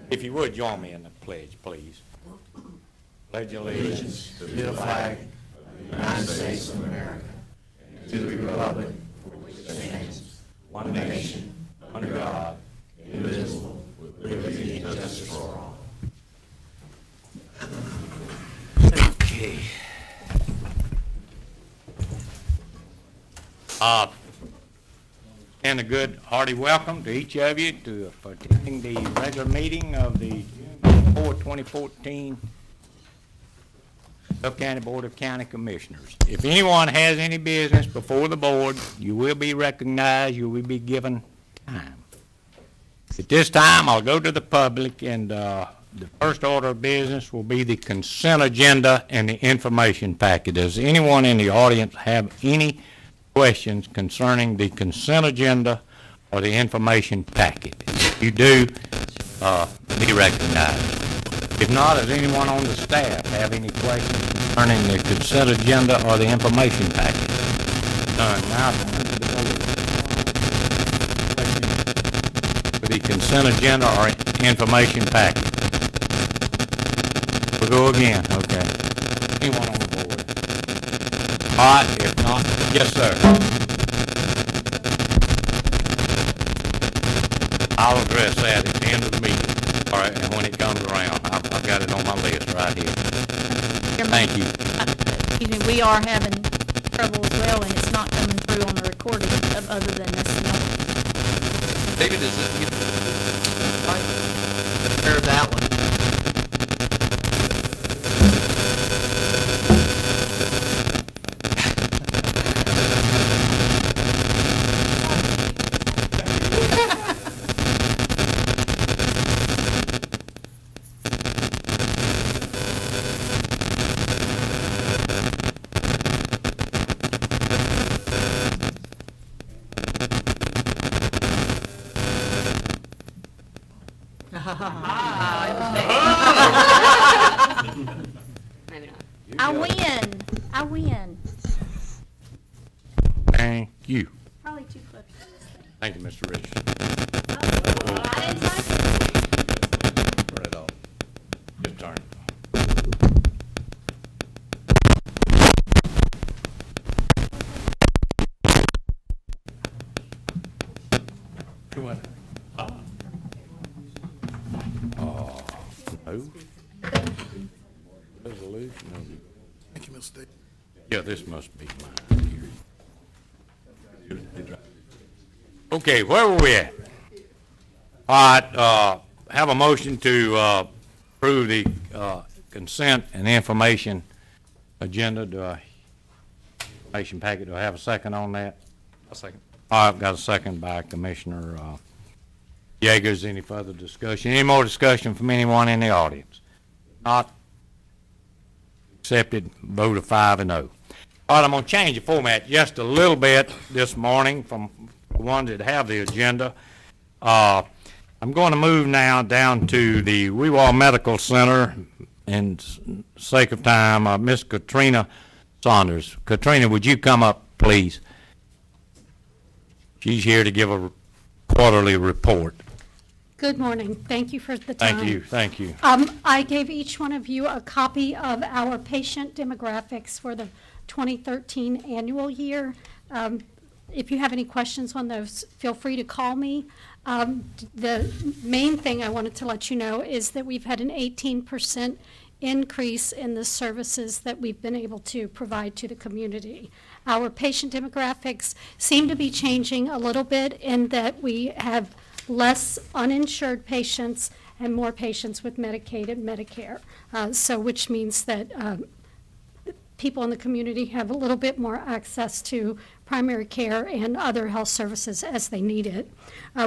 If you would, join me in the pledge, please. Pledge allegiance to the flag of the United States of America, and to the republic for which it stands, one nation, under God, indivisible, with liberty and justice for all. Okay. And a good hearty welcome to each of you for attending the regular meeting of the June 4, 2014 Cook County Board of County Commissioners. If anyone has any business before the board, you will be recognized. You will be given time. At this time, I'll go to the public, and the first order of business will be the consent agenda and the information packet. Does anyone in the audience have any questions concerning the consent agenda or the information packet? If you do, be recognized. If not, does anyone on the staff have any questions concerning the consent agenda or the information packet? None. Now turn to the board. For the consent agenda or information packet. We'll go again. Okay. Anyone on the board? All right, if not, yes, sir. I'll address that at the end of the meeting, all right, and when it comes around. I've got it on my list right here. Thank you. Excuse me, we are having trouble as well, and it's not coming through on the recording other than this. David, is it take care of that one? I win. Thank you. Probably too close to this thing. Thank you, Mr. Richardson. I didn't touch it. Turn it off. Just turn it. Oh, no. Resolution of the... Thank you, Mr. Davis. Yeah, this must be mine here. Okay, where were we at? All right, have a motion to approve the consent and information agenda. Information packet. Do I have a second on that? A second. All right, I've got a second by Commissioner Yeagers. Any further discussion? Any more discussion from anyone in the audience? Not accepted. Vote of 5-0. All right, I'm going to change the format just a little bit this morning from the ones that have the agenda. I'm going to move now down to the Wewall Medical Center, in sake of time, Miss Katrina Saunders. Katrina, would you come up, please? She's here to give a quarterly report. Good morning. Thank you for the time. Thank you. Thank you. I gave each one of you a copy of our patient demographics for the 2013 annual year. If you have any questions on those, feel free to call me. The main thing I wanted to let you know is that we've had an 18% increase in the services that we've been able to provide to the community. Our patient demographics seem to be changing a little bit in that we have less uninsured patients and more patients with Medicaid and Medicare. So which means that people in the community have a little bit more access to primary care and other health services as they need it.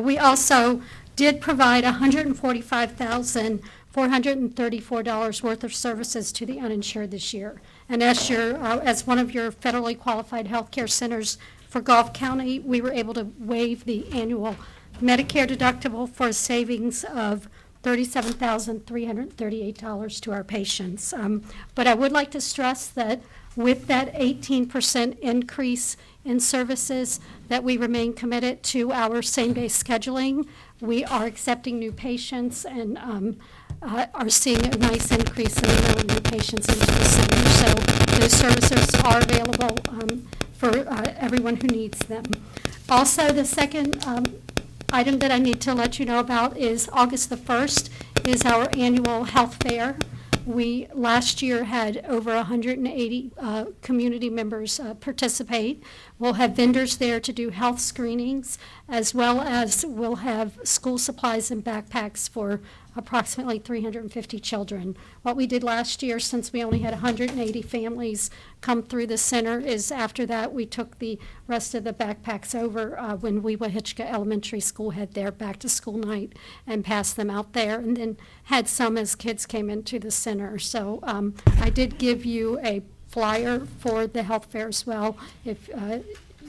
We also did provide $145,434 worth of services to the uninsured this year. And as one of your federally qualified health care centers for Gulf County, we were able to waive the annual Medicare deductible for a savings of $37,338 to our patients. But I would like to stress that with that 18% increase in services, that we remain committed to our same-day scheduling. we are accepting new patients and are seeing a nice increase in the number of new patients into the center. So those services are available for everyone who needs them. Also, the second item that I need to let you know about is August the 1st is our annual health fair. We last year had over 180 community members participate. We'll have vendors there to do health screenings, as well as we'll have school supplies and backpacks for approximately 350 children. What we did last year, since we only had 180 families come through the center, is after that we took the rest of the backpacks over when Weewahitchka Elementary School had their back-to-school night and passed them out there, and then had some as kids came into the center. So I did give you a flyer for the health fair as well, if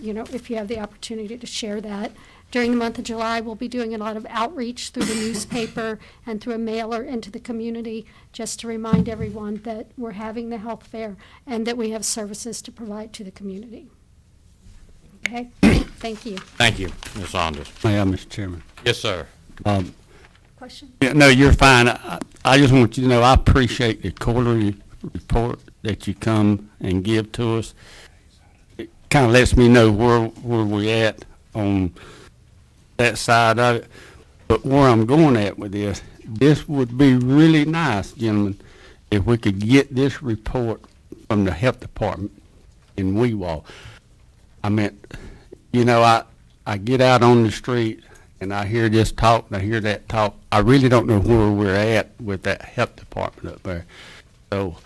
if you have the opportunity to share that. During the month of July, we'll be doing a lot of outreach through the newspaper and through a mailer into the community, just to remind everyone that we're having the health fair and that we have services to provide to the community. Okay, thank you. Thank you, Ms. Saunders. May I, Mr. Chairman? Yes, sir. Question? Yeah, no, you're fine. I just want you to know I appreciate the quarterly report that you come and give to us. It kind of lets me know where we're at on that side of it. But where I'm going at with this would be really nice, gentlemen, if we could get this report from the health department in Weewah. I mean, I get out on the street and I hear this talk and I hear that talk. I really don't know where we're at with that health department up there. So,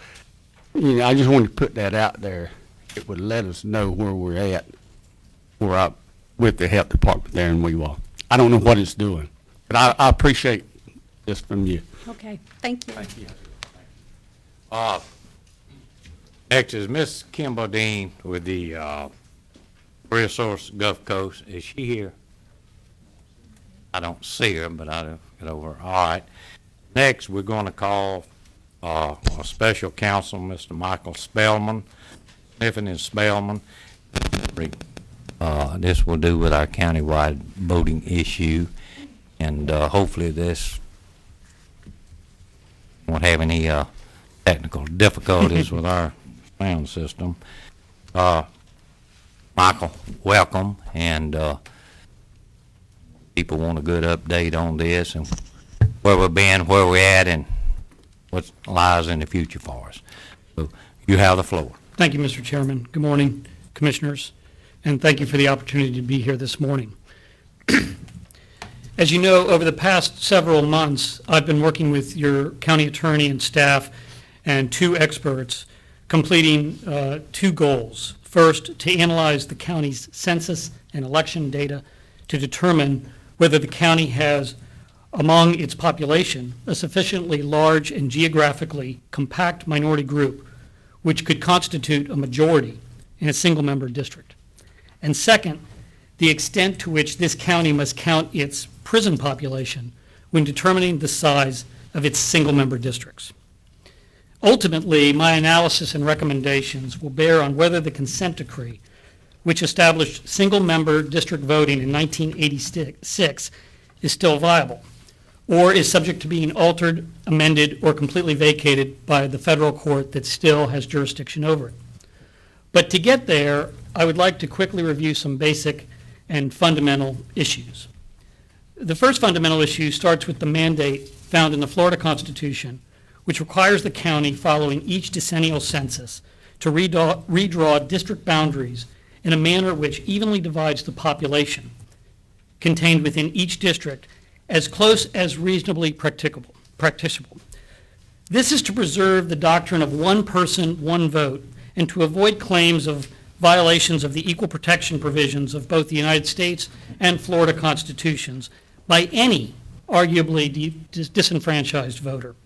I just wanted to put that out there. It would let us know where we're at with the health department there in Weewah. I don't know what it's doing, but I appreciate this from you. Okay, thank you. Thank you. Next is Miss Kimber Dean with the Resource Gulf Coast. Is she here? I don't see her, but I'll get over her. All right. Next, we're going to call our special counsel, Mr. Michael Spellman, Sniffen and Spellman. This will do with our countywide voting issue, and hopefully this won't have any technical difficulties with our sound system. Michael, welcome, and people want a good update on this and where we've been, where we're at, and what lies in the future for us. So you have the floor. Thank you, Mr. Chairman. Good morning, Commissioners, and thank you for the opportunity to be here this morning. As you know, over the past several months, I've been working with your county attorney and staff and two experts completing two goals. First, to analyze the county's census and election data to determine whether the county has, among its population, a sufficiently large and geographically compact minority group which could constitute a majority in a single-member district. And second, the extent to which this county must count its prison population when determining the size of its single-member districts. Ultimately, my analysis and recommendations will bear on whether the consent decree, which established single-member district voting in 1986, is still viable, or is subject to being altered, amended, or completely vacated by the federal court that still has jurisdiction over it. But to get there, I would like to quickly review some basic and fundamental issues. The first fundamental issue starts with the mandate found in the Florida Constitution, which requires the county following each decennial census to redraw district boundaries in a manner which evenly divides the population contained within each district as close as reasonably practicable. This is to preserve the doctrine of one person, one vote, and to avoid claims of violations of the equal protection provisions of both the United States and Florida constitutions by any arguably disenfranchised voter.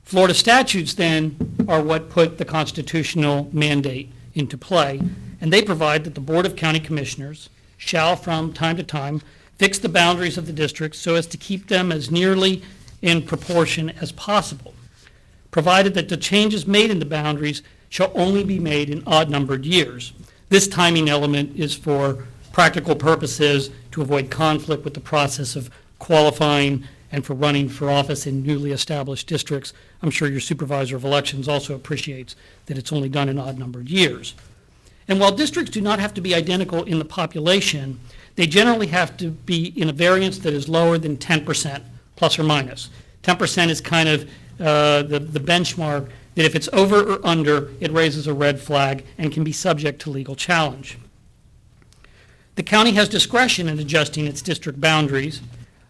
Florida statutes then are what put the constitutional mandate into play, and they provide that the Board of County Commissioners shall from time to time fix the boundaries of the districts so as to keep them as nearly in proportion as possible, provided that the changes made in the boundaries shall only be made in odd-numbered years. This timing element is for practical purposes to avoid conflict with the process of qualifying and for running for office in newly established districts. I'm sure your supervisor of elections also appreciates that it's only done in odd-numbered years. And while districts do not have to be identical in the population, they generally have to be in a variance that is lower than 10%, plus or minus. 10% is kind of the benchmark that if it's over or under, it raises a red flag and can be subject to legal challenge. The county has discretion in adjusting its district boundaries,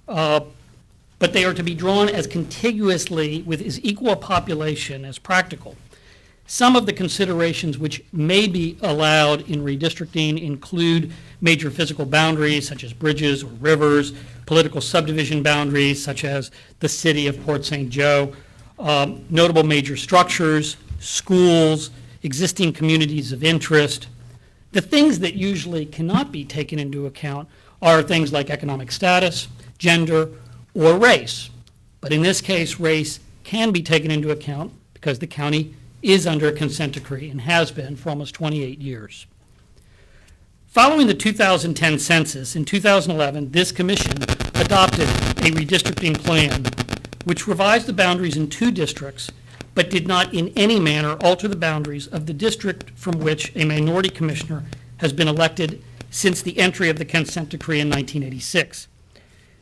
but they are to be drawn as contiguously with as equal a population as practical. Some of the considerations which may be allowed in redistricting include major physical boundaries such as bridges or rivers, political subdivision boundaries such as the city of Port St. Joe, notable major structures, schools, existing communities of interest. The things that usually cannot be taken into account are things like economic status, gender, or race. But in this case, race can be taken into account because the county is under a consent decree and has been for almost 28 years. Following the 2010 census, in 2011, this commission adopted a redistricting plan which revised the boundaries in 2 districts, but did not in any manner alter the boundaries of the district from which a minority commissioner has been elected since the entry of the consent decree in 1986.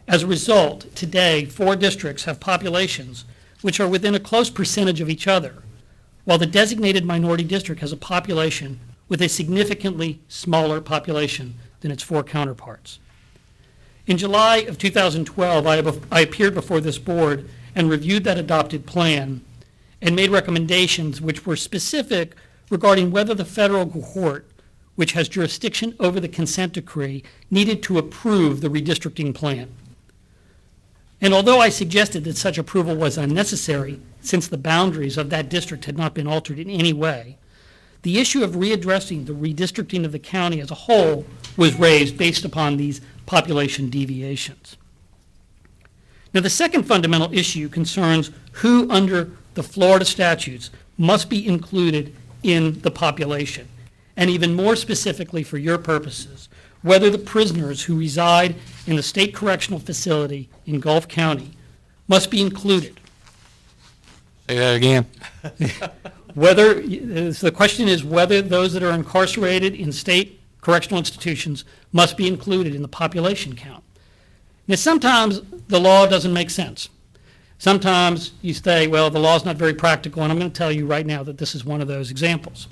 As a result, today, 4 districts have populations which are within a close percentage of each other, while the designated minority district has a population with a significantly smaller population than its 4 counterparts. In July of 2012, I appeared before this board and reviewed that adopted plan and made recommendations which were specific regarding whether the federal court, which has jurisdiction over the consent decree, needed to approve the redistricting plan. And although I suggested that such approval was unnecessary, since the boundaries of that district had not been altered in any way, the issue of readdressing the redistricting of the county as a whole was raised based upon these population deviations. Now, the second fundamental issue concerns who under the Florida statutes must be included in the population, and even more specifically for your purposes, whether the prisoners who reside in the state correctional facility in Gulf County must be included. Say that again. The question is whether those that are incarcerated in state correctional institutions must be included in the population count. Now, sometimes the law doesn't make sense. Sometimes you say, well, the law's not very practical, and I'm going to tell you right now that this is one of those examples.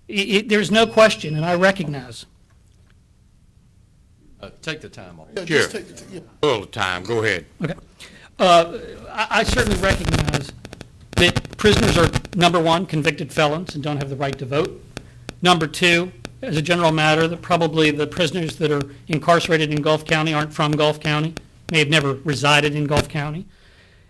There's no question, and I recognize. Take the time off. Sure. Full time, go ahead. Okay. I certainly recognize that prisoners are, number one, convicted felons and don't have the right to vote. Number two, as a general matter, that probably the prisoners that are incarcerated in Gulf County aren't from Gulf County, may have never resided in Gulf County.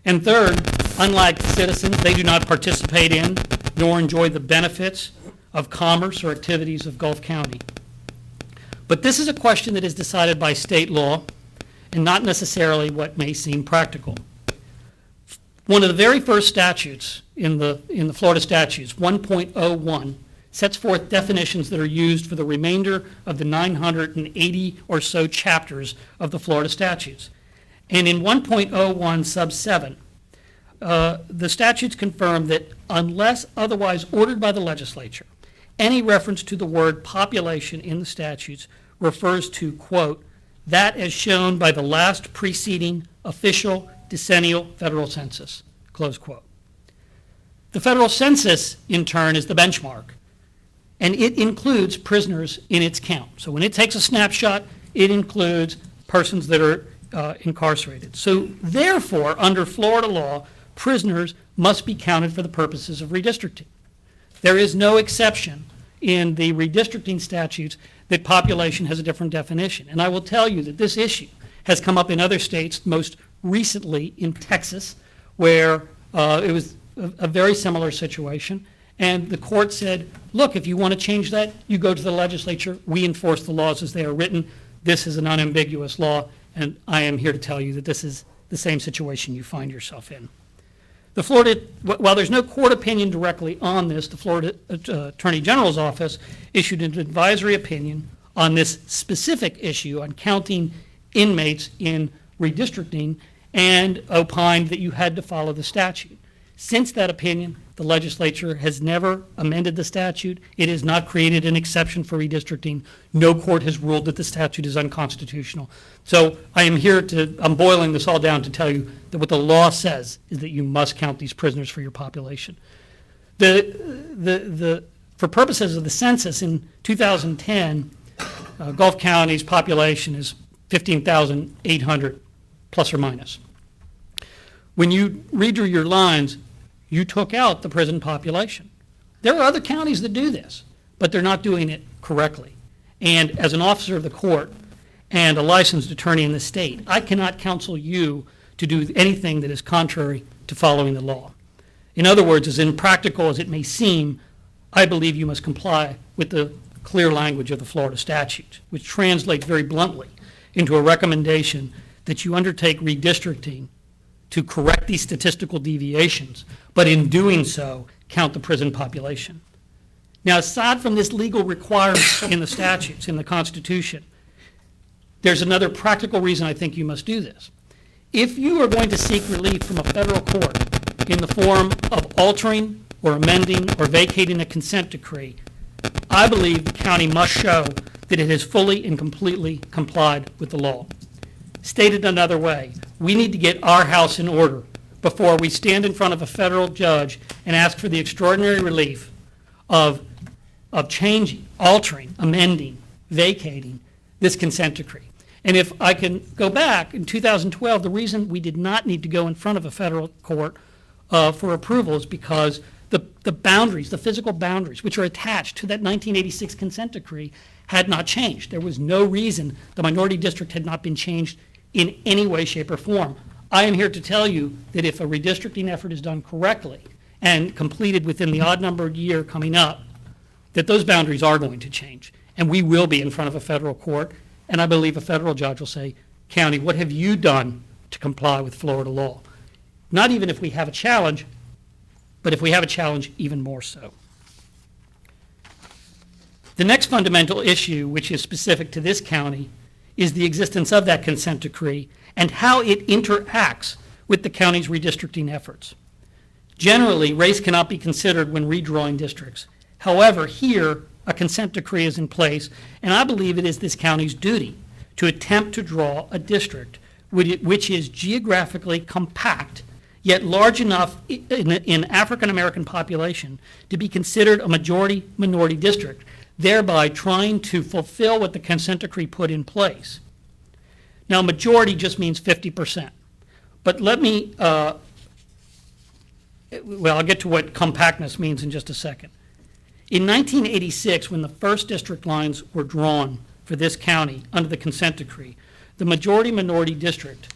And third, unlike citizens, they do not participate in nor enjoy the benefits of commerce or activities of Gulf County. But this is a question that is decided by state law and not necessarily what may seem practical. One of the very first statutes in the Florida statutes, 1.01, sets forth definitions that are used for the remainder of the 980 or so chapters of the Florida statutes. And in 1.01 sub 7, the statutes confirm that unless otherwise ordered by the legislature, any reference to the word population in the statutes refers to, quote, that as shown by the last preceding official decennial federal census, close quote. The federal census, in turn, is the benchmark, and it includes prisoners in its count. So when it takes a snapshot, it includes persons that are incarcerated. So therefore, under Florida law, prisoners must be counted for the purposes of redistricting. There is no exception in the redistricting statutes that population has a different definition. And I will tell you that this issue has come up in other states, most recently in Texas, where it was a very similar situation. And the court said, look, if you want to change that, you go to the legislature. We enforce the laws as they are written. This is an unambiguous law, and I am here to tell you that this is the same situation you find yourself in. The Florida, while there's no court opinion directly on this, the Florida Attorney General's office issued an advisory opinion on this specific issue on counting inmates in redistricting and opined that you had to follow the statute. Since that opinion, the legislature has never amended the statute. It has not created an exception for redistricting. No court has ruled that the statute is unconstitutional. So I'm boiling this all down to tell you that what the law says is that you must count these prisoners for your population. For purposes of the census in 2010, Gulf County's population is 15,800 plus or minus. When you redrew your lines, you took out the prison population. There are other counties that do this, but they're not doing it correctly. And as an officer of the court and a licensed attorney in the state, I cannot counsel you to do anything that is contrary to following the law. In other words, as impractical as it may seem, I believe you must comply with the clear language of the Florida statute, which translates very bluntly into a recommendation that you undertake redistricting to correct these statistical deviations, but in doing so, count the prison population. Now, aside from this legal requirement in the statutes, in the Constitution, there's another practical reason I think you must do this. If you are going to seek relief from a federal court in the form of altering or amending or vacating a consent decree, I believe the county must show that it has fully and completely complied with the law. Stated another way, we need to get our house in order before we stand in front of a federal judge and ask for the extraordinary relief of changing, altering, amending, vacating this consent decree. And if I can go back, in 2012, the reason we did not need to go in front of a federal court for approval is because the boundaries, the physical boundaries, which are attached to that 1986 consent decree, had not changed. There was no reason the minority district had not been changed in any way, shape, or form. I am here to tell you that if a redistricting effort is done correctly and completed within the odd-numbered year coming up, that those boundaries are going to change. And we will be in front of a federal court, and I believe a federal judge will say, county, what have you done to comply with Florida law? Not even if we have a challenge, but if we have a challenge, even more so. The next fundamental issue, which is specific to this county, is the existence of that consent decree and how it interacts with the county's redistricting efforts. Generally, race cannot be considered when redrawing districts. However, here, a consent decree is in place, and I believe it is this county's duty to attempt to draw a district which is geographically compact, yet large enough in African American population to be considered a majority-minority district, thereby trying to fulfill what the consent decree put in place. Now, majority just means 50%. But let me, I'll get to what compactness means in just a second. In 1986, when the first district lines were drawn for this county under the consent decree, the majority-minority district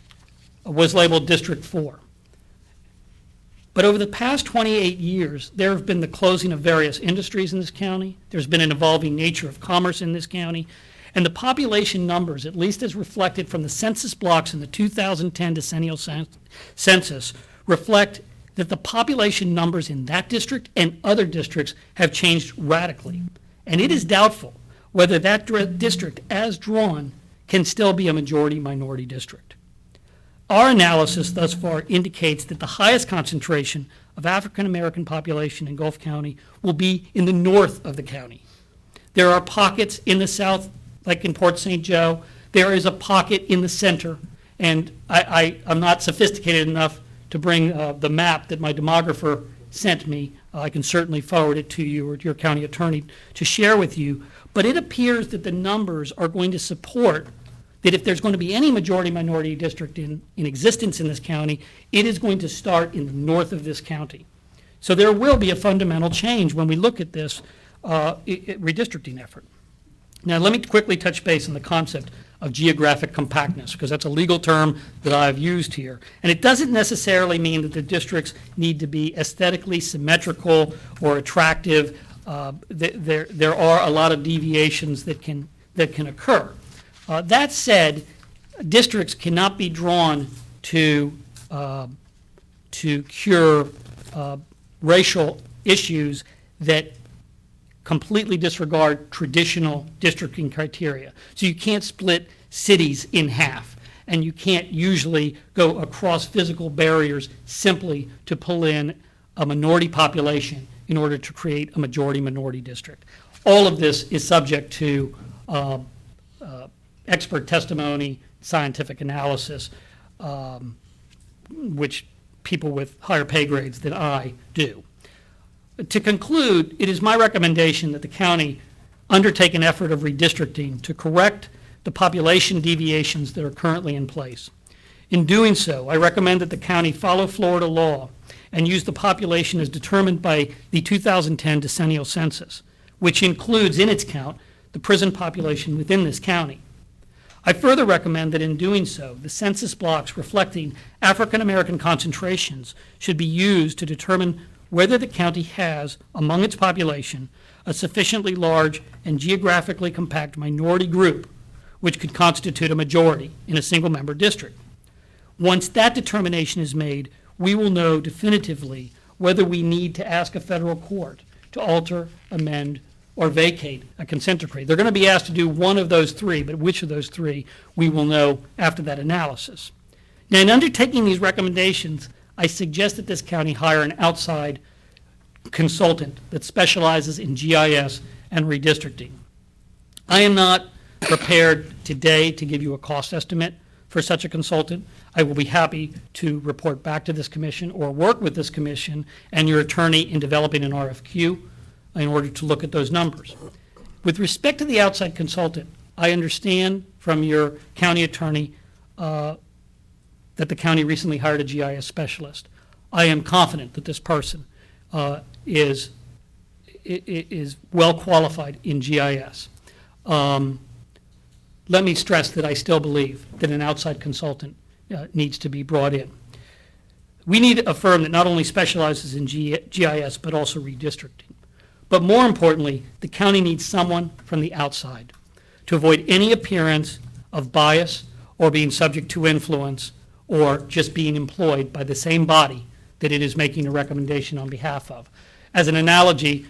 was labeled District 4. But over the past 28 years, there have been the closing of various industries in this county. There's been an evolving nature of commerce in this county. And the population numbers, at least as reflected from the census blocks in the 2010 decennial census, reflect that the population numbers in that district and other districts have changed radically. And it is doubtful whether that district, as drawn, can still be a majority-minority district. Our analysis thus far indicates that the highest concentration of African American population in Gulf County will be in the north of the county. There are pockets in the south, like in Port St. Joe. There is a pocket in the center, and I'm not sophisticated enough to bring the map that my demographer sent me. I can certainly forward it to you or to your county attorney to share with you. But it appears that the numbers are going to support that if there's going to be any majority-minority district in existence in this county, it is going to start in the north of this county. So there will be a fundamental change when we look at this redistricting effort. Now, let me quickly touch base on the concept of geographic compactness, because that's a legal term that I've used here. And it doesn't necessarily mean that the districts need to be aesthetically symmetrical or attractive. There are a lot of deviations that can occur. That said, districts cannot be drawn to cure racial issues that completely disregard traditional districting criteria. So you can't split cities in half and you can't usually go across physical barriers simply to pull in a minority population in order to create a majority-minority district. All of this is subject to expert testimony, scientific analysis, which people with higher pay grades than I do. To conclude, it is my recommendation that the county undertake an effort of redistricting to correct the population deviations that are currently in place. In doing so, I recommend that the county follow Florida law and use the population as determined by the 2010 decennial census, which includes in its count the prison population within this county. I further recommend that in doing so, the census blocks reflecting African American concentrations should be used to determine whether the county has, among its population, a sufficiently large and geographically compact minority group which could constitute a majority in a single-member district. Once that determination is made, we will know definitively whether we need to ask a federal court to alter, amend, or vacate a consent decree. They're going to be asked to do one of those three, but which of those three we will know after that analysis. Now, in undertaking these recommendations, I suggest that this county hire an outside consultant that specializes in GIS and redistricting. I am not prepared today to give you a cost estimate for such a consultant. I will be happy to report back to this commission or work with this commission and your attorney in developing an RFQ in order to look at those numbers. With respect to the outside consultant, I understand from your county attorney that the county recently hired a GIS specialist. I am confident that this person is well qualified in GIS. Let me stress that I still believe that an outside consultant needs to be brought in. We need a firm that not only specializes in GIS but also redistricting. But more importantly, the county needs someone from the outside to avoid any appearance of bias or being subject to influence or just being employed by the same body that it is making a recommendation on behalf of. As an analogy,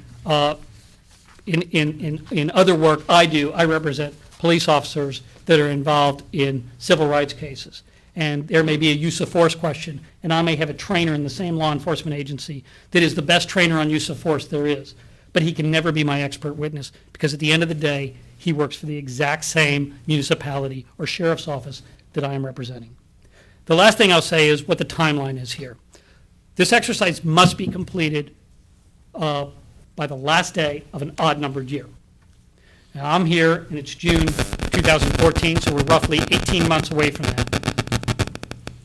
in other work I do, I represent police officers that are involved in civil rights cases. And there may be a use of force question, and I may have a trainer in the same law enforcement agency that is the best trainer on use of force there is. But he can never be my expert witness because at the end of the day, he works for the exact same municipality or sheriff's office that I am representing. The last thing I'll say is what the timeline is here. This exercise must be completed by the last day of an odd-numbered year. Now, I'm here, and it's June 2014, so we're roughly 18 months away from that.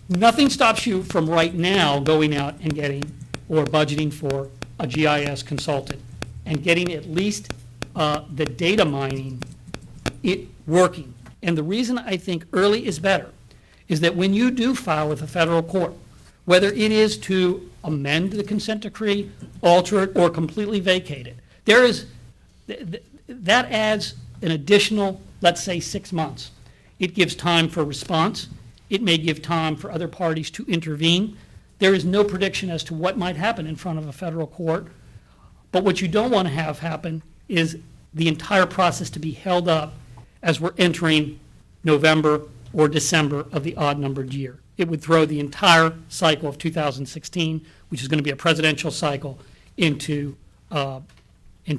Nothing stops you from right now going out and getting or budgeting for a GIS consultant and getting at least the data mining working. And the reason I think early is better is that when you do file with a federal court, whether it is to amend the consent decree, alter it, or completely vacate it, that adds an additional, let's say, 6 months. It gives time for response. It may give time for other parties to intervene. There is no prediction as to what might happen in front of a federal court. But what you don't want to have happen is the entire process to be held up as we're entering November or December of the odd-numbered year. It would throw the entire cycle of 2016, which is going to be a presidential cycle, into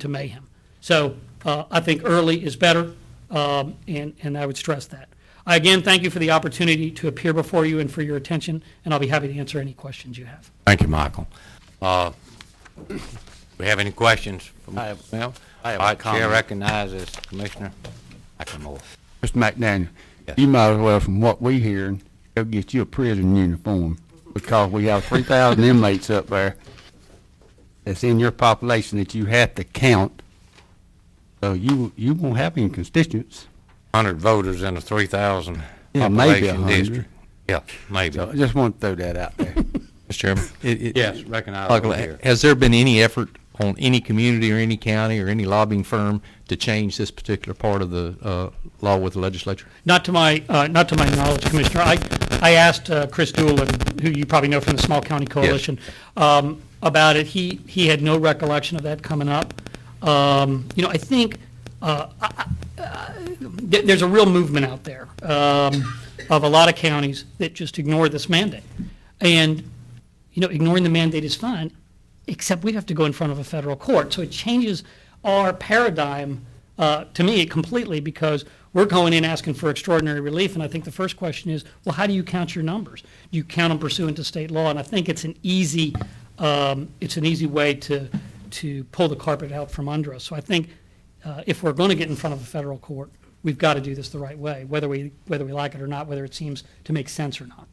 mayhem. So I think early is better, and I would stress that. I again thank you for the opportunity to appear before you and for your attention, and I'll be happy to answer any questions you have. Thank you, Michael. We have any questions? From I have All a right, Chair comment. recognizes Commissioner McLemore. Mr. McDaniel, Yes. you might as well, from what we hear, go get you a prison uniform because we have 3,000 inmates up there that's in your population that you have to count. So you won't have any constituents. 100 voters in a 3,000 Yeah, maybe population 100. district. Yeah, maybe. So I just want to throw that out there. Mr. Chairman? Yes, recognize Michael, over here. has there been any effort on any community or any county or any lobbying firm to change this particular part of the law with the legislature? Not to my knowledge, Commissioner. I asked Chris Doolin, who you probably know from the Small County Coalition, about it. He had no recollection of that coming up. I think there's a real movement out there. of a lot of counties that just ignore this mandate. And, ignoring the mandate is fine, except we have to go in front of a federal court. So it changes our paradigm, to me, completely, because we're going in asking for extraordinary relief, and I think the first question is, well, how do you count your numbers? Do you count them pursuant to state law? And I think it's an easy way to pull the carpet out from under us. So I think if we're going to get in front of a federal court, we've got to do this the right way, whether we like it or not, whether it seems to make sense or not.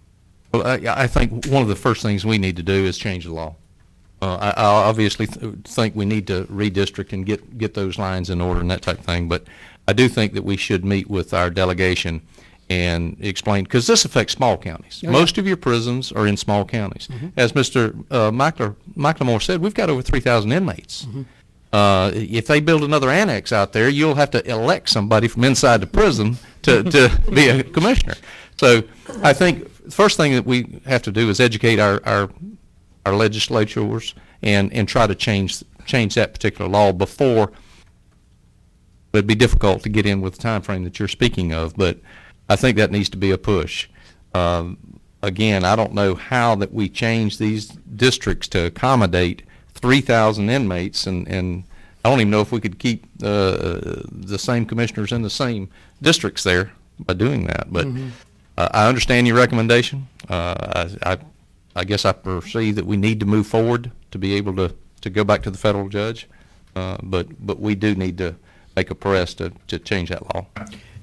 Well, I think one of the first things we need to do is change the law. I obviously think we need to redistrict and get those lines in order and that type of thing, but I do think that we should meet with our delegation and explain, because this affects small counties. Oh, yeah. Most of your prisons are in small counties. As Mr. McLemore said, we've got over 3,000 inmates. If they build another annex out there, you'll have to elect somebody from inside the prison to be a commissioner. So I think the first thing that we have to do is educate our legislatures and try to change that particular law before. It'd be difficult to get in with the time frame that you're speaking of, but I think that needs to be a push. Again, I don't know how that we change these districts to accommodate 3,000 inmates, and I don't even know if we could keep the same commissioners in the same districts there by doing that. But I understand your recommendation. I guess I perceive that we need to move forward to be able to go back to the federal judge, but we do need to make a press to change that law.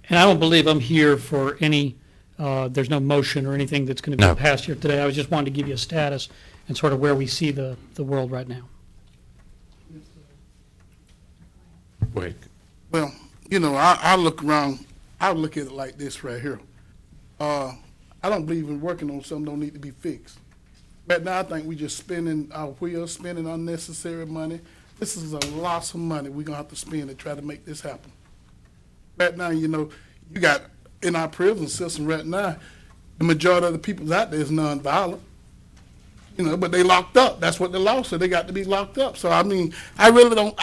And I don't believe I'm here for any, there's no motion or anything that's going to be No. passed here today. I was just wanted to give you a status and sort of where we see the world right now. Wait. Well, I look around, I look at it like this right here. I don't believe in working on something don't need to be fixed. Right now, I think we just spinning our wheels, spending unnecessary money. This is a lot of money we're going to have to spend to try to make this happen. Right now, you got in our prison system right now, the majority of the people out there is nonviolent. But they locked up. That's what the law said. They got to be locked up. So, I mean, I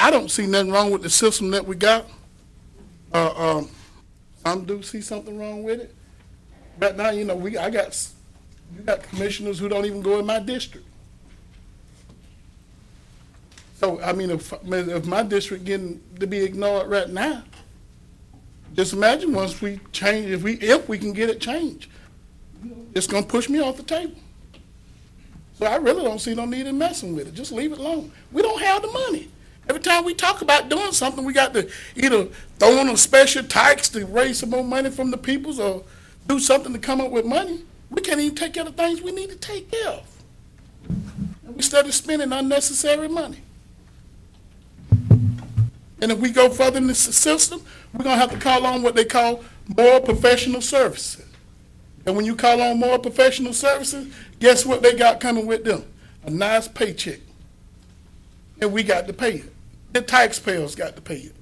don't see nothing wrong with the system that we got. Some do see something wrong with it. Right now, you got commissioners who don't even go in my district. So, I mean, if my district getting to be ignored right now, just imagine once we change, if we can get it changed, it's going to push me off the table. So I really don't see no need in messing with it. Just leave it alone. We don't have the money. Every time we talk about doing something, we got to either throw in a special tax to raise some more money from the peoples or do something to come up with money. We can't even take care of the things we need to take care of. And we started spending unnecessary money. And if we go further in the system, we're going to have to call on what they call more professional services. And when you call on more professional services, guess what they got coming with them? A nice paycheck. And we got to pay it. The taxpayers got to pay it.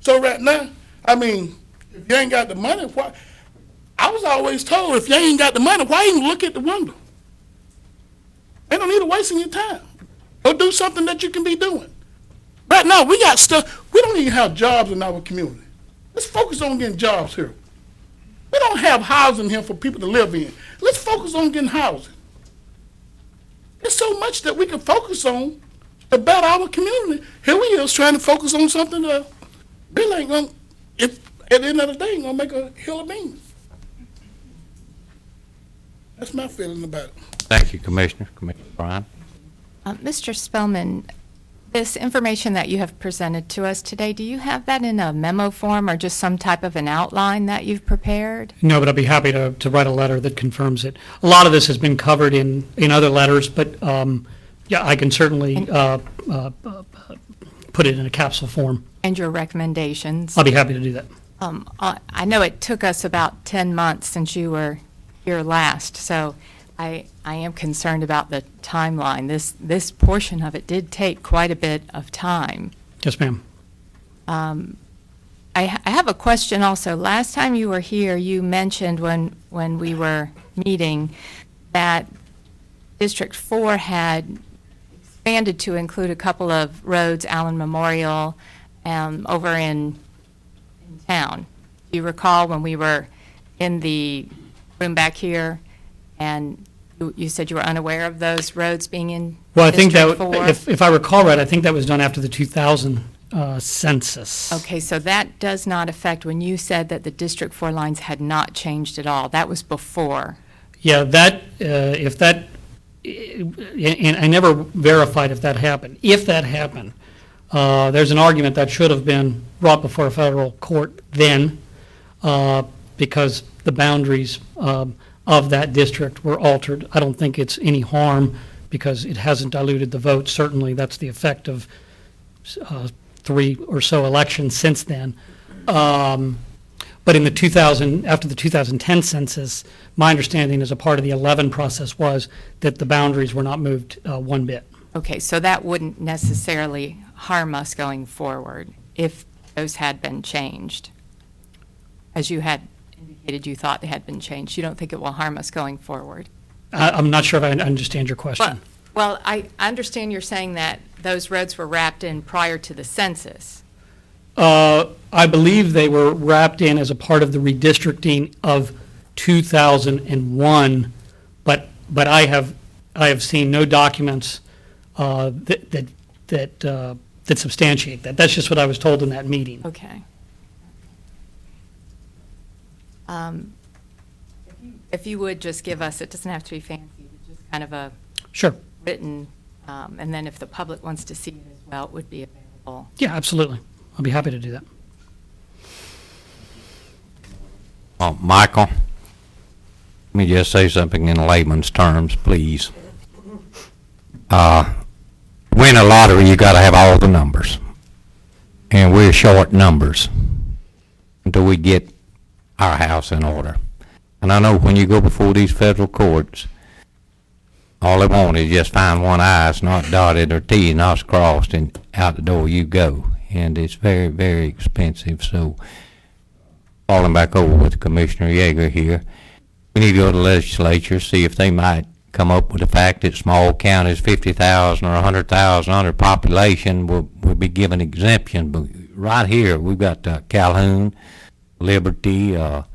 So right now, I mean, if you ain't got the money, why? I was always told, if you ain't got the money, why even look at the window? They don't need to wasting your time. Go do something that you can be doing. Right now, we got stuff. We don't even have jobs in our community. Let's focus on getting jobs here. We don't have housing here for people to live in. Let's focus on getting housing. There's so much that we can focus on about our community. Here we is trying to focus on something that really ain't going to, if at the end of the day, ain't going to make a hill of beans. That's my feeling about it. Thank you, Commissioner. Commissioner Bryan. Mr. Spellman, this information that you have presented to us today, do you have that in a memo form or just some type of an outline that you've prepared? No, but I'd be happy to write a letter that confirms it. A lot of this has been covered in other letters, but yeah, I can certainly put it in a capsule form. And your recommendations? I'll be happy to do that. I know it took us about 10 months since you were here last, so I am concerned about the timeline. This portion of it did take quite a bit of time. Yes, ma'am. I have a question also. Last time you were here, you mentioned when we were meeting that District 4 had expanded to include a couple of roads, Allen Memorial, over in town. Do you recall when we were in the room back here, and you said you were unaware of those roads being in Well, I think District that, 4? if I recall right, I think that was done after the 2000 census. Okay, so that does not affect when you said that the District 4 lines had not changed at all. That was before. Yeah, that, if that, and I never verified if that happened. If that happened, there's an argument that should have been brought before a federal court then, because the boundaries of that district were altered. I don't think it's any harm because it hasn't diluted the vote. Certainly, that's the effect of 3 or so elections since then. But in the after the 2010 census, my understanding as a part of the 11 process was that the boundaries were not moved one bit. Okay, so that wouldn't necessarily harm us going forward if those had been changed. As you had indicated, you thought they had been changed. You don't think it will harm us going forward? I'm not sure if I understand your question. Well, I understand you're saying that those roads were wrapped in prior to the census. I believe they were wrapped in as a part of the redistricting of 2001, but I have seen no documents that substantiate that. That's just what I was told in that meeting. Okay. If you would just give us, it doesn't have to be fancy, but just kind of a Sure. written, and then if the public wants to see it as well, it would be available. Yeah, absolutely. I'll be happy to do that. Well, Michael, let me just say something in layman's terms, please. Win a lottery, you gotta have all the numbers. And we're short numbers until we get our house in order. And I know when you go before these federal courts, all they want is just find one I's not dotted or T's not crossed, and out the door you go. And it's very, very expensive. So, falling back over with Commissioner Yeager here, we need to go to the legislature, see if they might come up with the fact that small counties, 50,000 or 100,000 under population, will be given exemption. But right here, we've got Calhoun, Liberty, right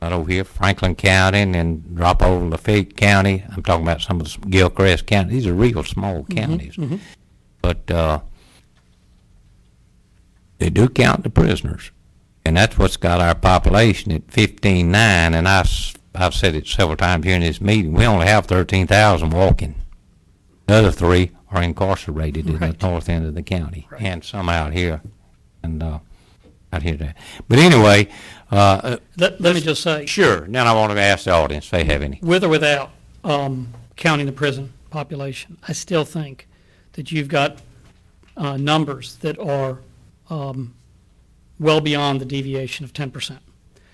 over here, Franklin County, and then drop over to Lafayette County. I'm talking about some of the Gilchrist County. These are real small counties. But they do count the prisoners. And that's what's got our population at 15.9, and I've said it several times here in this meeting, we only have 13,000 walking. The other 3 are incarcerated in the north end of the county, and some out here, and out here there. But anyway, Let me just say, sure, then I want to ask the audience if they have any. with or without counting the prison population, I still think that you've got numbers that are well beyond the deviation of 10%.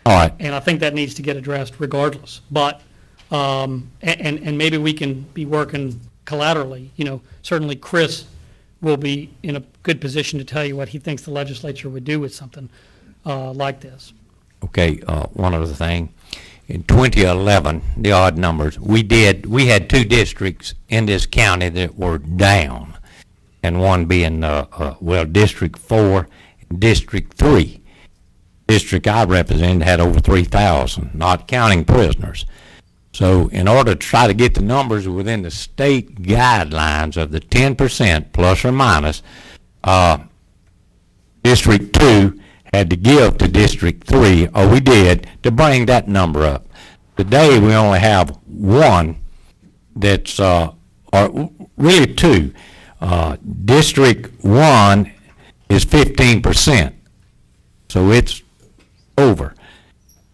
All right, And I think that needs to get addressed regardless. But, and maybe we can be working collaterally. You know, certainly Chris will be in a good position to tell you what he thinks the legislature would do with something like this. okay, one other thing. In 2011, the odd numbers, we had 2 districts in this county that were down, and one being, District 4 and District 3. District I represented had over 3,000, not counting prisoners. So in order to try to get the numbers within the state guidelines of the 10% plus or minus, District 2 had to give to District 3, or we did, to bring that number up. Today, we only have one that's, or really 2. District 1 is 15%, so it's over.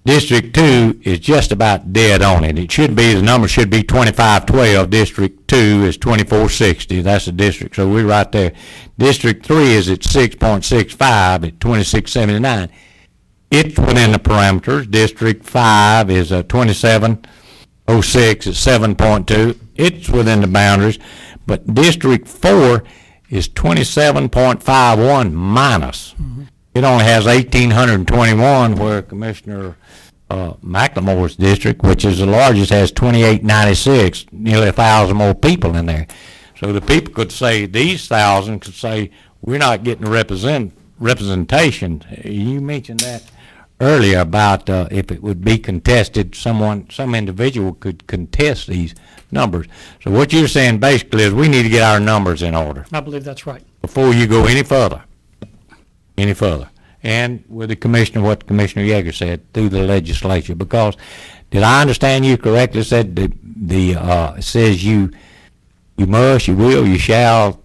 District 2 is just about dead on it. It should be, the number should be 2512. District 2 is 2460. That's the district, so we're right there. District 3 is at 6.65 at 2679. It's within the parameters. District 5 is 2706 at 7.2. It's within the boundaries. But District 4 is 27.51 minus. It only has 1,821, where Commissioner McLemore's district, which is the largest, has 2,896, nearly 1,000 more people in there. So the people could say, these 1,000 could say, we're not getting representation. You mentioned that earlier about if it would be contested, some individual could contest these numbers. So what you're saying basically is we need to get our numbers in order I believe that's right. before you go any further. Any further. And with the commissioner, what Commissioner Yeager said, through the legislature, because did I understand you correctly, said it says you must, you will, you shall,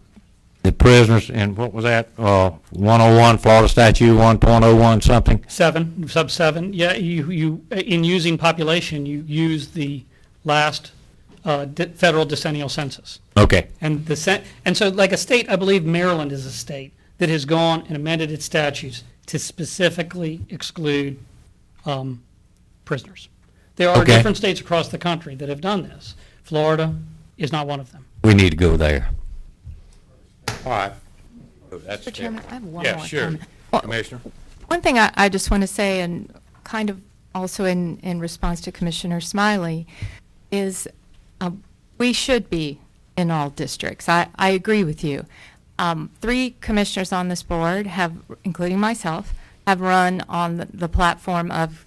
the prisoners, and what was that, 101, Florida statute 1.01 something? Sub 7, yeah, you, in using population, you use the last federal decennial census. Okay, And and so like a state, I believe Maryland is a state that has gone and amended its statutes to specifically exclude prisoners. There are Okay. different states across the country that have done this. Florida is not one of them. we need to go there. All right. Mr. Chairman, I have one Yeah, more sure. comment. Well, Commissioner? one thing I just want to say, and kind of also in response to Commissioner Smiley, is we should be in all districts. I agree with you. 3 commissioners on this board have, including myself, have run on the platform of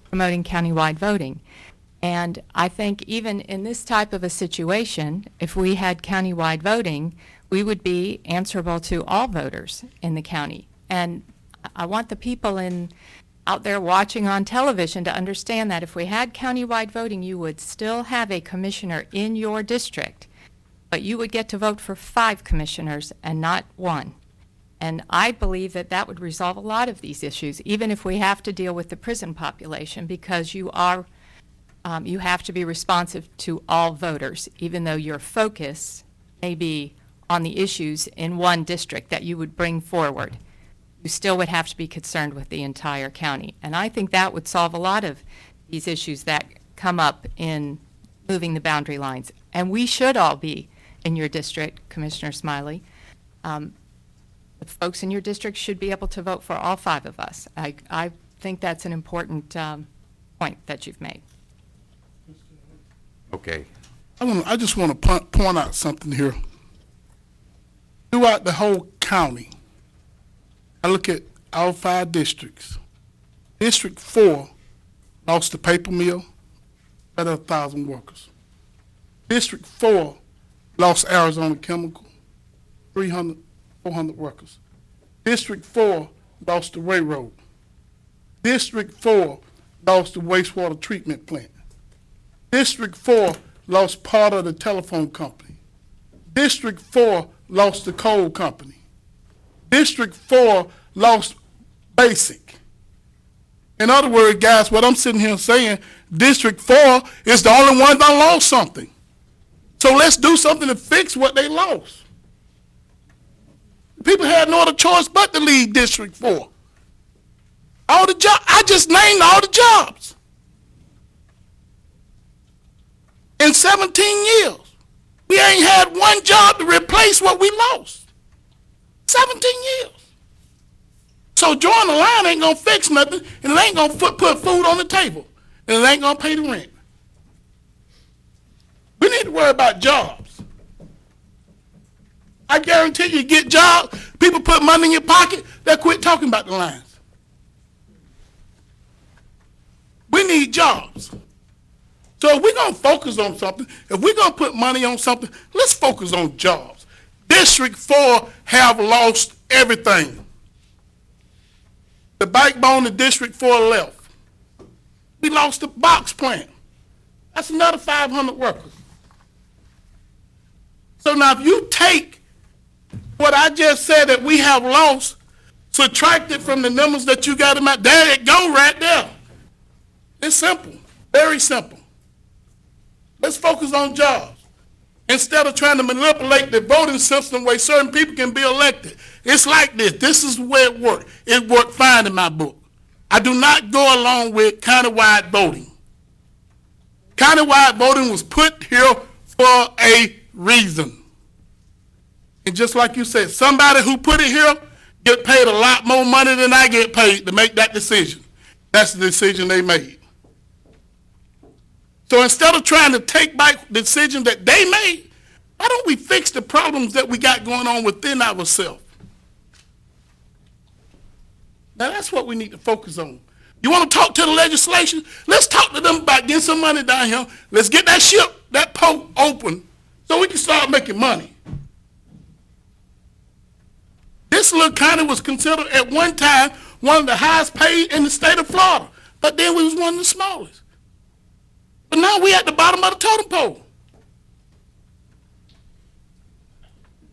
promoting countywide voting. And I think even in this type of a situation, if we had countywide voting, we would be answerable to all voters in the county. And I want the people out there watching on television to understand that if we had countywide voting, you would still have a commissioner in your district, but you would get to vote for 5 commissioners and not 1. And I believe that that would resolve a lot of these issues, even if we have to deal with the prison population, because you have to be responsive to all voters, even though your focus may be on the issues in one district that you would bring forward. You still would have to be concerned with the entire county. And I think that would solve a lot of these issues that come up in moving the boundary lines. And we should all be in your district, Commissioner Smiley. The folks in your district should be able to vote for all 5 of us. I think that's an important point that you've made. Okay. I just want to point out something here. Throughout the whole county, I look at all 5 districts. District 4 lost the paper mill, better 1,000 workers. District 4 lost Arizona Chemical, 300, 400 workers. District 4 lost the railroad. District 4 lost the wastewater treatment plant. District 4 lost part of the telephone company. District 4 lost the coal company. District 4 lost basic. In other words, guys, what I'm sitting here saying, District 4 is the only one that lost something. So let's do something to fix what they lost. People had no other choice but to leave District 4. All the jobs, I just named all the jobs. In 17 years, we ain't had one job to replace what we lost. 17 years. So drawing the line ain't gonna fix nothing, and it ain't gonna put food on the table, and it ain't gonna pay the rent. We need to worry about jobs. I guarantee you get jobs, people put money in your pocket, they'll quit talking about the lines. We need jobs. So if we're going to focus on something, if we're going to put money on something, let's focus on jobs. District 4 have lost everything. The backbone of District 4 left. We lost the box plant. That's another 500 workers. So now if you take what I just said that we have lost, subtract it from the numbers that you got in my, there it go right there. It's simple, very simple. Let's focus on jobs. Instead of trying to manipulate the voting system where certain people can be elected. It's like this. This is the way it worked. It worked fine in my book. I do not go along with countywide voting. Countywide voting was put here for a reason. And just like you said, somebody who put it here get paid a lot more money than I get paid to make that decision. That's the decision they made. So instead of trying to take back decisions that they made, why don't we fix the problems that we got going on within ourselves? Now that's what we need to focus on. You want to talk to the legislation? Let's talk to them about getting some money down here. Let's get that ship, that port open, so we can start making money. This little county was considered at one time one of the highest paid in the state of Florida, but then we was one of the smallest. But now we at the bottom of the totem pole.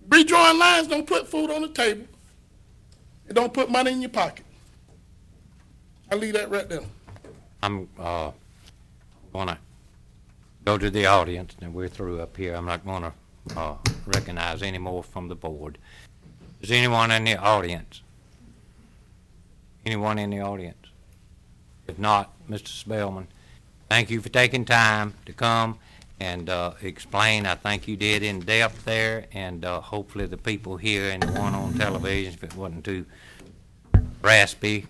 Redrawing lines don't put food on the table. It don't put money in your pocket. I leave that right there. I'm gonna go to the audience, and we're through up here. I'm not gonna recognize any more from the board. Is anyone in the audience? Anyone in the audience? If not, Mr. Spellman, thank you for taking time to come and explain. I think you did in depth there, and hopefully the people here and the one on television, if it wasn't too raspy,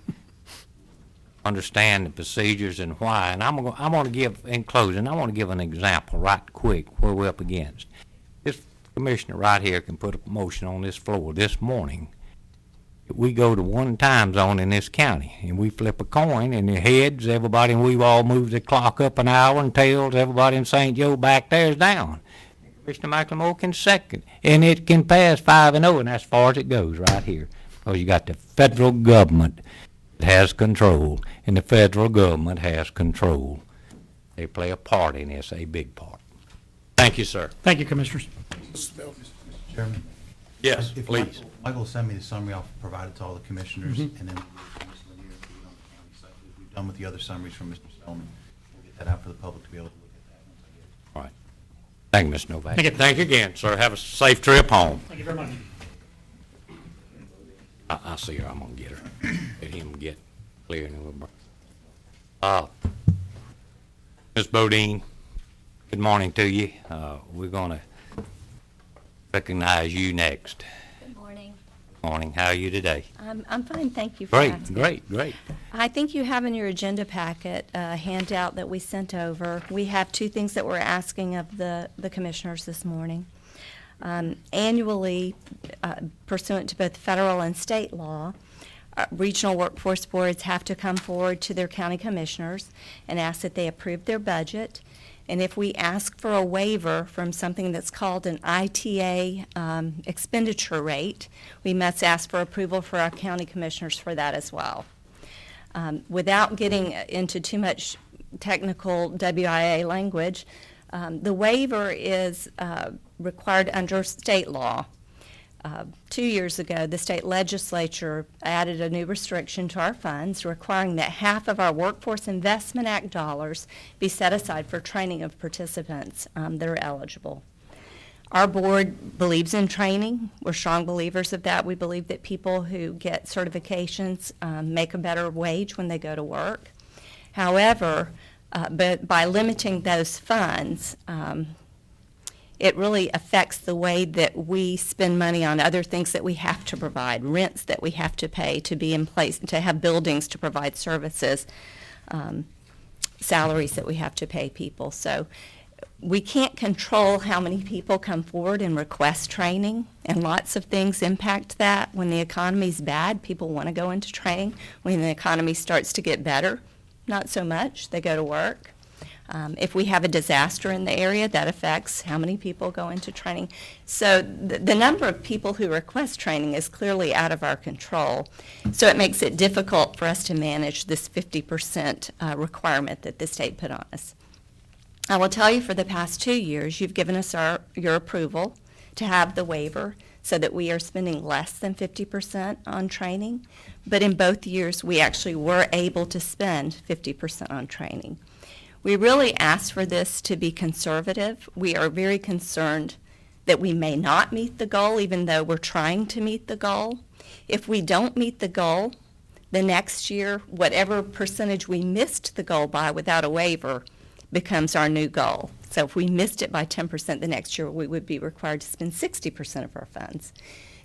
understand the procedures and why. And I'm going to give, in closing, I want to give an example right quick where we're up against. This commissioner right here can put a motion on this floor this morning. We go to one time zone in this county, and we flip a coin, and the heads, everybody, and we've all moved the clock up an hour, and tails, everybody in St. Joe back there is down. Commissioner McLemore can second, and it can pass 5-0, and that's as far as it goes right here. Because you got the federal government that has control, and the federal government has control. They play a part in this, a big part. Thank you, sir. Thank you, Commissioners. Mr. Chairman? Yes, If please. Michael will send me the summary, I'll provide it to all the commissioners, and then Ms. Lanier will do it on the county side. As we've done with the other summaries from Mr. Spellman, we'll get that out for the public to be able to look at that once I get it. All right. Thank you, Mr. Novak. Thank you. Thank you again, sir. Have a safe trip home. Thank you very much. I see her. I'm gonna get her. Let him get clear and then we'll bring. Ms. Bodine, good morning to you. We're gonna recognize you next. Good morning. Morning. How are you today? I'm fine, thank you for Great, asking. great. I think you have in your agenda packet a handout that we sent over. We have two things that we're asking of the commissioners this morning. Annually, pursuant to both federal and state law, regional workforce boards have to come forward to their county commissioners and ask that they approve their budget. And if we ask for a waiver from something that's called an ITA expenditure rate, we must ask for approval for our county commissioners for that as well. Without getting into too much technical WIA language, the waiver is required under state law. 2 years ago, the state legislature added a new restriction to our funds requiring that half of our Workforce Investment Act dollars be set aside for training of participants that are eligible. Our board believes in training. We're strong believers of that. We believe that people who get certifications make a better wage when they go to work. However, but by limiting those funds, it really affects the way that we spend money on other things that we have to provide, rents that we have to pay to be in place, to have buildings to provide services, salaries that we have to pay people. So we can't control how many people come forward and request training, and lots of things impact that. When the economy's bad, people want to go into training. When the economy starts to get better, not so much. They go to work. If we have a disaster in the area, that affects how many people go into training. So the number of people who request training is clearly out of our control. So it makes it difficult for us to manage this 50% requirement that the state put on us. I will tell you, for the past 2 years, you've given us your approval to have the waiver so that we are spending less than 50% on training. But in both years, we actually were able to spend 50% on training. We really asked for this to be conservative. We are very concerned that we may not meet the goal, even though we're trying to meet the goal. If we don't meet the goal, the next year, whatever percentage we missed the goal by without a waiver becomes our new goal. So if we missed it by 10% the next year, we would be required to spend 60% of our funds.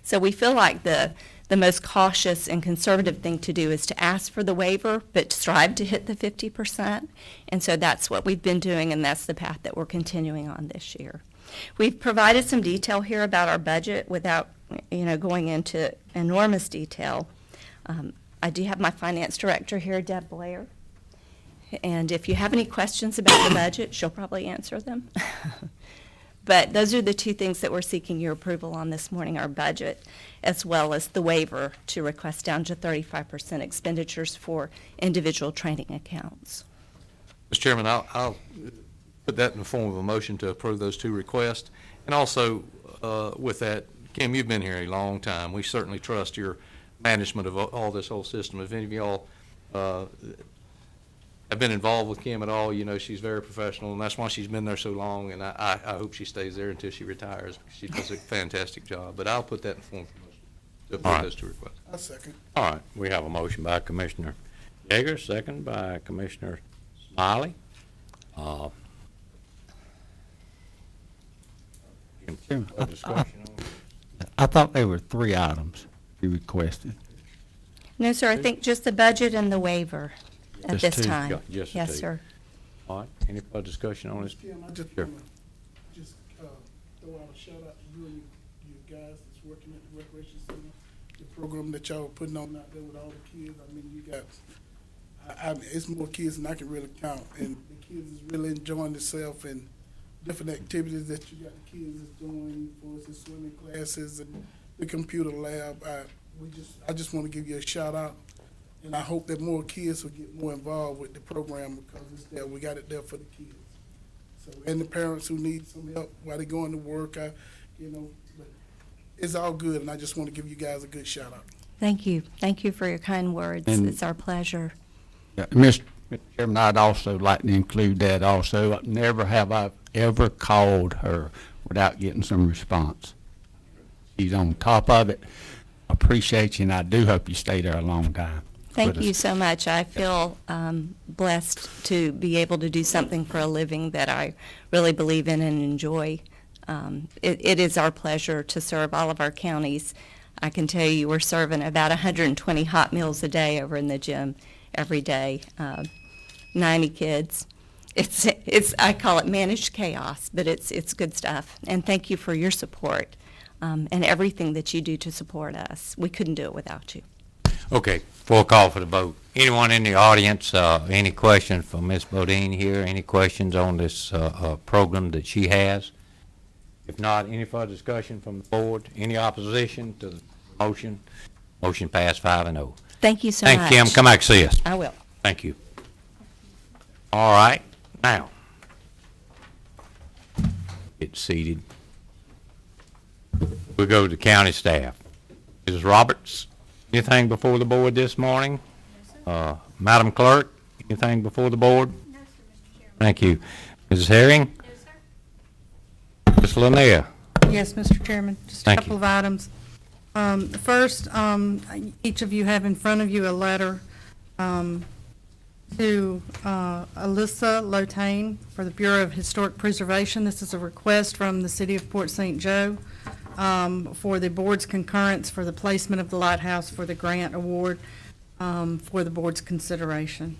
So we feel like the most cautious and conservative thing to do is to ask for the waiver, but strive to hit the 50%. And so that's what we've been doing, and that's the path that we're continuing on this year. We've provided some detail here about our budget without, going into enormous detail. I do have my finance director here, Deb Blair. And if you have any questions about the budget, she'll probably answer them. But those are the two things that we're seeking your approval on this morning, our budget, as well as the waiver to request down to 35% expenditures for individual training accounts. Mr. Chairman, I'll put that in the form of a motion to approve those two requests. And also, with that, Kim, you've been here a long time. We certainly trust your management of all this whole system. If any of y'all have been involved with Kim at all, you know she's very professional, and that's why she's been there so long, and I hope she stays there until she retires. She does a fantastic job. But I'll put that in form of a motion to approve All right. those two requests. I second. All right, we have a motion by Commissioner Yeager, second by Commissioner Smiley. Chairman, Discussion on I thought there were 3 items you requested. No, sir, I think just the budget and the waiver at Just this two. time. Yeah, just the Yes, two. sir. All right, any further discussion on this? Kim, I just Sure. want to throw out a shout out to you and your guys that's working at the Recreation Center, the program that y'all are putting on out there with all the kids. I mean, you got, I mean, it's more kids than I can really count, and the kids is really enjoying themselves and different activities that you got the kids is doing, for instance, swimming classes and the computer lab. I just want to give you a shout out, and I hope that more kids will get more involved with the program because it's there. We got it there for the kids. So, and the parents who need some help while they're going to work, but it's all good, and I just want to give you guys a good shout out. Thank you. Thank you for your kind words. And- It's our pleasure. Yeah, Mr. Chairman, I'd also like to include that also. Never have I ever called her without getting some response. She's on top of it. Appreciate you, and I do hope you stay there a long time. Thank with you us. so much. I feel blessed to be able to do something for a living that I really believe in and enjoy. It is our pleasure to serve all of our counties. I can tell you we're serving about 120 hot meals a day over in the gym every day, 90 kids. It's I call it managed chaos, but it's good stuff. And thank you for your support and everything that you do to support us. We couldn't do it without you. Okay, before I call for the vote, anyone in the audience, any questions for Ms. Bodine here? Any questions on this program that she has? If not, any further discussion from the board? Any opposition to the motion? Motion passed 5-0. Thank you so much. Thank you, Kim. Come back, see us. I will. Thank you. All right, now, get seated. We'll go to county staff. Mrs. Roberts, anything before the board this morning? Madam Clerk, anything before the board? No, sir, Mr. Chairman. Thank you. Mrs. Herring? No, sir. Ms. Lanier? Yes, Mr. Chairman, just a Thank couple you. of items. First, each of you have in front of you a letter to Alyssa Lotane for the Bureau of Historic Preservation. This is a request from the City of Port St. Joe for the board's concurrence for the placement of the lighthouse for the grant award for the board's consideration.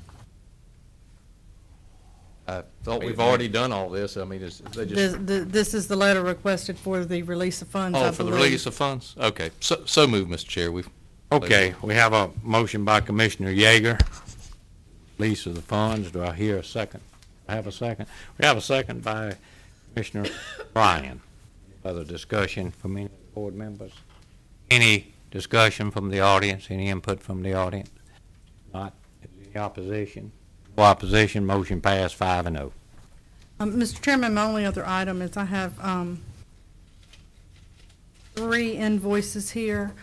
I thought we've already done all this. I mean, they just, This is the letter requested for the release of funds, I oh, for the believe. release of funds? Okay, so moved, Mr. Chair. We've. Okay, we have a motion by Commissioner Yeager, release of the funds. Do I hear a second? I have a second. We have a second by Commissioner Bryan. Other discussion from any board members? Any discussion from the audience? Any input from the audience? Not? Is there any opposition? No opposition, motion passed 5-0. Mr. Chairman, my only other item is I have 3 invoices here.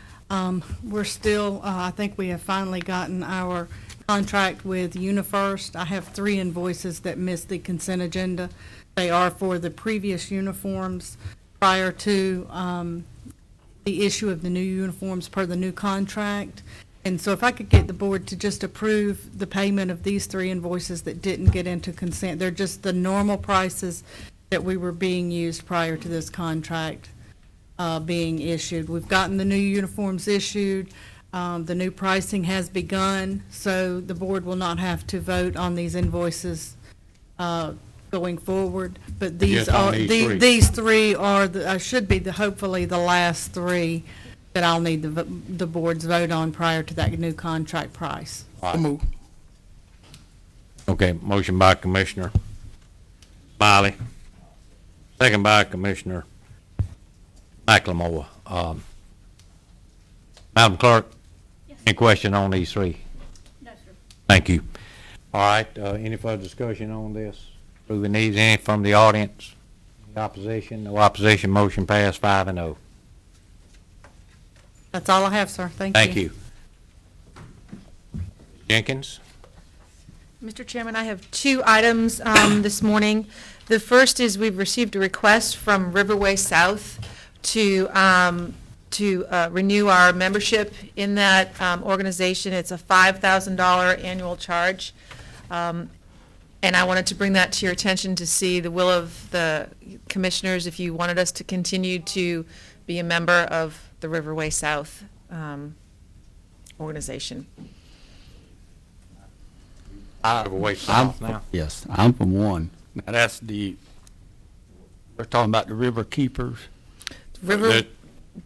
We're still, I think we have finally gotten our contract with UniFirst. I have 3 invoices that missed the consent agenda. They are for the previous uniforms prior to the issue of the new uniforms per the new contract. And so if I could get the board to just approve the payment of these 3 invoices that didn't get into consent. They're just the normal prices that we were being used prior to this contract being issued. We've gotten the new uniforms issued. The new pricing has begun, so the board will not have to vote on these invoices going forward. But these Just on are, these 3. these 3 are, should be hopefully the last 3 that I'll need the board's vote on prior to that new contract price. So move. Okay, motion by Commissioner Smiley, second by Commissioner McLemore. Madam Clerk, any question on these three? No, sir. Thank you. All right, any further discussion on this? Proving needs, any from the audience? Any opposition? No opposition, motion passed 5-0. That's all I have, sir. Thank you. Thank you. Jenkins? Mr. Chairman, I have two items this morning. The first is we've received a request from Riverway South to renew our membership in that organization. It's a $5,000 annual charge. And I wanted to bring that to your attention to see the will of the commissioners if you wanted us to continue to be a member of the Riverway South organization. Riverway South now. Yes, I'm from one. Now, that's we're talking about the river keepers. The-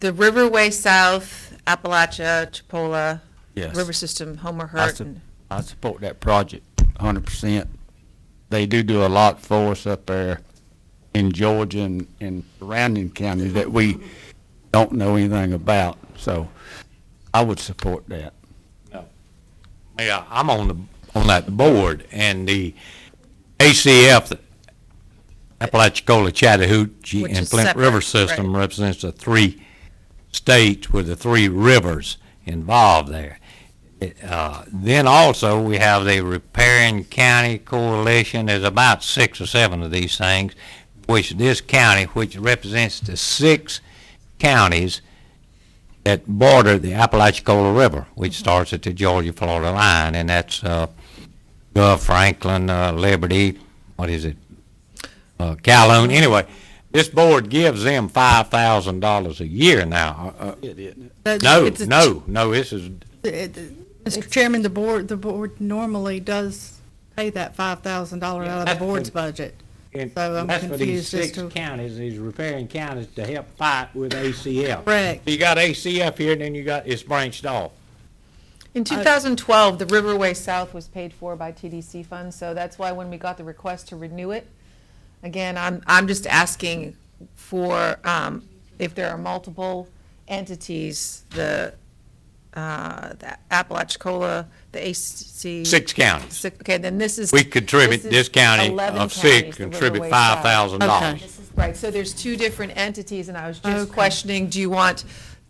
The Riverway South, Appalachia, Chipola, Yes. River System, Homer I Hurt. sup- and- I support that project 100%. They do a lot for us up there in Georgia and surrounding counties that we don't know anything about. So I would support that. Yeah, I'm on that board, and the ACF, the Apalachicola, Chattahoochee, Which and is Flint separate, River System represents the three states with the three rivers involved there. Then also, we have the Riparian County Coalition. There's about 6 or 7 of these things, which this county, which represents the 6 counties that border the Apalachicola River, which starts at the Georgia-Florida line, and that's Gulf, Franklin, Liberty, what is it, Calhoun. Anyway, this board gives them $5,000 a year now. No, this is, Mr. Chairman, the board normally does pay that $5,000 out of the board's budget. and So I'm that's for these confused as 6 to- counties, these riparian counties, to help fight with ACF. Correct. You got ACF here, and then it's branched off. In 2012, the Riverway South was paid for by TDC funds, so that's why when we got the request to renew it, again, I'm just asking for, if there are multiple entities, the Apalachicola, the AC. 6 counties. Okay, then this is. We contribute, this county 11 of 6 counties, the contribute Riverway South. $5,000. Okay. Right, so there's 2 different entities, and I was just Okay. questioning, do you want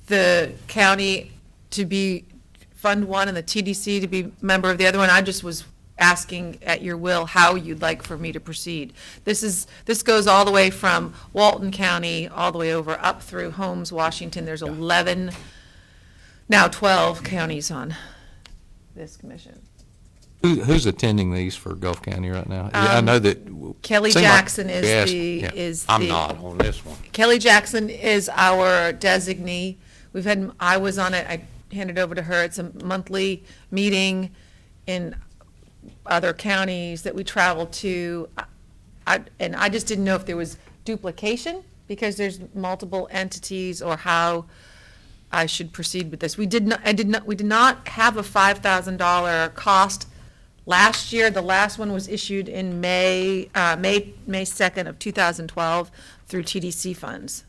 the county to be Fund One and the TDC to be member of the other one? I just was asking at your will how you'd like for me to proceed. This goes all the way from Walton County, all the way over up through Holmes, Washington. There's 11, now 12 counties on this commission. Who's attending these for Gulf County right now? I know that. Kelly seemed like Jackson is we asked- the, yeah. is I'm the- not on this one. Kelly Jackson is our designee. I was on it, I handed over to her. It's a monthly meeting in other counties that we travel to. And I just didn't know if there was duplication because there's multiple entities, or how I should proceed with this. We did not have a $5,000 cost last year. The last one was issued in May 2nd of 2012 through TDC funds.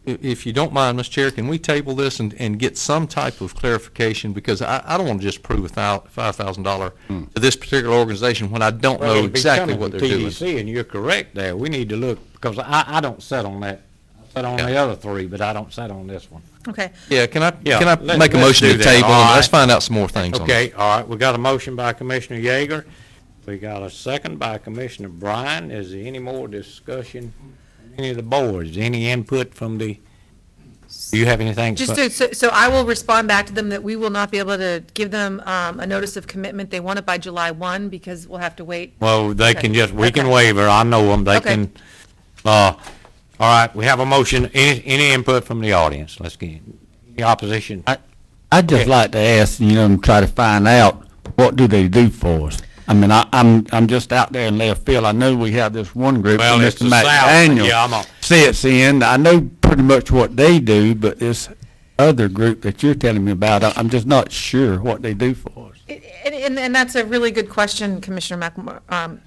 If you don't mind, Mr. Chair, can we table this and get some type of clarification? Because I don't want to just approve a $5,000 to this particular organization when I don't know exactly what they're doing. TDC, and you're correct there. We need to look, because I don't sit on that. I sit on the other 3, but I don't sit on this one. Okay. Yeah, can I let's make a motion do to that, table, all and let's right. find out some more things on Okay, this? all right, we got a motion by Commissioner Yeager. We got a second by Commissioner Bryan. Is there any more discussion? Any of the boards, any input from do you have anything? So I will respond back to them that we will not be able to give them a notice of commitment. They want it by July 1 because we'll have to wait. Well, they Okay. can we can Okay. waiver, I know them, they Okay. can, all right, we have a motion, any input from the audience? Let's get, any opposition? I'd just like to ask, and try to find out, what do they do for us? I mean, I'm just out there in left field. I know we have this one group, Well, it's Mr. the South, yeah, I'm McDaniel sits in. I know pretty much what they do, but it's other group that you're telling me about, I'm just not sure what they do for us. And that's a really good question, Commissioner McLemore.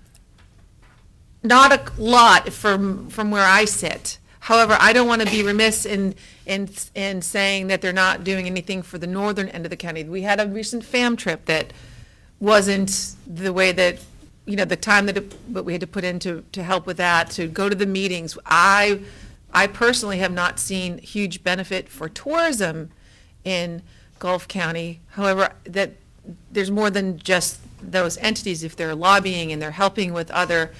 Not a lot from where I sit. However, I don't want to be remiss in saying that they're not doing anything for the northern end of the county. We had a recent FAM trip that wasn't the way that, the time that we had to put in to help with that, to go to the meetings. I personally have not seen huge benefit for tourism in Gulf County. However, that there's more than just those entities. If they're lobbying and they're helping with other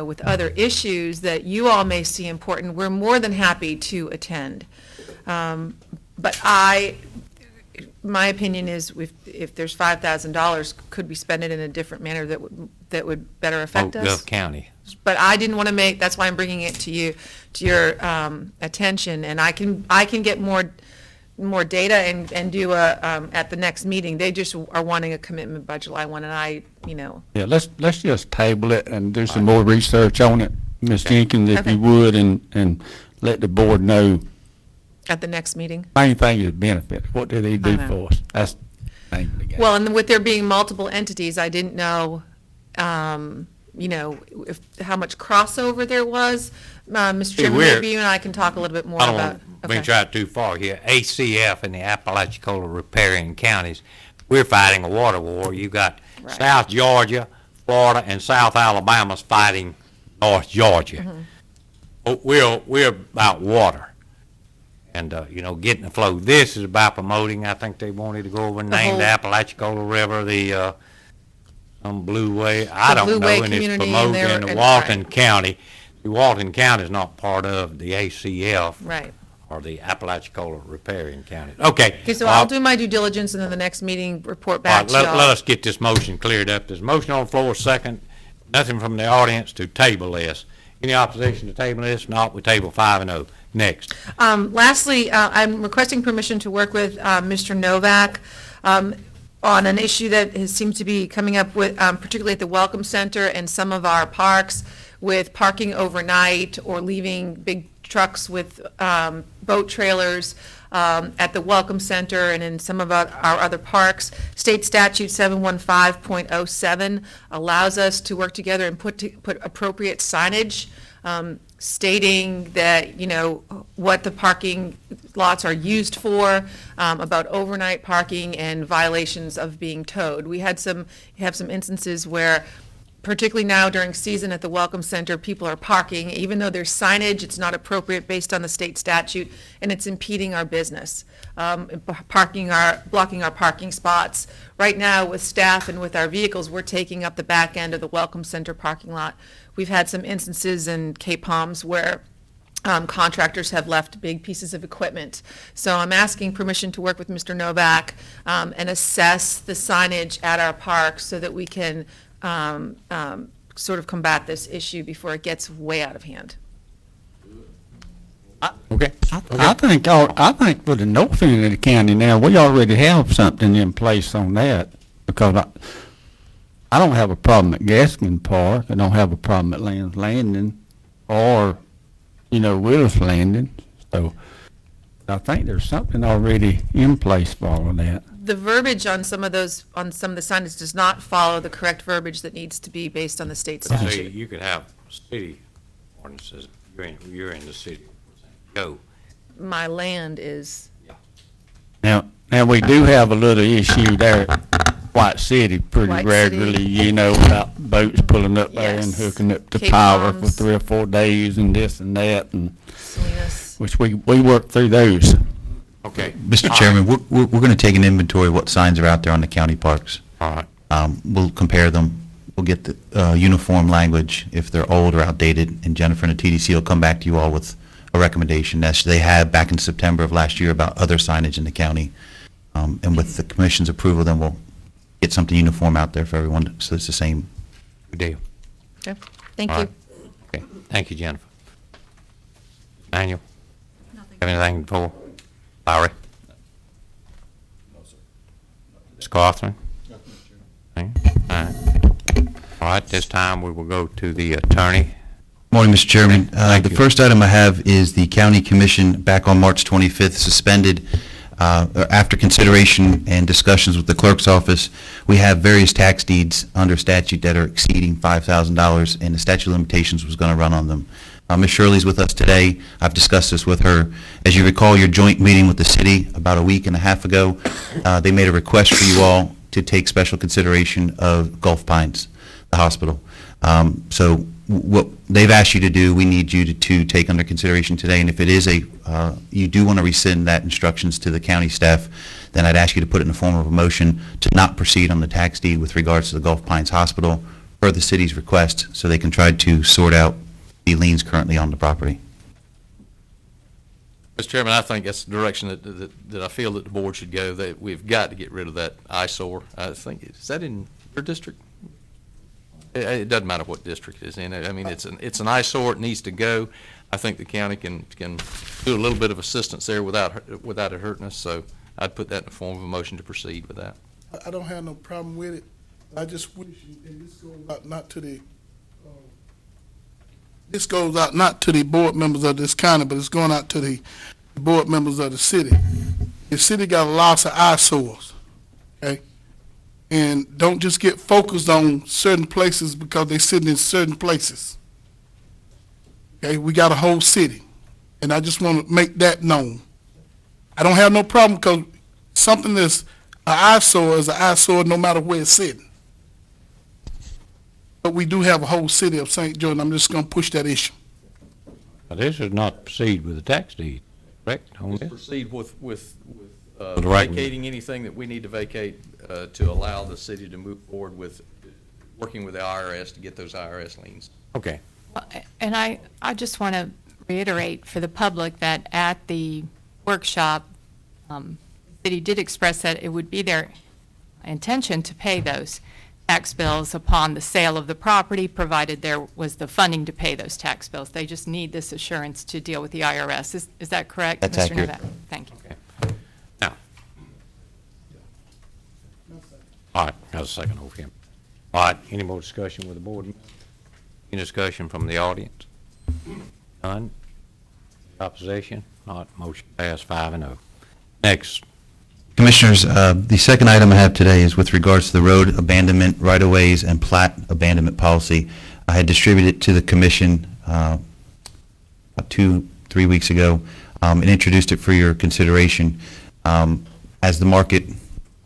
with other issues that you all may see important, we're more than happy to attend. But my opinion is if there's $5,000, could we spend it in a different manner that would better affect us? Gulf County. But I didn't want to that's why I'm bringing it to your attention, and I can get more data and do at the next meeting. They just are wanting a commitment by July 1, and Yeah, let's just table it and do some more research on it, Ms. Jenkins, if Okay. you would, and let the board know. at the next meeting. Main thing is benefit. What do they do know. for us? That's the thing to get. Well, and with there being multiple entities, I didn't know, if how much crossover there was. Mr. Chairman, we're- maybe you and I can talk a little bit more I don't about. want to venture out too far here. ACF and the Apalachicola riparian counties, we're fighting a water war. You got Right. South Georgia, Florida, and South Alabama's fighting North Georgia. But we're about water. And, getting the flow. This is about promoting, I think they wanted to go over and name whole- the Apalachicola River, some Blue Way. I The don't Blue know, Way and it's community and promoting their- the and- Walton right. County. The Walton County is not part of the ACF. Right. Or the Apalachicola riparian counties. Okay. Okay, so well, I'll do my due diligence, and then the next meeting, report all back right, to let y'all. us get this motion cleared up. There's a motion on the floor, second. Nothing from the audience to table this. Any opposition to table this? Not, we table 5-0. Next. Lastly, I'm requesting permission to work with Mr. Novak on an issue that seems to be coming up with, particularly at the Welcome Center and some of our parks, with parking overnight or leaving big trucks with boat trailers at the Welcome Center and in some of our other parks. State Statute 715.07 allows us to work together and put appropriate signage stating that, what the parking lots are used for, about overnight parking and violations of being towed. We have some instances where, particularly now during season at the Welcome Center, people are parking, even though there's signage, it's not appropriate based on the state statute, and it's impeding our business, blocking our parking spots. Right now, with staff and with our vehicles, we're taking up the back end of the Welcome Center parking lot. We've had some instances in Cape Palms where contractors have left big pieces of equipment. So I'm asking permission to work with Mr. Novak and assess the signage at our parks so that we can sort of combat this issue before it gets way out of hand. Okay. I think for the north end of the county now, we already have something in place on that, because I don't have a problem at Gaskin Park, I don't have a problem at Land's Landing, or, Willis Landing, so I think there's something already in place for all of that. The verbiage on some of the signage does not follow the correct verbiage that needs to be based on the state See, statute. you could have city ordinances. You're in the city. Go. My land is, Now we do have a little issue there at White City pretty White City. regularly, about boats pulling up there and Yes. hooking up to Cape power for Palms. 3 or 4 days and this and that, and Salinas. which we work through those. Okay. Mr. Chairman, we're going to take an inventory of what signs are out there on the county parks. All right. We'll compare them. We'll get the uniform language if they're old or outdated, and Jennifer and the TDC will come back to you all with a recommendation, as they have back in September of last year about other signage in the county. And with the commission's approval, then we'll get something uniform out there for everyone, so it's the same. Good deal. Okay, thank All you. right. Okay. Thank you, Jennifer. Daniel? Have anything for Larry? No, sir. Ms. Carthen? Nothing, All right. All right, this time we will go to the attorney Morning, Mr. Chairman. Thank The you. first item I have is the county commission back on March 25th suspended after consideration and discussions with the clerk's office. We have various tax deeds under statute that are exceeding $5,000, and the statute of limitations was going to run on them. Ms. Shirley's with us today. I've discussed this with her. As you recall, your joint meeting with the city about a week and a half ago, they made a request for you all to take special consideration of Gulf Pines, the hospital. So what they've asked you to do, we need you to take under consideration today. And if it is you do want to rescind that instructions to the county staff, then I'd ask you to put it in the form of a motion to not proceed on the tax deed with regards to the Gulf Pines Hospital per the city's request, so they can try to sort out the liens currently on the property. Mr. Chairman, I think that's the direction that I feel that the board should go, that we've got to get rid of that eyesore. I think, is that in your district? It doesn't matter what district it's in. I mean, it's an eyesore. It needs to go. I think the county can do a little bit of assistance there without it hurting us. So I'd put that in the form of a motion to proceed with that. I don't have no problem with it. I just wish, and this goes out not to the board members of this county, but it's going out to the board members of the city. The city got lots of eyesores, okay? And don't just get focused on certain places because they sitting in certain places. Okay, we got a whole city, and I just want to make that known. I don't have no problem because something that's an eyesore is an eyesore no matter where it's sitting. But we do have a whole city of St. Joe, and I'm just going to push that issue. Now, this is not proceed with the tax deed, correct? On Let's this? proceed with Right. vacating anything that we need to vacate to allow the city to move forward with working with the IRS to get those IRS liens. Okay. And I just want to reiterate for the public that at the workshop, the city did express that it would be their intention to pay those tax bills upon the sale of the property, provided there was the funding to pay those tax bills. They just need this assurance to deal with the IRS. Is that correct? That's Mr. accurate. Novak? Thank you. Okay. Now. All right, got a second over here. All right, any more discussion with the board? Any discussion from the audience? None? Opposition? All right, motion passed 5-0. Next. Commissioners, the second item I have today is with regards to the road abandonment, right-of-ways, and plat abandonment policy. I had distributed it to the commission about 2-3 weeks ago and introduced it for your consideration. As the market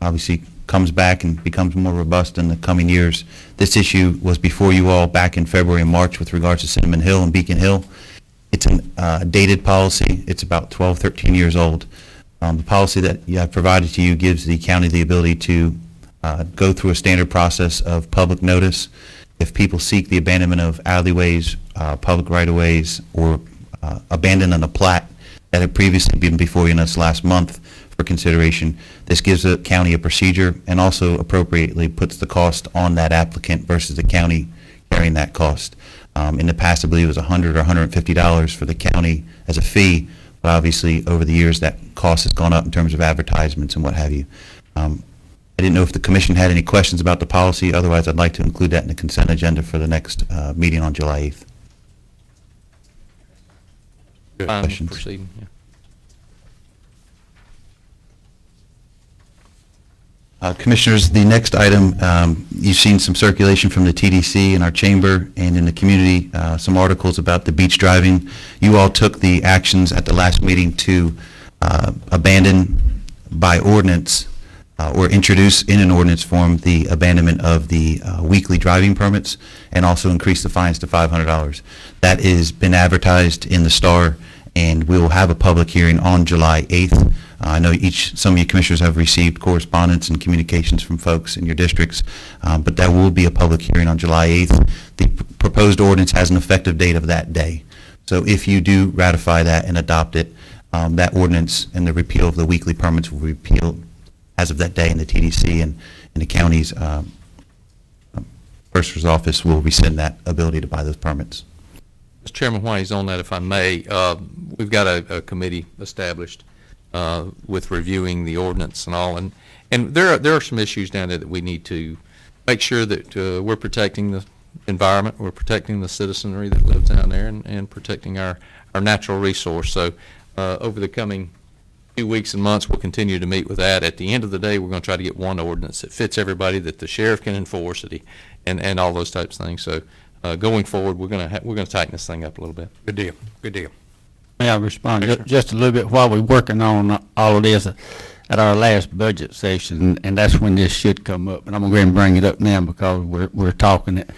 obviously comes back and becomes more robust in the coming years, this issue was before you all back in February and March with regards to Cinnamon Hill and Beacon Hill. It's a dated policy. It's about 12, 13 years old. The policy that I've provided to you gives the county the ability to go through a standard process of public notice. If people seek the abandonment of alleyways, public right-of-ways, or abandonment of plat that had previously been before you in this last month for consideration, this gives the county a procedure and also appropriately puts the cost on that applicant versus the county carrying that cost. In the past, I believe it was $100 or $150 for the county as a fee. But obviously, over the years, that cost has gone up in terms of advertisements and what have you. I didn't know if the commission had any questions about the policy. Otherwise, I'd like to include that in the consent agenda for the next meeting on July 8th. Fine, Questions? proceeding, yeah. Commissioners, the next item, you've seen some circulation from the TDC in our chamber and in the community, some articles about the beach driving. You all took the actions at the last meeting to abandon by ordinance or introduce in an ordinance form the abandonment of the weekly driving permits and also increase the fines to $500. That has been advertised in the Star, and we will have a public hearing on July 8th. I know some of you commissioners have received correspondence and communications from folks in your districts, but there will be a public hearing on July 8th. The proposed ordinance has an effective date of that day. So if you do ratify that and adopt it, that ordinance and the repeal of the weekly permits will repeal as of that day, in the TDC and the county's Purser's office will rescind that ability to buy those permits. Mr. Chairman, while he's on that, if I may, we've got a committee established with reviewing the ordinance and all, and there are some issues down there that we need to make sure that we're protecting environment, we're protecting the citizenry that lives down there, and protecting our natural resource. So over the coming few weeks and months, we'll continue to meet with that. At the end of the day, we're going to try to get one ordinance that fits everybody, that the sheriff can enforce it, and all those types of things. So going forward, we're going to tighten this thing up a little bit. Good deal, good deal. May I respond just a little bit while we're working on all of this at our last budget session, and that's when this should come up, and I'm going to go ahead and bring it up now because we're talking it.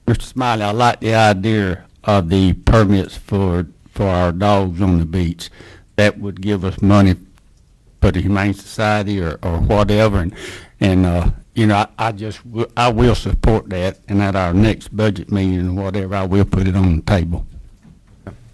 Mr. Smiley, I like the idea of the permits for our dogs on the beach. That would give us money for the Humane Society or whatever, and you know, I will support that, and at our next budget meeting or whatever, I will put it on the table.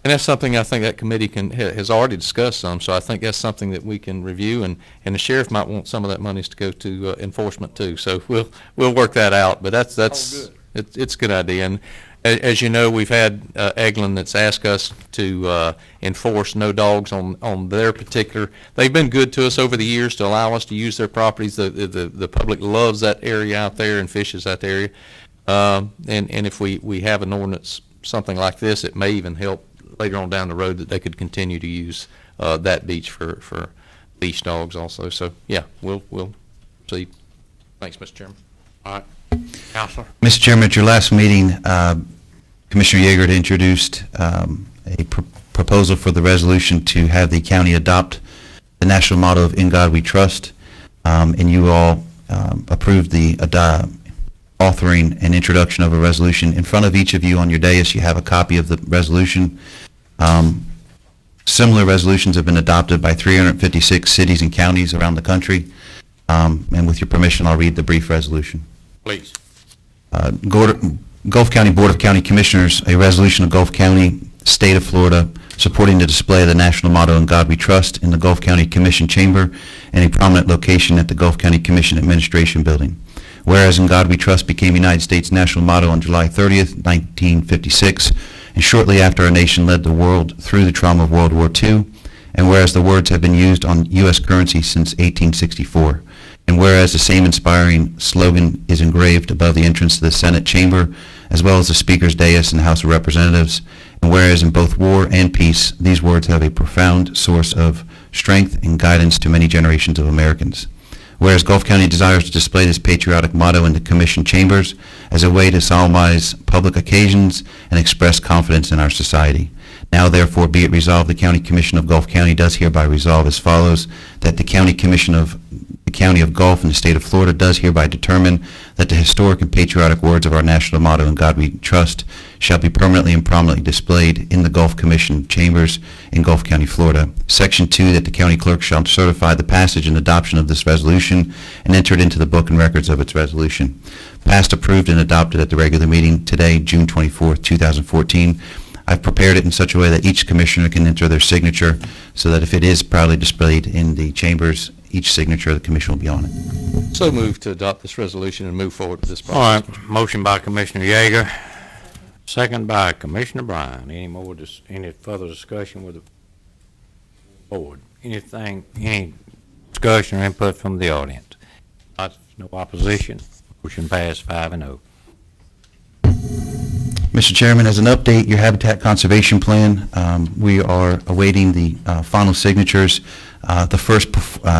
And that's something I think that committee has already discussed some, so I think that's something that we can review, and the sheriff might want some of that monies to go to enforcement too. So we'll work that out, but it's a good idea. And as you know, we've had Eglin that's asked us to enforce no dogs on their particular. They've been good to us over the years to allow us to use their properties. The public loves that area out there and fishes that area. And if we have an ordinance, something like this, it may even help later on down the road that they could continue to use that beach for leash dogs also. So yeah, we'll see. Thanks, Mr. Chairman. All right. Counselor? Mr. Chairman, at your last meeting, Commissioner Yeager had introduced a proposal for the resolution to have the county adopt the national motto of "In God We Trust," and you all approved the authoring and introduction of a resolution. In front of each of you on your dais, you have a copy of the resolution. Similar resolutions have been adopted by 356 cities and counties around the country. And with your permission, I'll read the brief resolution. Please. Gulf County Board of County Commissioners, a resolution of Gulf County, State of Florida, supporting the display of the national motto "In God We Trust" in the Gulf County Commission Chamber and a prominent location at the Gulf County Commission Administration Building. Whereas "In God We Trust" became United States national motto on July 30th, 1956, and shortly after our nation led the world through the trauma of World War II, and whereas the words have been used on U.S. currency since 1864, and whereas the same inspiring slogan is engraved above the entrance to the Senate chamber, as well as the Speaker's dais in the House of Representatives, and whereas in both war and peace, these words have a profound source of strength and guidance to many generations of Americans. Whereas Gulf County desires to display this patriotic motto in the Commission chambers as a way to solemnize public occasions and express confidence in our society. Now therefore be it resolved, the County Commission of Gulf County does hereby resolve as follows, that the County Commission of the County of Gulf in the State of Florida does hereby determine that the historic and patriotic words of our national motto, "In God We Trust," shall be permanently and prominently displayed in the Gulf Commission chambers in Gulf County, Florida. Section 2, that the county clerk shall certify the passage and adoption of this resolution and enter it into the book and records of its resolution. Passed, approved, and adopted at the regular meeting today, June 24th, 2014. I've prepared it in such a way that each commissioner can enter their signature so that if it is proudly displayed in the chambers, each signature of the commission will be on it. So move to adopt this resolution and move forward with this All process. right, motion by Commissioner Yeager, second by Commissioner Bryan. Any further discussion with the board? Any discussion or input from the audience? No opposition, motion passed 5-0. Mr. Chairman, as an update, your Habitat Conservation Plan, we are awaiting the final signatures. The first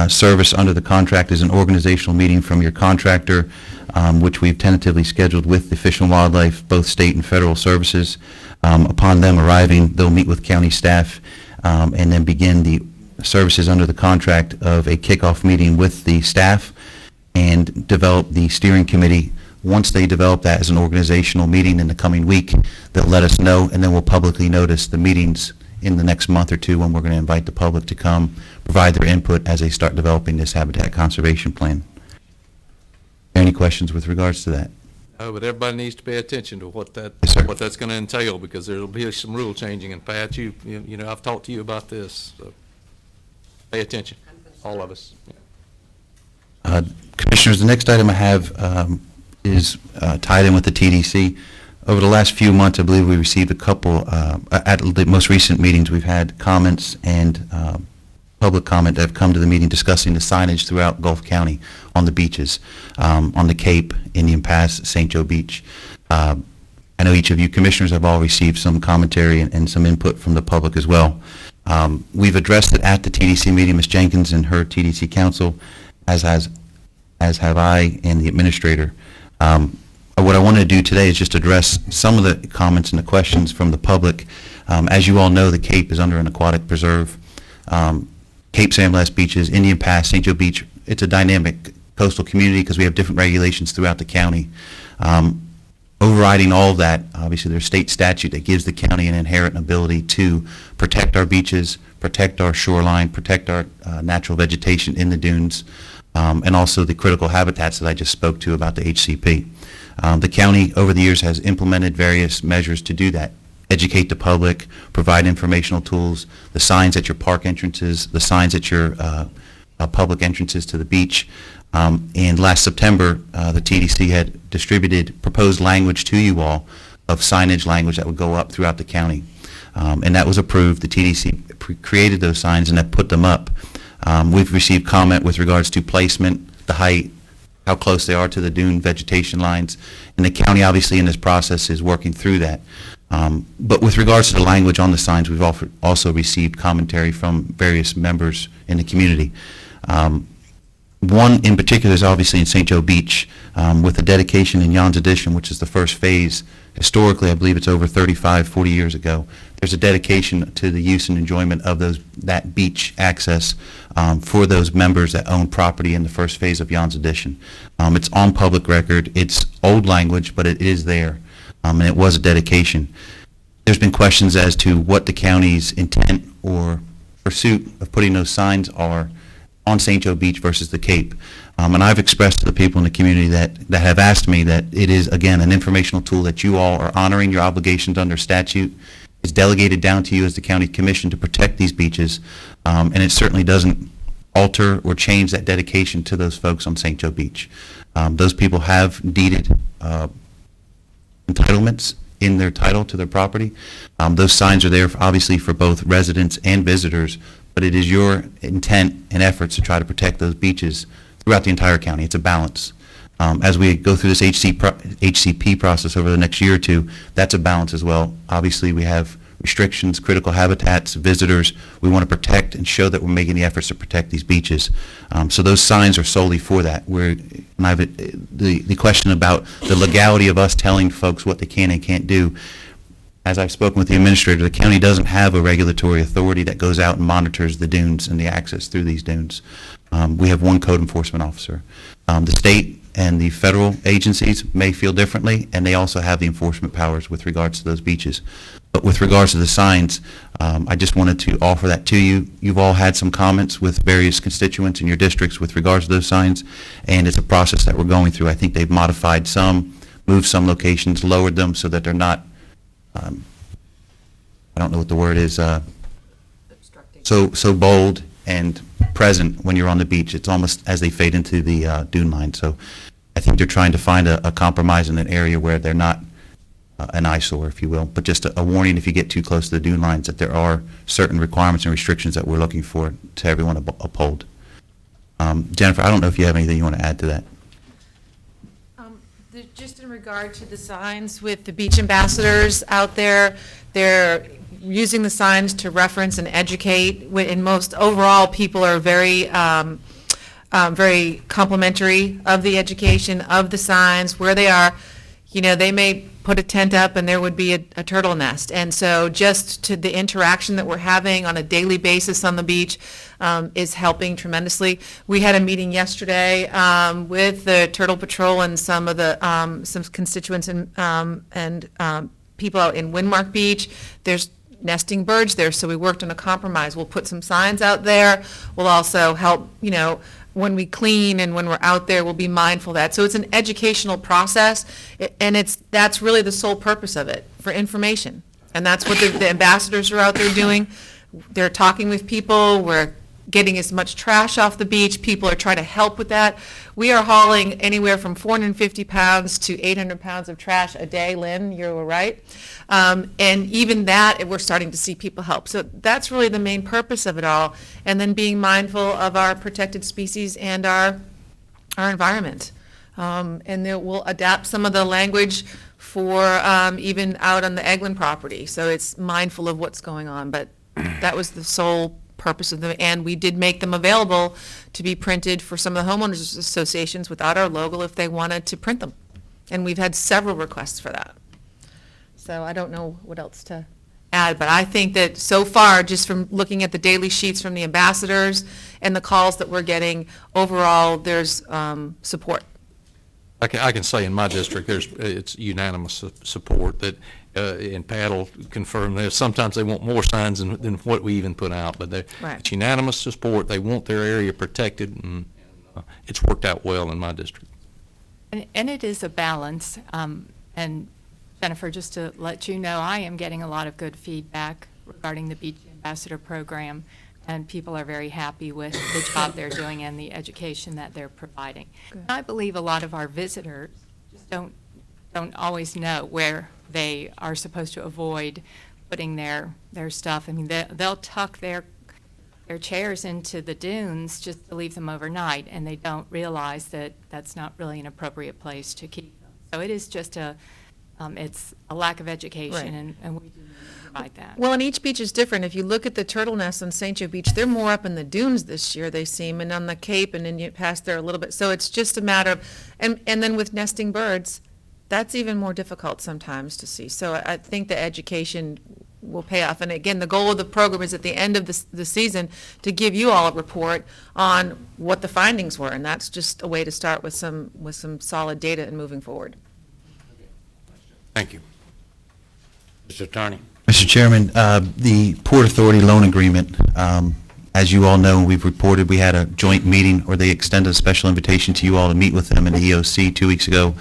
service under the contract is an organizational meeting from your contractor, which we've tentatively scheduled with the Fish and Wildlife, both state and federal services. Upon them arriving, they'll meet with county staff and then begin the services under the contract of a kickoff meeting with the staff and develop the steering committee. Once they develop that as an organizational meeting in the coming week, they'll let us know, and then we'll publicly notice the meetings in the next month or two when we're going to invite the public to come provide their input as they start developing this habitat conservation plan. Any questions with regards to that? No, but everybody needs to pay attention to what Yes, sir. that's going to entail, because there'll be some rule changing. And Pat, you know, I've talked to you about this, so pay attention, all of us. Yeah. Commissioners, the next item I have is tied in with the TDC. Over the last few months, I believe we received a couple, at the most recent meetings, we've had comments and public comment that have come to the meeting discussing the signage throughout Gulf County on the beaches, on the Cape, Indian Pass, St. Joe Beach. I know each of you commissioners have all received some commentary and some input from the public as well. We've addressed it at the TDC meeting, Ms. Jenkins and her TDC council, as have I and the administrator. What I want to do today is just address some of the comments and the questions from the public. As you all know, the Cape is under an aquatic preserve. Cape Sandblast Beaches, Indian Pass, St. Joe Beach, it's a dynamic coastal community because we have different regulations throughout the county. Overriding all of that, obviously there's state statute that gives the county an inherent ability to protect our beaches, protect our shoreline, protect our natural vegetation in the dunes, and also the critical habitats that I just spoke to about the HCP. The county over the years has implemented various measures to do that. Educate the public, provide informational tools, the signs at your park entrances, the signs at your public entrances to the beach. And last September, the TDC had distributed proposed language to you all of signage language that would go up throughout the county. And that was approved. The TDC created those signs and have put them up. We've received comment with regards to placement, the height, how close they are to the dune vegetation lines. And the county, obviously, in this process is working through that. But with regards to the language on the signs, we've also received commentary from various members in the community. One in particular is obviously in St. Joe Beach with the dedication in Jan's Addition, which is the first phase. Historically, I believe it's over 35, 40 years ago. There's a dedication to the use and enjoyment of that beach access for those members that own property in the first phase of Jan's Addition. It's on public record. It's old language, but it is there, and it was a dedication. There's been questions as to what the county's intent or pursuit of putting those signs are on St. Joe Beach versus the Cape. And I've expressed to the people in the community that have asked me that it is, again, an informational tool that you all are honoring your obligations under statute. It's delegated down to you as the county commission to protect these beaches, and it certainly doesn't alter or change that dedication to those folks on St. Joe Beach. Those people have deeded entitlements in their title to their property. Those signs are there, obviously, for both residents and visitors, but it is your intent and efforts to try to protect those beaches throughout the entire county. It's a balance. As we go through this HCP process over the next year or two, that's a balance as well. Obviously, we have restrictions, critical habitats, visitors. We want to protect and show that we're making the efforts to protect these beaches. So those signs are solely for that. The question about the legality of us telling folks what they can and can't do, as I've spoken with the administrator, the county doesn't have a regulatory authority that goes out and monitors the dunes and the access through these dunes. We have one code enforcement officer. The state and the federal agencies may feel differently, and they also have the enforcement powers with regards to those beaches. But with regards to the signs, I just wanted to offer that to you. You've all had some comments with various constituents in your districts with regards to those signs, and it's a process that we're going through. I think they've modified some, moved some locations, lowered them so that they're not, I don't know what the word is, so bold and present when you're on the beach. It's almost as they fade into the dune line. So I think they're trying to find a compromise in an area where they're not an eyesore, if you will, but just a warning if you get too close to the dune lines that there are certain requirements and restrictions that we're looking for to everyone to uphold. Jennifer, I don't know if you have anything you want to add to that. Just in regard to the signs with the beach ambassadors out there, they're using the signs to reference and educate. In most, overall, people are very, very complimentary of the education, of the signs, where they are. You know, they may put a tent up and there would be a turtle nest. And so just to the interaction that we're having on a daily basis on the beach is helping tremendously. We had a meeting yesterday with the Turtle Patrol and some of the, some constituents and people out in Windmark Beach. There's nesting birds there, so we worked on a compromise. We'll put some signs out there. We'll also help, you know, when we clean and when we're out there, we'll be mindful of that. So it's an educational process, and that's really the sole purpose of it, for information. And that's what the ambassadors are out there doing. They're talking with people. We're getting as much trash off the beach. People are trying to help with that. We are hauling anywhere from 450 pounds to 800 pounds of trash a day, Lynn, you were right. And even that, we're starting to see people help. So that's really the main purpose of it all. And then being mindful of our protected species and our environment. And we'll adapt some of the language for even out on the Eglin property. So it's mindful of what's going on, but that was the sole purpose of them. And we did make them available to be printed for some of the homeowners associations without our logo if they wanted to print them. And we've had several requests for that. So I don't know what else to add, but I think that so far, just from looking at the daily sheets from the ambassadors and the calls that we're getting, overall, there's support. I can say in my district, it's unanimous support that, and Pat will confirm this, sometimes they want more signs than what we even put out, but Right. it's unanimous support. They want their area protected, and it's worked out well in my district. And it is a balance. And Jennifer, just to let you know, I am getting a lot of good feedback regarding the Beach Ambassador Program, and people are very happy with the job they're doing and the education that they're providing. Good. I believe a lot of our visitors just don't always know where they are supposed to avoid putting their stuff. I mean, they'll tuck their chairs into the dunes just to leave them overnight, and they don't realize that that's not really an appropriate place to keep them. So it is just it's a lack of education, Right. and we do need to provide that. Well, and each beach is different. If you look at the turtle nests on St. Joe Beach, they're more up in the dunes this year, they seem, and on the Cape, and then you pass there a little bit. So it's just a matter of, and then with nesting birds, that's even more difficult sometimes to see. So I think the education will pay off. And again, the goal of the program is at the end of the season to give you all a report on what the findings were, and that's just a way to start with some solid data and moving forward. Thank you. Mr. Attorney. Mr. Chairman, the Port Authority loan agreement, as you all know, we've reported, we had a joint meeting, or they extended a special invitation to you all to meet with them in the EOC 2 weeks ago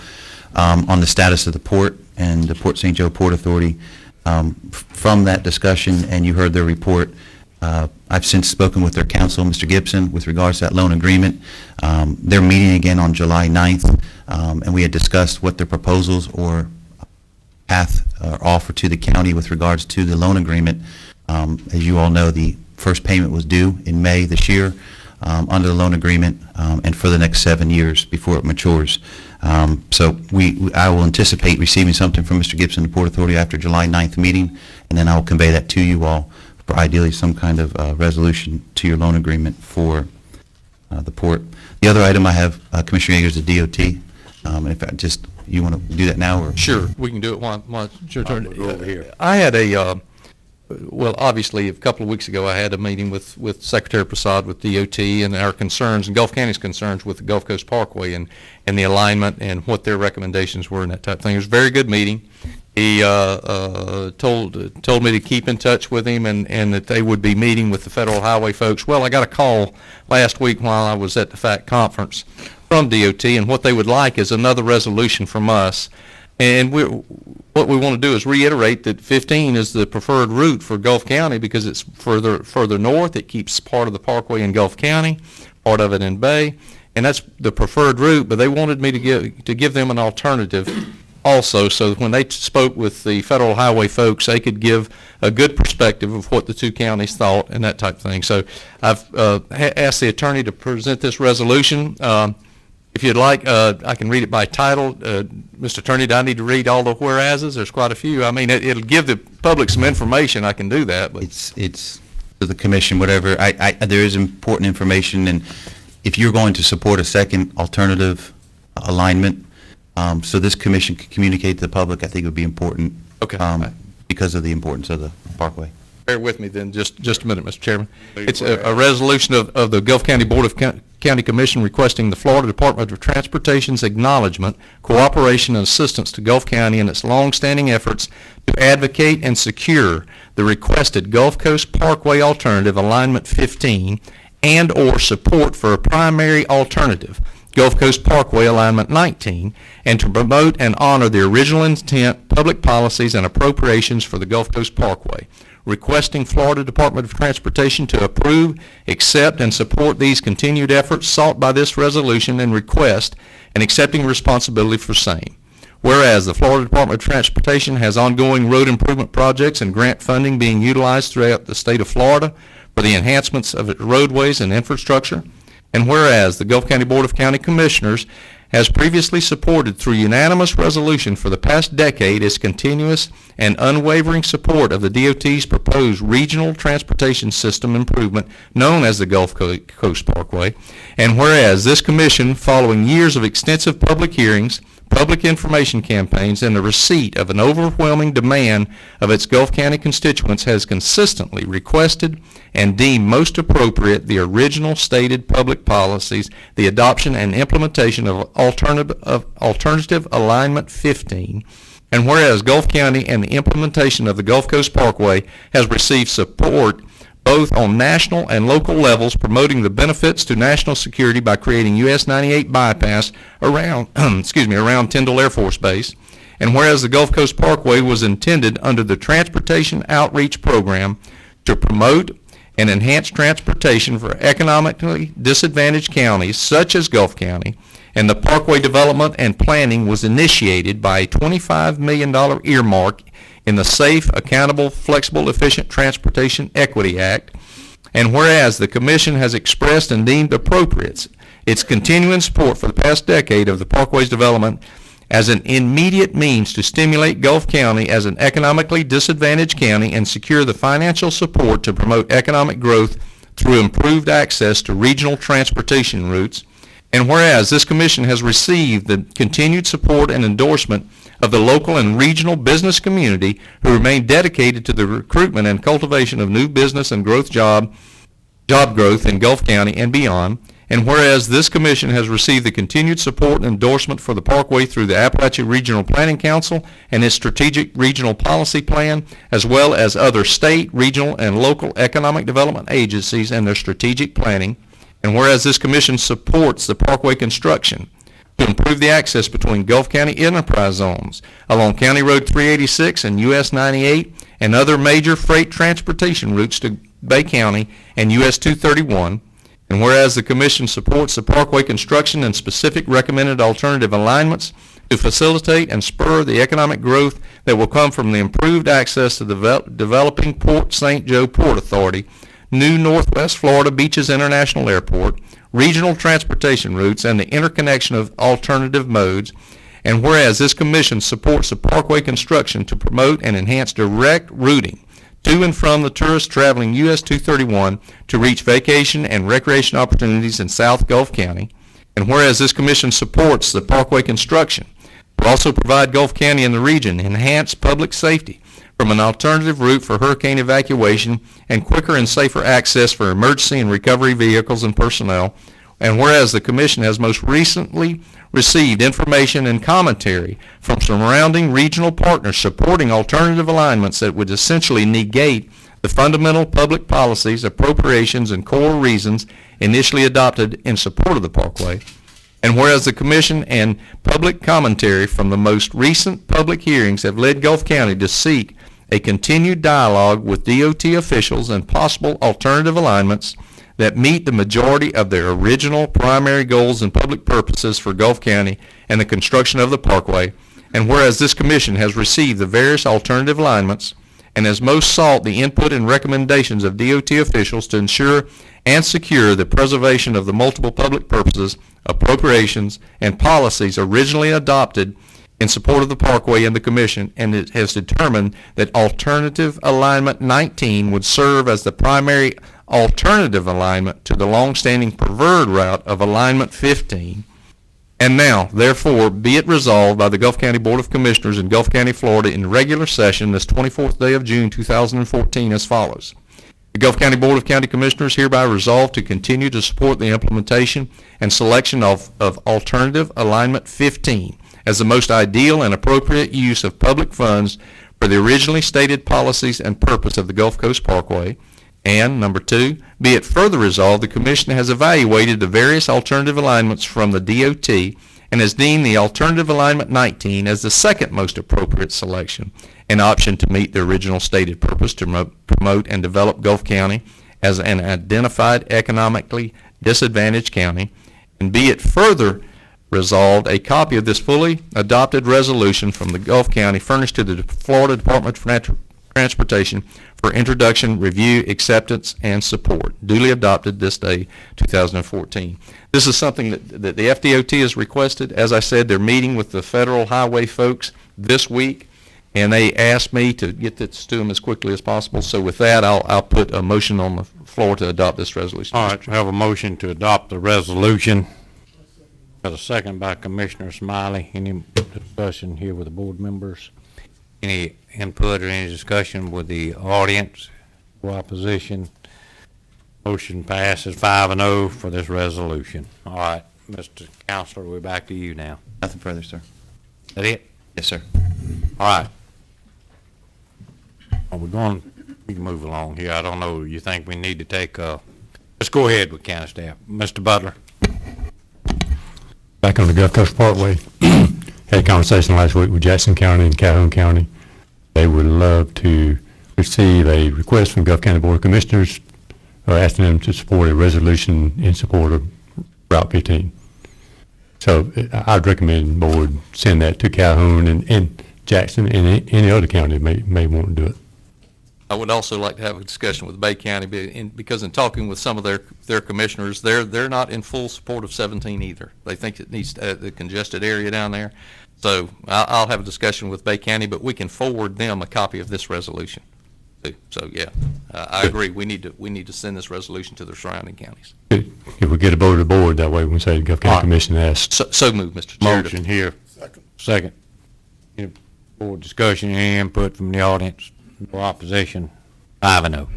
on the status of the port and the Port St. Joe Port Authority. From that discussion, and you heard their report, I've since spoken with their counsel, Mr. Gibson, with regards to that loan agreement. They're meeting again on July 9th, and we had discussed what their proposals or path or offer to the county with regards to the loan agreement. As you all know, the first payment was due in May this year under the loan agreement, and for the next 7 years before it matures. So I will anticipate receiving something from Mr. Gibson, the Port Authority, after July 9th meeting, and then I will convey that to you all for ideally some kind of resolution to your loan agreement for the port. The other item I have, Commissioner Yeager's the DOT. And if I just, you want to do that now, or? Sure, we can do it while it's your turn. We'll go over here. I had well, obviously, a couple of weeks ago, I had a meeting with Secretary Prasad with DOT and our concerns, and Gulf County's concerns with the Gulf Coast Parkway and the alignment and what their recommendations were and that type of thing. It was a very good meeting. He told me to keep in touch with him and that they would be meeting with the Federal Highway folks. Well, I got a call last week while I was at the FACT conference from DOT, and what they would like is another resolution from us. And what we want to do is reiterate that 15 is the preferred route for Gulf County because it's further north. It keeps part of the parkway in Gulf County, part of it in Bay, and that's the preferred route. But they wanted me to give them an alternative also, so that when they spoke with the Federal Highway folks, they could give a good perspective of what the two counties thought and that type of thing. So I've asked the attorney to present this resolution. If you'd like, I can read it by title. Mr. Attorney, do I need to read all the whereases? There's quite a few. I mean, it'll give the public some information. I can do that. But It's to the commission, whatever. There is important information, and if you're going to support a second alternative alignment, so this commission can communicate to the public, I think it would be important. Okay. Because of the importance of the parkway. Bear with me then just a minute, Mr. Chairman. It's a resolution of the Gulf County Board of County Commission requesting the Florida Department of Transportation's acknowledgement, cooperation, and assistance to Gulf County in its long-standing efforts to advocate and secure the requested Gulf Coast Parkway Alternative Alignment 15 and/or support for a primary alternative, Gulf Coast Parkway Alignment 19, and to promote and honor the original intent, public policies, and appropriations for the Gulf Coast Parkway, requesting Florida Department of Transportation to approve, accept, and support these continued efforts sought by this resolution and request, and accepting responsibility for same. Whereas the Florida Department of Transportation has ongoing road improvement projects and grant funding being utilized throughout the state of Florida for the enhancements of its roadways and infrastructure, and whereas the Gulf County Board of County Commissioners has previously supported through unanimous resolution for the past decade its continuous and unwavering support of the DOT's proposed regional transportation system improvement known as the Gulf Coast Parkway. And whereas this commission, following years of extensive public hearings, public information campaigns, and the receipt of an overwhelming demand of its Gulf County constituents, has consistently requested and deemed most appropriate the original stated public policies, the adoption and implementation of Alternative Alignment 15, and whereas Gulf County and the implementation of the Gulf Coast Parkway has received support both on national and local levels, promoting the benefits to national security by creating US 98 bypass around, around Tyndall Air Force Base. And whereas the Gulf Coast Parkway was intended under the Transportation Outreach Program to promote and enhance transportation for economically disadvantaged counties such as Gulf County, and the Parkway development and planning was initiated by a $25 million earmark in the Safe, Accountable, Flexible, Efficient Transportation Equity Act. And whereas the Commission has expressed and deemed appropriate its continuing support for the past decade of the Parkway's development as an immediate means to stimulate Gulf County as an economically disadvantaged county and secure the financial support to promote economic growth through improved access to regional transportation routes. And whereas this commission has received the continued support and endorsement of the local and regional business community who remain dedicated to the recruitment and cultivation of new business and job growth in Gulf County and beyond. And whereas this commission has received the continued support and endorsement for the Parkway through the Appalachian Regional Planning Council and its Strategic Regional Policy Plan, as well as other state, regional, and local economic development agencies and their strategic planning. And whereas this commission supports the Parkway construction to improve the access between Gulf County enterprise zones along County Road 386 and US 98 and other major freight transportation routes to Bay County and US 231. And whereas the commission supports the Parkway construction and specific recommended alternative alignments to facilitate and spur the economic growth that will come from the improved access to the developing Port St. Joe Port Authority, new Northwest Florida Beaches International Airport, regional transportation routes, and the interconnection of alternative modes. And whereas this commission supports the Parkway construction to promote and enhance direct routing to and from the tourists traveling US 231 to reach vacation and recreation opportunities in South Gulf County. And whereas this commission supports the Parkway construction to also provide Gulf County and the region enhanced public safety from an alternative route for hurricane evacuation and quicker and safer access for emergency and recovery vehicles and personnel. And whereas the commission has most recently received information and commentary from surrounding regional partners supporting alternative alignments that would essentially negate the fundamental public policies, appropriations, and core reasons initially adopted in support of the Parkway. And whereas the commission and public commentary from the most recent public hearings have led Gulf County to seek a continued dialogue with DOT officials and possible alternative alignments that meet the majority of their original primary goals and public purposes for Gulf County and the construction of the Parkway. And whereas this commission has received the various alternative alignments and has most sought the input and recommendations of DOT officials to ensure and secure the preservation of the multiple public purposes, appropriations, and policies originally adopted in support of the Parkway and the commission, and it has determined that Alternative Alignment 19 would serve as the primary alternative alignment to the long-standing preferred route of Alignment 15. And now, therefore, be it resolved by the Gulf County Board of Commissioners in Gulf County, Florida, in regular session this 24th day of June 2014 as follows. The Gulf County Board of County Commissioners hereby resolve to continue to support the implementation and selection of Alternative Alignment 15 as the most ideal and appropriate use of public funds for the originally stated policies and purpose of the Gulf Coast Parkway. And, number two, be it further resolved, the Commission has evaluated the various alternative alignments from the DOT and has deemed the Alternative Alignment 19 as the second most appropriate selection, an option to meet the original stated purpose to promote and develop Gulf County as an identified economically disadvantaged county. And be it further resolved, a copy of this fully adopted resolution from the Gulf County furnished to the Florida Department of Transportation for introduction, review, acceptance, and support, duly adopted this day, 2014. This is something that the FDOT has requested. As I said, they're meeting with the federal highway folks this week, and they asked me to get this to them as quickly as possible. So with that, I'll put a motion on the floor to adopt this resolution. All right, we have a motion to adopt the resolution. Got a second by Commissioner Smiley. Any discussion here with the board members? Any input or any discussion with the audience or opposition? Motion passes 5-0 for this resolution. All right, Mr. Counselor, we're back to you now. Nothing further, sir. Is that it? Yes, sir. All right. We can move along here. I don't know, you think we need to take, let's go ahead with county staff. Mr. Butler? Back on the Gulf Coast Parkway, had a conversation last week with Jackson County and Calhoun County. They would love to receive a request from Gulf County Board of Commissioners asking them to support a resolution in support of Route 15. So I'd recommend the board send that to Calhoun and Jackson and any other county may want to do it. I would also like to have a discussion with Bay County because in talking with some of their commissioners, they're not in full support of 17 either. They think it needs the congested area down there. So I'll have a discussion with Bay County, but we can forward them a copy of this resolution. So yeah, I agree. We need to send this resolution to the surrounding counties. If we get a vote of the board, that way we can say the Gulf County Commission asked. So move, Mr. Chair. Motion here. Second. Any board discussion, any input from the audience? No opposition, 5-0.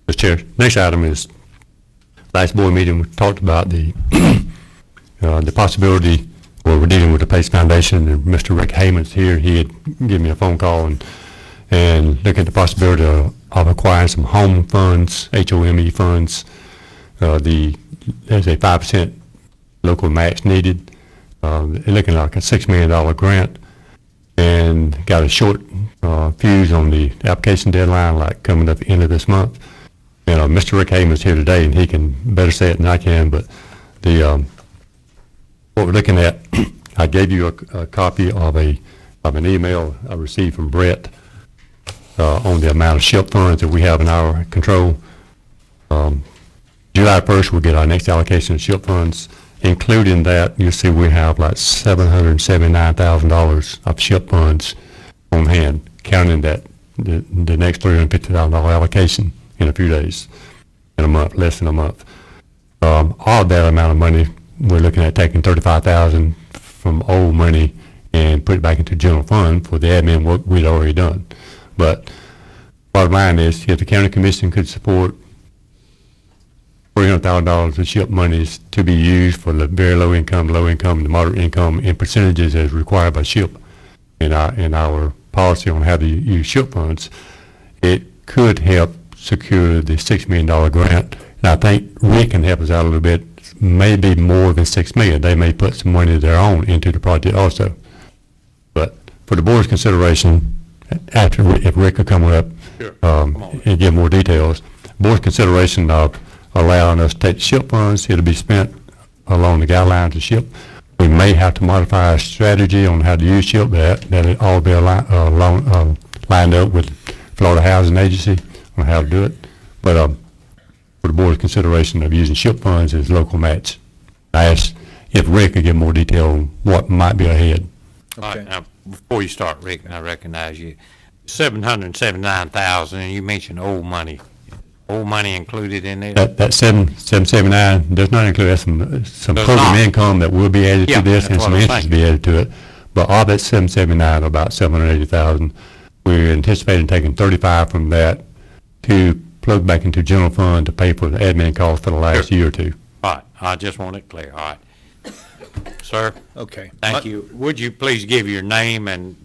Mr. Chair, next item is, last board meeting, we talked about the possibility, or we're dealing with the Pace Foundation, and Mr. Rick Heyman's here. He had given me a phone call and look at the possibility of acquiring some home funds, HOME funds. There's a 5% local match needed. They're looking like a $6 million grant, and got a short fuse on the application deadline, like coming up at the end of this month. And Mr. Rick Heyman's here today, and he can better say it than I can, but what we're looking at, I gave you a copy of an email I received from Brett on the amount of SHIP funds that we have in our control. July 1st, we'll get our next allocation of SHIP funds. Including that, you'll see we have like $779,000 of SHIP funds on hand, counting that the next $350,000 allocation in a few days, in a month, less than a month. All of that amount of money, we're looking at taking $35,000 from old money and put it back into general fund for the admin work we'd already done. But bottom line is, if the county commission could support $300,000 of SHIP monies to be used for the very low income, the moderate income in percentages as required by SHIP in our policy on how to use SHIP funds, it could help secure the $6 million grant. And I think Rick can help us out a little bit, maybe more than $6 million. They may put some money of their own into the project also. But for the board's consideration, if Rick could come up and give more details, board's consideration of allowing us to take SHIP funds, it'll be spent along the guidelines of SHIP. We may have to modify our strategy on how to use SHIP, that'll all be lined up with Florida Housing Agency on how to do it. But for the board's consideration of using SHIP funds as local match, I asked if Rick could give more detail on what might be ahead. All right, now, before you start, Rick, I recognize you. $779,000, and you mentioned old money. Old money included in there? That 779 does not include some program income that will be added to this and some interest to be added to it. But all that 779, about $780,000, we're anticipating taking 35 from that to plug back into general fund to pay for the admin costs for the last year or two. All right, I just want it clear. All right. Sir? Okay. Thank you. Would you please give your name and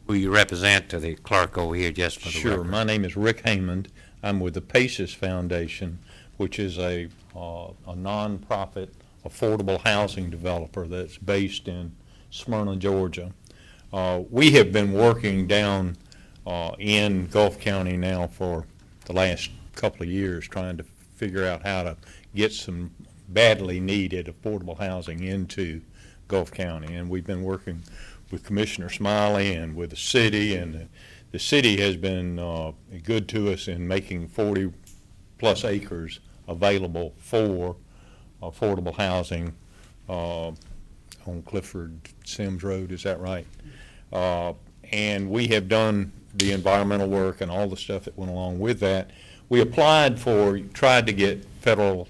who you represent to the clerk over here just for the record? Sure. My name is Rick Haymond. I'm with the Paces Foundation, which is a nonprofit affordable housing developer that's based in Smyrna, Georgia. We have been working down in Gulf County now for the last couple of years trying to figure out how to get some badly needed affordable housing into Gulf County. And we've been working with Commissioner Smiley and with the city and the city has been good to us in making 40-plus acres available for affordable housing on Clifford Sims Road, is that right? And we have done the environmental work and all the stuff that went along with that. We tried to get federal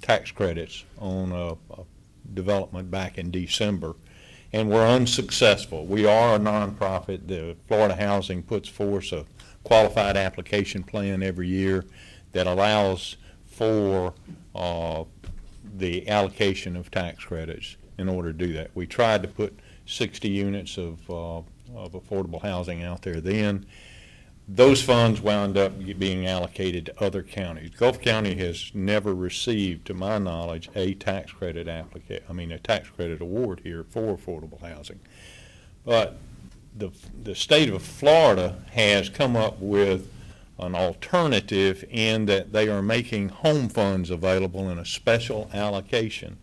tax credits on a development back in December, and we're unsuccessful. We are a nonprofit. The Florida Housing puts forth a qualified application plan every year that allows for the allocation of tax credits in order to do that. We tried to put 60 units of affordable housing out there then. Those funds wound up being allocated to other counties. Gulf County has never received, to my knowledge, a tax credit award here for affordable housing. But the state of Florida has come up with an alternative in that they are making home funds available in a special allocation.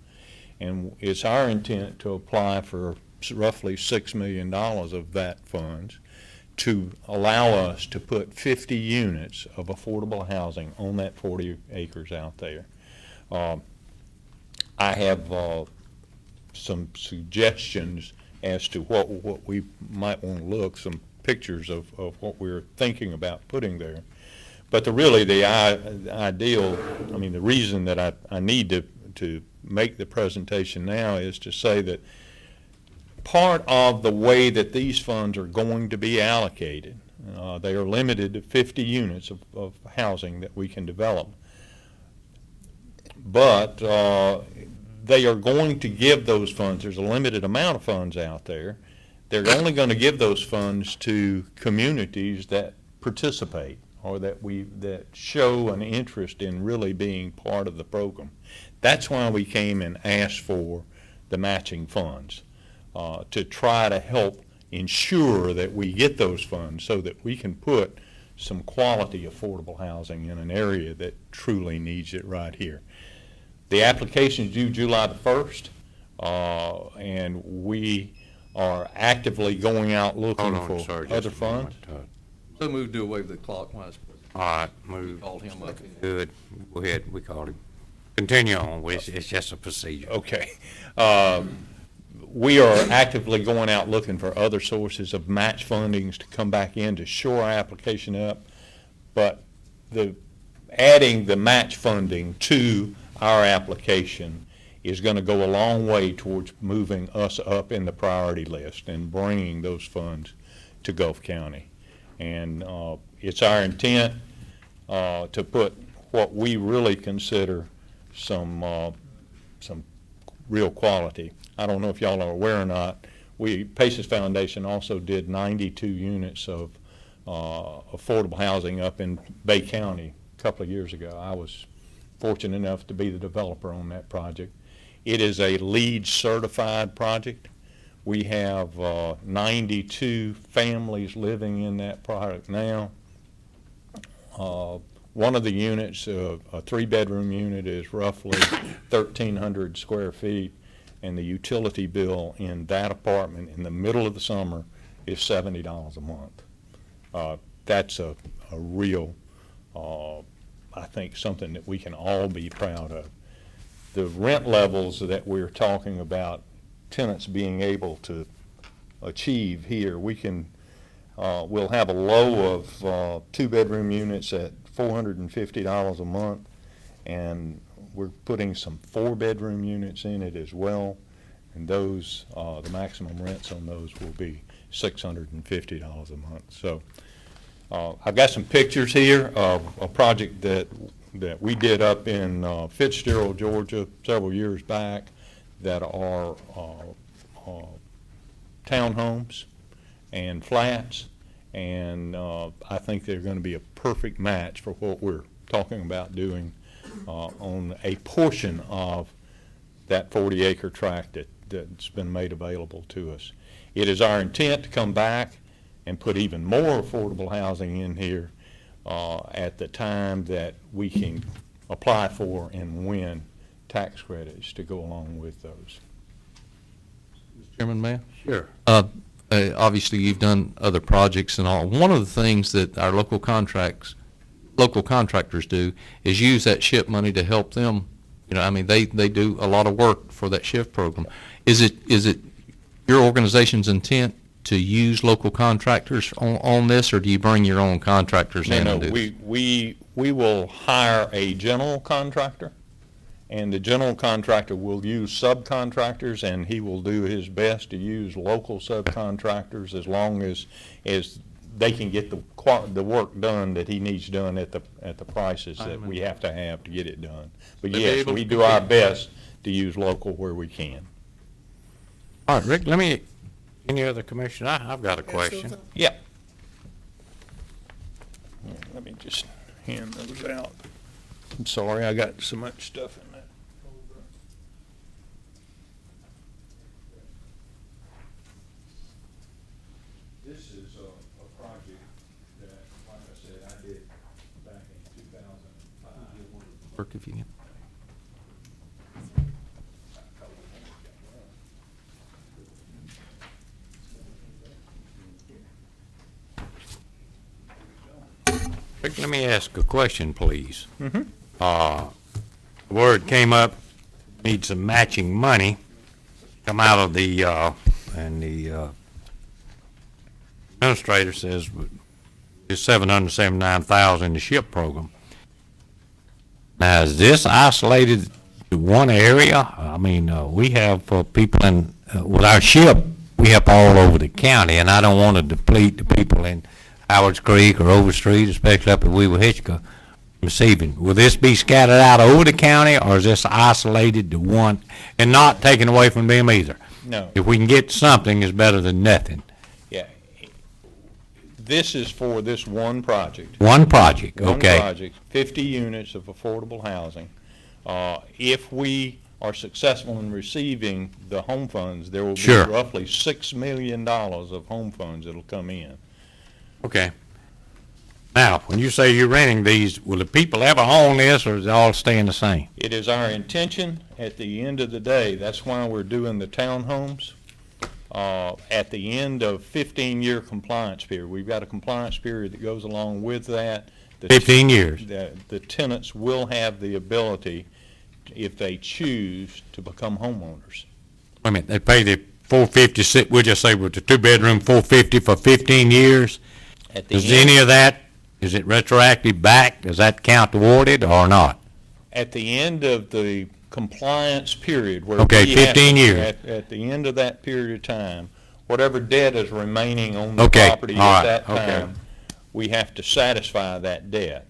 And it's our intent to apply for roughly $6 million of that funds to allow us to put 50 units of affordable housing on that 40 acres out there. I have some suggestions as to what we might want to look, some pictures of what we're thinking about putting there. But the reason that I need to make the presentation now is to say that part of the way that these funds are going to be allocated, they are limited to 50 units of housing that we can develop. But they are going to give those funds, there's a limited amount of funds out there, they're only going to give those funds to communities that participate or that show an interest in really being part of the program. That's why we came and asked for the matching funds, to try to help ensure that we get those funds so that we can put some quality affordable housing in an area that truly needs it right here. The application is due July the 1st, and we are actively going out looking for other funds. So move to do away with the clockwise. All right, move. Called him up. Good. Go ahead, we called him. Continue on. It's just a procedure. Okay. We are actively going out looking for other sources of match fundings to come back in to shore our application up. But adding the match funding to our application is going to go a long way towards moving us up in the priority list and bringing those funds to Gulf County. And it's our intent to put what we really consider some real quality. I don't know if y'all are aware or not, Paces Foundation also did 92 units of affordable housing up in Bay County a couple of years ago. I was fortunate enough to be the developer on that project. It is a LEED certified project. We have 92 families living in that product now. One of the units, a 3-bedroom unit, is roughly 1,300 square feet, and the utility bill in that apartment in the middle of the summer is $70 a month. That's a real, I think, something that we can all be proud of. The rent levels that we're talking about tenants being able to achieve here, we'll have a low of 2-bedroom units at $450 a month, and we're putting some 4-bedroom units in it as well, and those, the maximum rents on those will be $650 a month. So I've got some pictures here of a project that we did up in Fitzgerald, Georgia, several years back, that are townhomes and flats, and I think they're going to be a perfect match for what we're talking about doing on a portion of that 40-acre tract that's been made available to us. It is our intent to come back and put even more affordable housing in here at the time that we can apply for and win tax credits to go along with those. Mr. Chairman, may I? Sure. obviously you've done other projects and all. One of the things that our local contractors do is use that SHIP money to help them. You know, I mean, they do a lot of work for that SHIFT program. Is it your organization's intent to use local contractors on this, or do you bring your own contractors in? No, and do this? we will hire a general contractor, and the general contractor will use subcontractors, and he will do his best to use local subcontractors as long as they can get the work done that he needs done at the prices that we have to get it done. But yes, we do our best to use local where we can. All right, Rick, any other commissioner? I've got a question. Yeah. Let me just hand those out. I'm sorry, I got so much stuff in that. This is a project that, like I said, I did back in 2005. Work if you can. Rick, let me ask a question, please. Mm-hmm. Word came up, need some matching money, come out of the administrator says it's $779,000 in the SHIP program. Now, is this isolated to one area? I mean, we have people in, with our SHIP, we have all over the county, and I don't want to deplete the people in Howard's Creek or Overstreet, especially up at Weaver-Hitchcock, receiving. Will this be scattered out over the county, or is this isolated to one, and not taken away from them either? No. If we can get something, it's better than nothing. Yeah. This is for this one project. One project, okay. One project, 50 units of affordable housing. If we are successful in receiving the home funds, there will be Sure. roughly $6 million of home funds that'll come in. Okay. Now, when you say you're renting these, will the people ever own this, or is it all staying the same? It is our intention, at the end of the day, that's why we're doing the townhomes. At the end of 15-year compliance period, we've got a compliance period that goes along with that. 15 years. The tenants will have the ability, if they choose, to become homeowners. Wait a minute, they pay the $450, we'll just say with the two-bedroom, $450 for 15 years? At the Is end- any of that, is it retroactive back? Does that count toward it or not? At the end of the compliance period, where Okay, we have 15 to- years. At the end of that period of time, whatever debt is remaining on the Okay, property all at right, that okay. time, we have to satisfy that debt.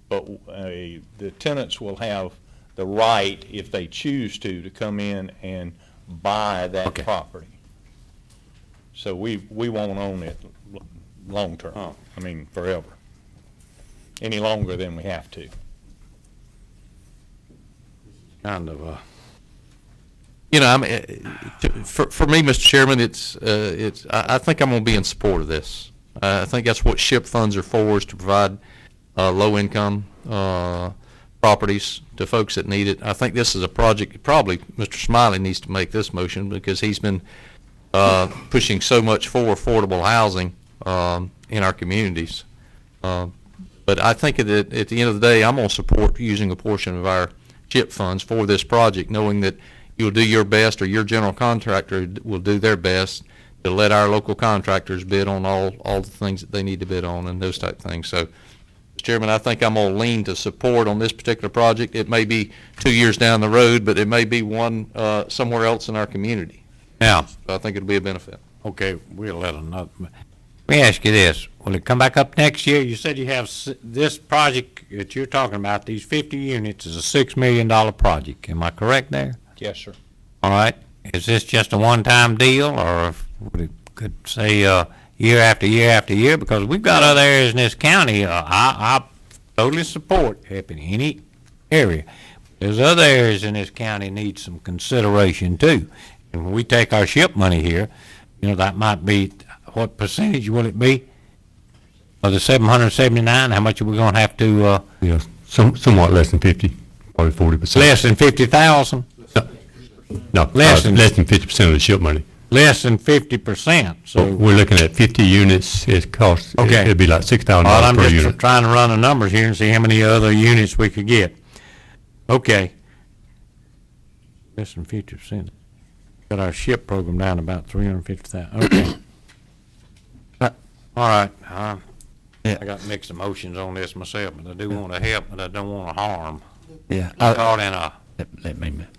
But the tenants will have the right, if they choose to come in and buy that Okay. property. So we won't own it long-term, Oh. I mean, forever, any longer than we have to. Kind of, You know, I mean, for me, Mr. Chairman, I think I'm going to be in support of this. I think that's what SHIP funds are for, is to provide low-income properties to folks that need it. I think this is a project, probably Mr. Smiley needs to make this motion, because he's been pushing so much for affordable housing in our communities. But I think that at the end of the day, I'm going to support using a portion of our SHIP funds for this project, knowing that you'll do your best, or your general contractor will do their best to let our local contractors bid on all the things that they need to bid on and those type of things. So, Mr. Chairman, I think I'm going to lean to support on this particular project. It may be 2 years down the road, but it may be one somewhere else in our community. now, So I think it'll be a benefit. okay, we'll let another, let me ask you this. Will it come back up next year? You said you have, this project that you're talking about, these 50 units, is a $6 million project. Am I correct there? Yes, sir. All right. Is this just a one-time deal, or would it could say year after year after year? Because we've got other areas in this county. I totally support helping any area. There's other areas in this county need some consideration too. And when we take our SHIP money here, you know, that might be, what percentage will it be of the 779? How much are we going to have to? Yeah, somewhat less than 50, probably 40%. Less than 50,000. No, Less than- less than 50% of the SHIP money. less than 50%, so. We're looking at 50 units, it costs, Okay. it'd be like $6,000 Well, I'm per just unit. trying to run the numbers here and see how many other units we could get. Okay. Less than 50%. Got our SHIP program down to about 350,000. Okay. All right. I got mixed emotions on this myself, but I do want to help, but I don't want to harm. Yeah. Caught in a,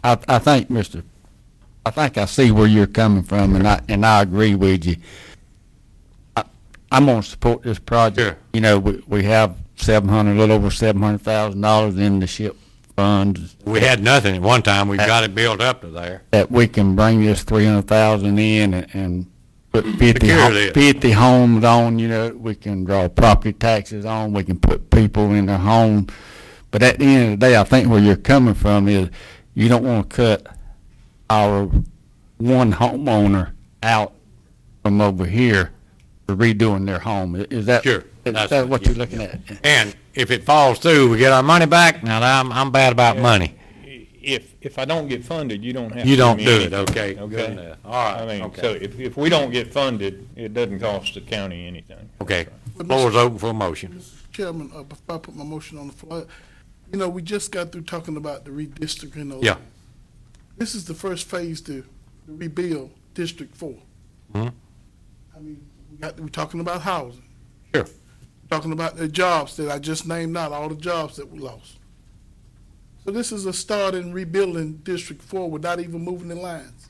I think, I think I see where you're coming from, and I agree with you. I'm gonna support this project. Sure. You know, we have a little over $700,000 in the SHIP fund. we had nothing at one time. We've got it built up to there. That we can bring this 300,000 in and put 50, Secure this. 50 homes on, you know, we can draw property taxes on, we can put people in their home. But at the end of the day, I think where you're coming from is you don't want to cut our one homeowner out from over here for redoing their home. Is that? Sure. Is That's that what- what you're looking at? And if it falls through, we get our money back. Now, I'm bad about money. If I don't get funded, you don't have to You do don't me do it, anything, okay? Good enough. All right, I mean, okay. so if we don't get funded, it doesn't cost the county anything. Okay. Floor is open for a motion. Mr. Chairman, before I put my motion on the floor, you know, we just got through talking about the redistricting. Yeah. This is the first phase to rebuild District 4. Mhm. I mean, we're talking about housing. Sure. Talking about the jobs that I just named out, all the jobs that we lost. So this is a start in rebuilding District 4 without even moving the lines.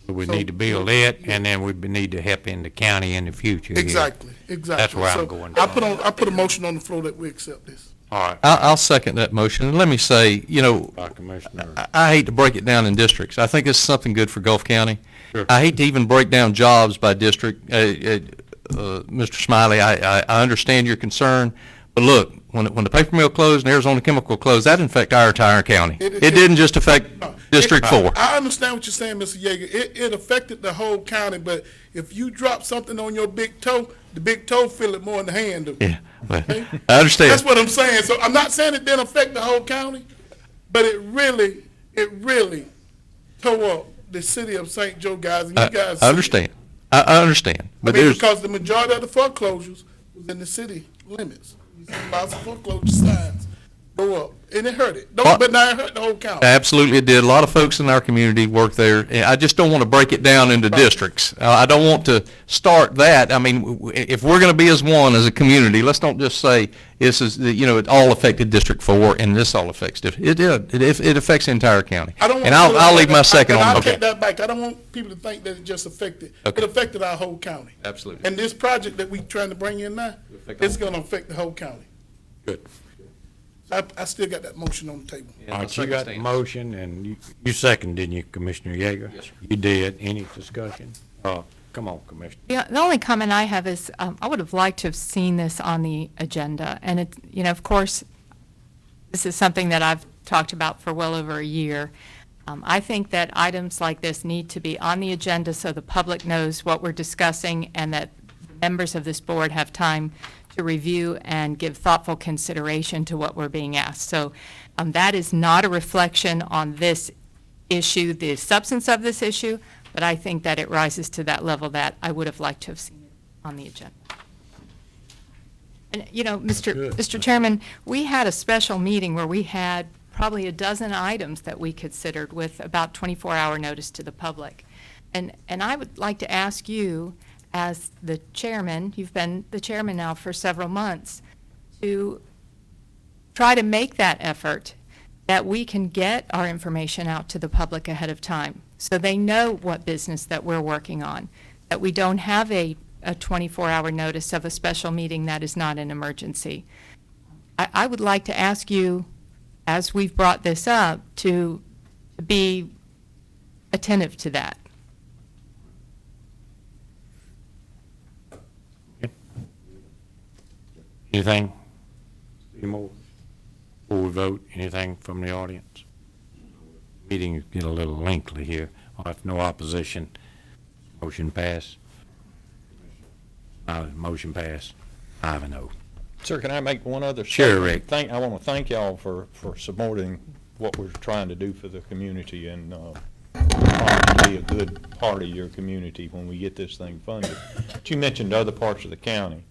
We So- need to build it, and then we need to help in the county in the future. here. Exactly. That's where I'm So going. I put a motion on the floor that we accept this. All right. I'll second that motion. And let me say, you know, Commissioner. I hate to break it down in districts. I think it's something good for Gulf County. Sure. I hate to even break down jobs by district. Mr. Smiley, I understand your concern, but look, when the paper mill closed and Arizona Chemical closed, that didn't affect our entire county. It- It didn't just affect No, District 4. I understand what you're saying, Mr. Yeager. It affected the whole county, but if you drop something on your big toe, the big toe feel it more than the hand do. Yeah, well, Okay? I understand. That's what I'm saying. So I'm not saying it didn't affect the whole county, but it really tore up the city of St. Joe, guys, and you guys. I understand. I understand. But I mean, there's, because the majority of the foreclosures was in the city limits. You see lots of foreclosure signs go up, and it hurt it. But now it hurt the whole county. absolutely it did. A lot of folks in our community work there. And I just don't want to break it down into districts. I don't want to start that. I mean, if we're going to be as one as a community, let's don't just say this is, it all affected District 4 and this all affects, it did. It affects the entire county. I don't want And people to I'll think leave my that- second and on. I'll Okay. take that back. I don't want people to think that it just affected. Okay. It affected our whole county. Absolutely. And this project that we trying to bring in now, it's going to affect the whole county. Good. I still got that motion on the table. All right, you got the motion, and you seconded, didn't you, Commissioner Yeager? Yes, sir. You did. Any discussion? Come on, Commissioner. The only comment I have is, I would have liked to have seen this on the agenda. And it, of course, this is something that I've talked about for well over a year. I think that items like this need to be on the agenda so the public knows what we're discussing and that members of this board have time to review and give thoughtful consideration to what we're being asked. So that is not a reflection on this issue, the substance of this issue, but I think that it rises to that level that I would have liked to have seen it on the agenda. And, Mr. Chairman, we had a special meeting where we had probably a dozen items that we considered with about 24-hour notice to the public. And I would like to ask you, as the chairman, you've been the chairman now for several months, to try to make that effort that we can get our information out to the public ahead of time so they know what business that we're working on, that we don't have a 24-hour notice of a special meeting that is not an emergency. I would like to ask you, as we've brought this up, to be attentive to that. Anything? Any more? Before we vote, anything from the audience? Meeting get a little lengthy here. If no opposition, motion pass. Motion pass, 5-0. Sir, can I make one other Sure, statement? Rick. I want to thank y'all for supporting what we're trying to do for the community, and probably a good part of your community when we get this thing funded. But you mentioned other parts of the county.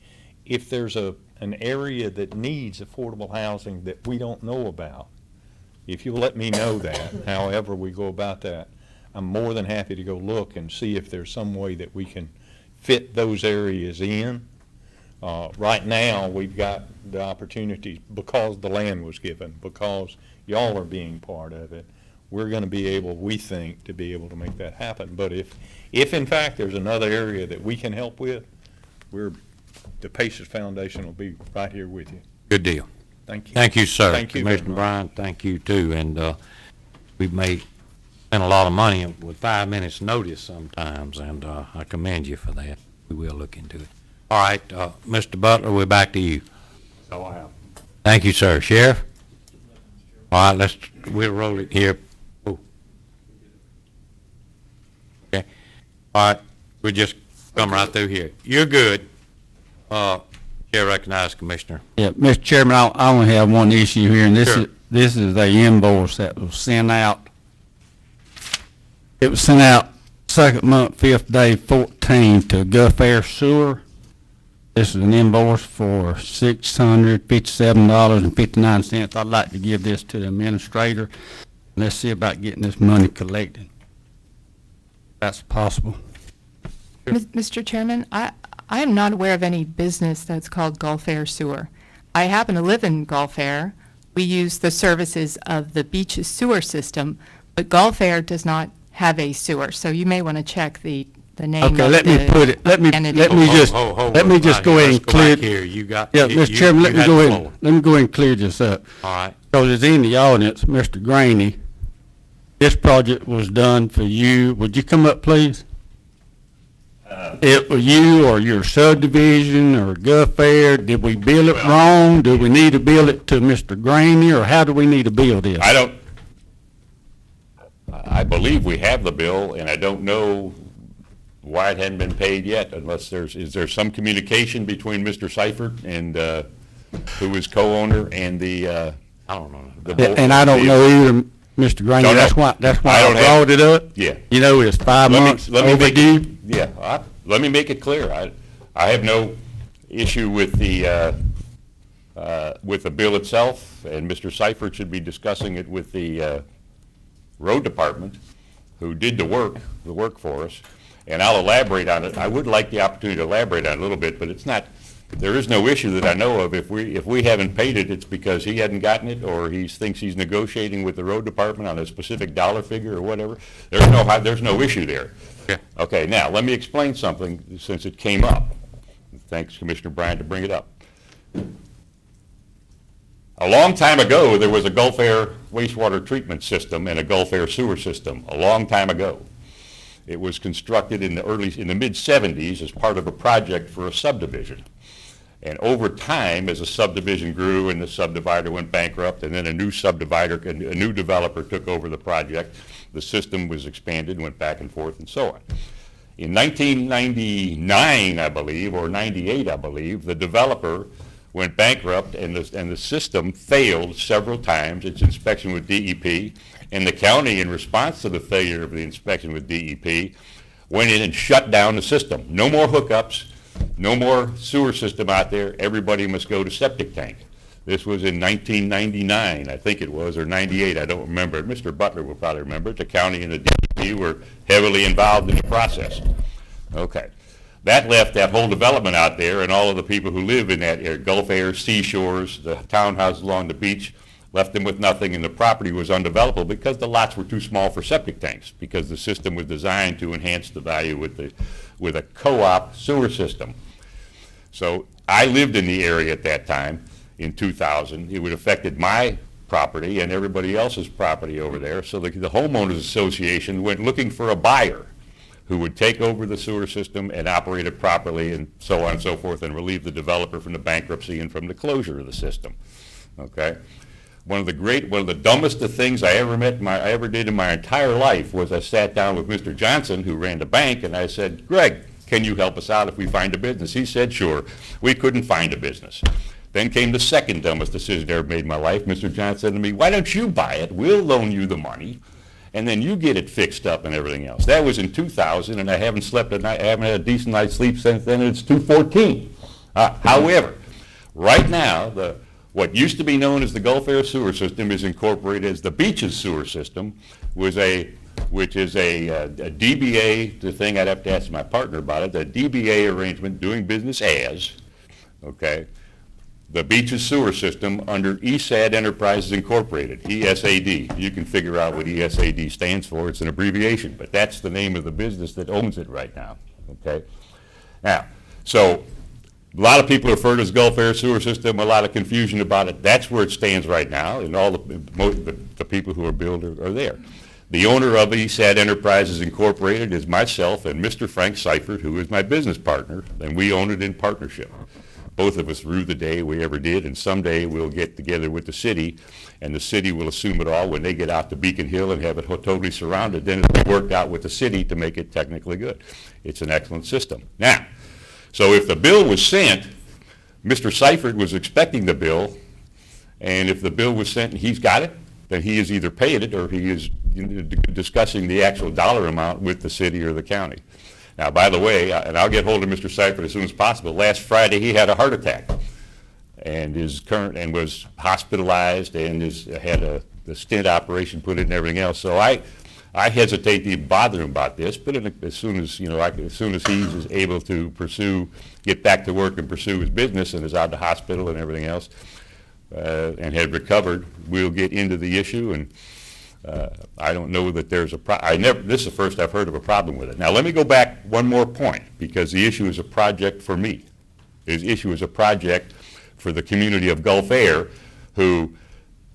If there's an area that needs affordable housing that we don't know about, if you'll let me know that, however we go about that, I'm more than happy to go look and see if there's some way that we can fit those areas in. Right now, we've got the opportunity, because the land was given, because y'all are being part of it, we're going to be able, we think, to be able to make that happen. But if in fact there's another area that we can help with, the Paces Foundation will be right here with you. Good deal. Thank you. Thank you, sir. Thank you very Commissioner much. Bryant, thank you too. And we've spent a lot of money with 5 minutes notice sometimes, and I commend you for that. We will look into it. All right, Mr. Butler, we're back to you. So I have. Thank you, sir. Sheriff? All right, we'll roll it here. Oh. Okay. All right, we'll just come right through here. You're good. Chair recognizes Commissioner. Yeah, Mr. Chairman, I only have one issue here, and Sure. this is a invoice that was sent out. It was sent out second month, 5th day, 14 to Gulf Air Sewer. This is an invoice for $657.59. I'd like to give this to the administrator. Let's see about getting this money collected. If that's possible. Mr. Chairman, I am not aware of any business that's called Gulf Air Sewer. I happen to live in Gulf Air. We use the services of the beach's sewer system, but Gulf Air does not have a sewer, so you may want to check the name of the Okay, let me just go ahead and clear. Here, you got. Yeah, Mr. Chairman, let me go ahead and clear this up. All right. Because it's in the audience, Mr. Graney, this project was done for you. Would you come up, please? It was you or your subdivision or Gulf Air. Did we bill it wrong? Do we need to bill it to Mr. Graney, or how do we need to bill this? I believe we have the bill, and I don't know why it hadn't been paid yet, unless is there some communication between Mr. Seifert and, who is co-owner, and I don't know. And I don't know either, Mr. Graney. That's why I brought it up. Yeah. You know, it's 5 months overdue. Let me make it clear. I have no issue with the bill itself, and Mr. Seifert should be discussing it with the road department, who did the work for us, and I'll elaborate on it. I would like the opportunity to elaborate on it a little bit, but there is no issue that I know of. If we haven't paid it, it's because he hadn't gotten it, or he thinks he's negotiating with the road department on a specific dollar figure or whatever. There's no issue there. Yeah. Okay, now, let me explain something since it came up. Thanks, Commissioner Bryant, to bring it up. A long time ago, there was a Gulf Air wastewater treatment system and a Gulf Air sewer system, a long time ago. It was constructed in the mid-'70s as part of a project for a subdivision. And over time, as a subdivision grew and the subdivider went bankrupt, and then a new developer took over the project, the system was expanded, went back and forth, and so on. In 1999, I believe, or 98, I believe, the developer went bankrupt, and the system failed several times, its inspection with DEP, and the county, in response to the failure of the inspection with DEP, went in and shut down the system. No more hookups, no more sewer system out there, everybody must go to septic tank. This was in 1999, I think it was, or 98, I don't remember. Mr. Butler will probably remember it. The county and the DEP were heavily involved in the process. Okay. That left that whole development out there, and all of the people who live in that area, Gulf Air, seashores, the townhouses along the beach, left them with nothing, and the property was undevelopable because the lots were too small for septic tanks, because the system was designed to enhance the value with a co-op sewer system. So I lived in the area at that time in 2000. It would have affected my property and everybody else's property over there. So the homeowners association went looking for a buyer who would take over the sewer system and operate it properly, and so on and so forth, and relieve the developer from the bankruptcy and from the closure of the system. Okay? One of the dumbest of things I ever did in my entire life was I sat down with Mr. Johnson, who ran the bank, and I said, Greg, can you help us out if we find a business? He said, sure. We couldn't find a business. Then came the second dumbest decision I ever made in my life. Mr. Johnson said to me, why don't you buy it? We'll loan you the money, and then you get it fixed up and everything else. That was in 2000, and I haven't slept at night, I haven't had a decent night's sleep since then, and it's 2014. However, right now, what used to be known as the Gulf Air Sewer System is incorporated as the Beaches Sewer System, which is a DBA, the thing I'd have to ask my partner about it, the DBA arrangement, doing business as, okay, the Beaches Sewer System under ESAD Enterprises Incorporated, ESAD. You can figure out what ESAD stands for. It's an abbreviation, but that's the name of the business that owns it right now, okay? Now, so a lot of people refer to it as Gulf Air Sewer System, a lot of confusion about it. That's where it stands right now, and all the people who are builders are there. The owner of ESAD Enterprises Incorporated is myself and Mr. Frank Seifert, who is my business partner, and we own it in partnership. Both of us rue the day we ever did, and someday we'll get together with the city, and the city will assume it all when they get out to Beacon Hill and have it totally surrounded. Then it'll be worked out with the city to make it technically good. It's an excellent system. Now, so if the bill was sent, Mr. Seifert was expecting the bill, and if the bill was sent and he's got it, then he is either paying it or he is discussing the actual dollar amount with the city or the county. Now, by the way, and I'll get hold of Mr. Seifert as soon as possible, last Friday he had a heart attack and was hospitalized and had the stent operation put in and everything else. So I hesitate to even bother him about this, but as soon as he's able to get back to work and pursue his business and is out of the hospital and everything else, and had recovered, we'll get into the issue. And I don't know that there's this is the first I've heard of a problem with it. Now, let me go back one more point, because the issue is a project for me. The issue is a project for the community of Gulf Air, who,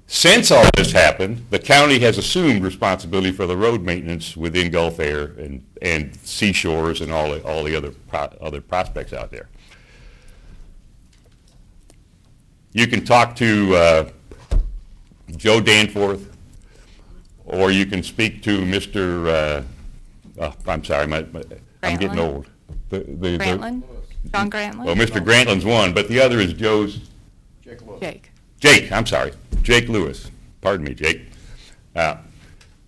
since all this happened, the county has assumed responsibility for the road maintenance within Gulf Air and seashores and all the other prospects out there. You can talk to Joe Danforth, or you can speak to Mr. I'm sorry, I'm getting old. Grantlin? John Grantlin? Well, Mr. Grantlin's one, but the other is Jake, I'm sorry, Jake Lewis. Pardon me, Jake.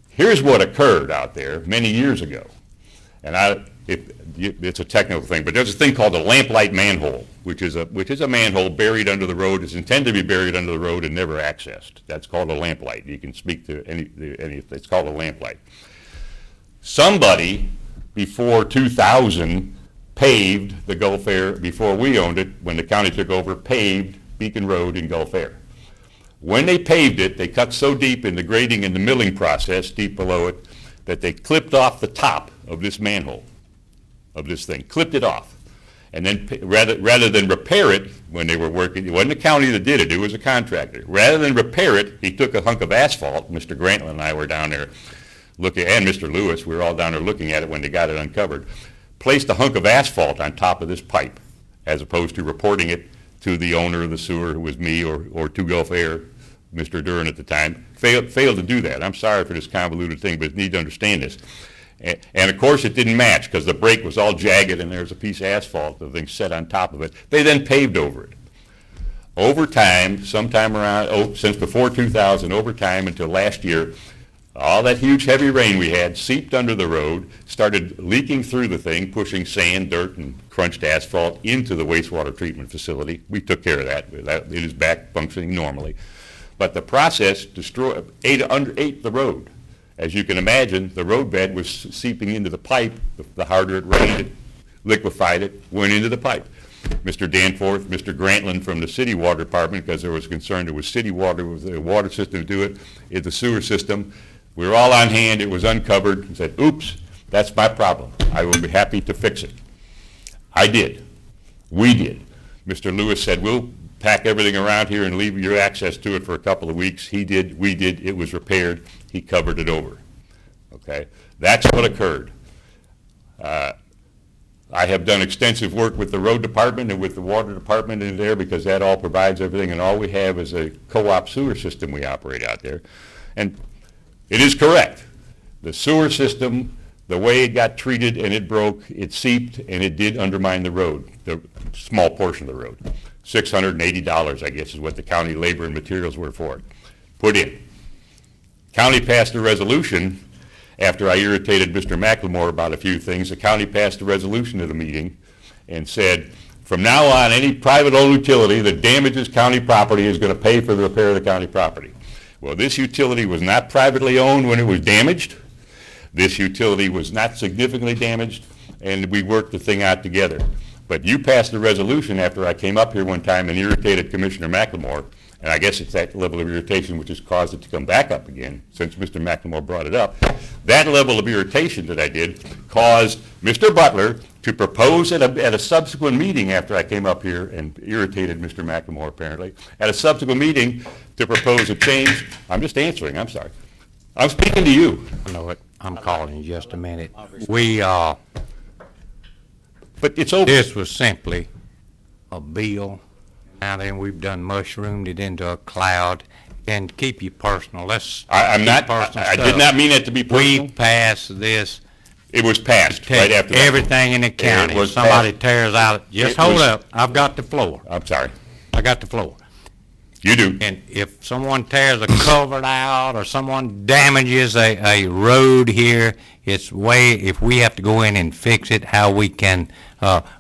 Here's what occurred out there many years ago, and it's a technical thing, but there's a thing called a lamplight manhole, which is a manhole buried under the road. It's intended to be buried under the road and never accessed. That's called a lamplight. You can speak to any. It's called a lamplight. Somebody before 2000 paved the Gulf Air, before we owned it, when the county took over, paved Beacon Road in Gulf Air. When they paved it, they cut so deep in the grading and the milling process, deep below it, that they clipped off the top of this manhole, of this thing, clipped it off. And then rather than repair it when they were working, it wasn't the county that did it, it was a contractor. Rather than repair it, he took a hunk of asphalt. Mr. Grantlin and I were down there looking, and Mr. Lewis, we were all down there looking at it when they got it uncovered. Placed a hunk of asphalt on top of this pipe, as opposed to reporting it to the owner of the sewer, who was me, or to Gulf Air, Mr. Duran at the time. Failed to do that. I'm sorry for this convoluted thing, but you need to understand this. And of course it didn't match, because the break was all jagged and there's a piece of asphalt, the thing set on top of it. They then paved over it. Over time, sometime around, since before 2000, over time until last year, all that huge heavy rain we had seeped under the road, started leaking through the thing, pushing sand, dirt, and crunched asphalt into the wastewater treatment facility. We took care of that. It is back functioning normally. But the process ate the road. As you can imagine, the road bed was seeping into the pipe. The harder it rained, it liquefied it, went into the pipe. Mr. Danforth, Mr. Grantlin from the city water department, because there was concern there was city water, was the water system to do it, the sewer system. We were all on hand. It was uncovered, and said, oops, that's my problem. I will be happy to fix it. I did. We did. Mr. Lewis said, we'll pack everything around here and leave your access to it for a couple of weeks. He did. We did. It was repaired. He covered it over. Okay? That's what occurred. I have done extensive work with the road department and with the water department in there, because that all provides everything, and all we have is a co-op sewer system we operate out there. And it is correct. The sewer system, the way it got treated and it broke, it seeped, and it did undermine the road, the small portion of the road. $680, I guess, is what the county labor and materials were for it. Put in. County passed a resolution after I irritated Mr. McLemore about a few things, the county passed a resolution at a meeting and said, from now on, any private-owned utility that damages county property is going to pay for the repair of the county property. Well, this utility was not privately owned when it was damaged. This utility was not significantly damaged, and we worked the thing out together. But you passed a resolution after I came up here one time and irritated Commissioner McLemore, and I guess it's that level of irritation which has caused it to come back up again since Mr. McLemore brought it up. That level of irritation that I did caused Mr. Butler to propose at a subsequent meeting after I came up here and irritated Mr. McLemore apparently, at a subsequent meeting to propose a change. I'm just answering, I'm sorry. I'm speaking to you. I know it. I'm calling in just a minute. But it's over. This was simply a bill. Now then, we've done mushroomed it into a cloud. And keep you personal. I'm not, I did not mean it to be personal. We passed this. It was passed right after that. Everything in the county. If somebody tears out, just hold up. I've got the floor. I'm sorry. I got the floor. You do. And if someone tears a culvert out or someone damages a road here, if we have to go in and fix it, how we can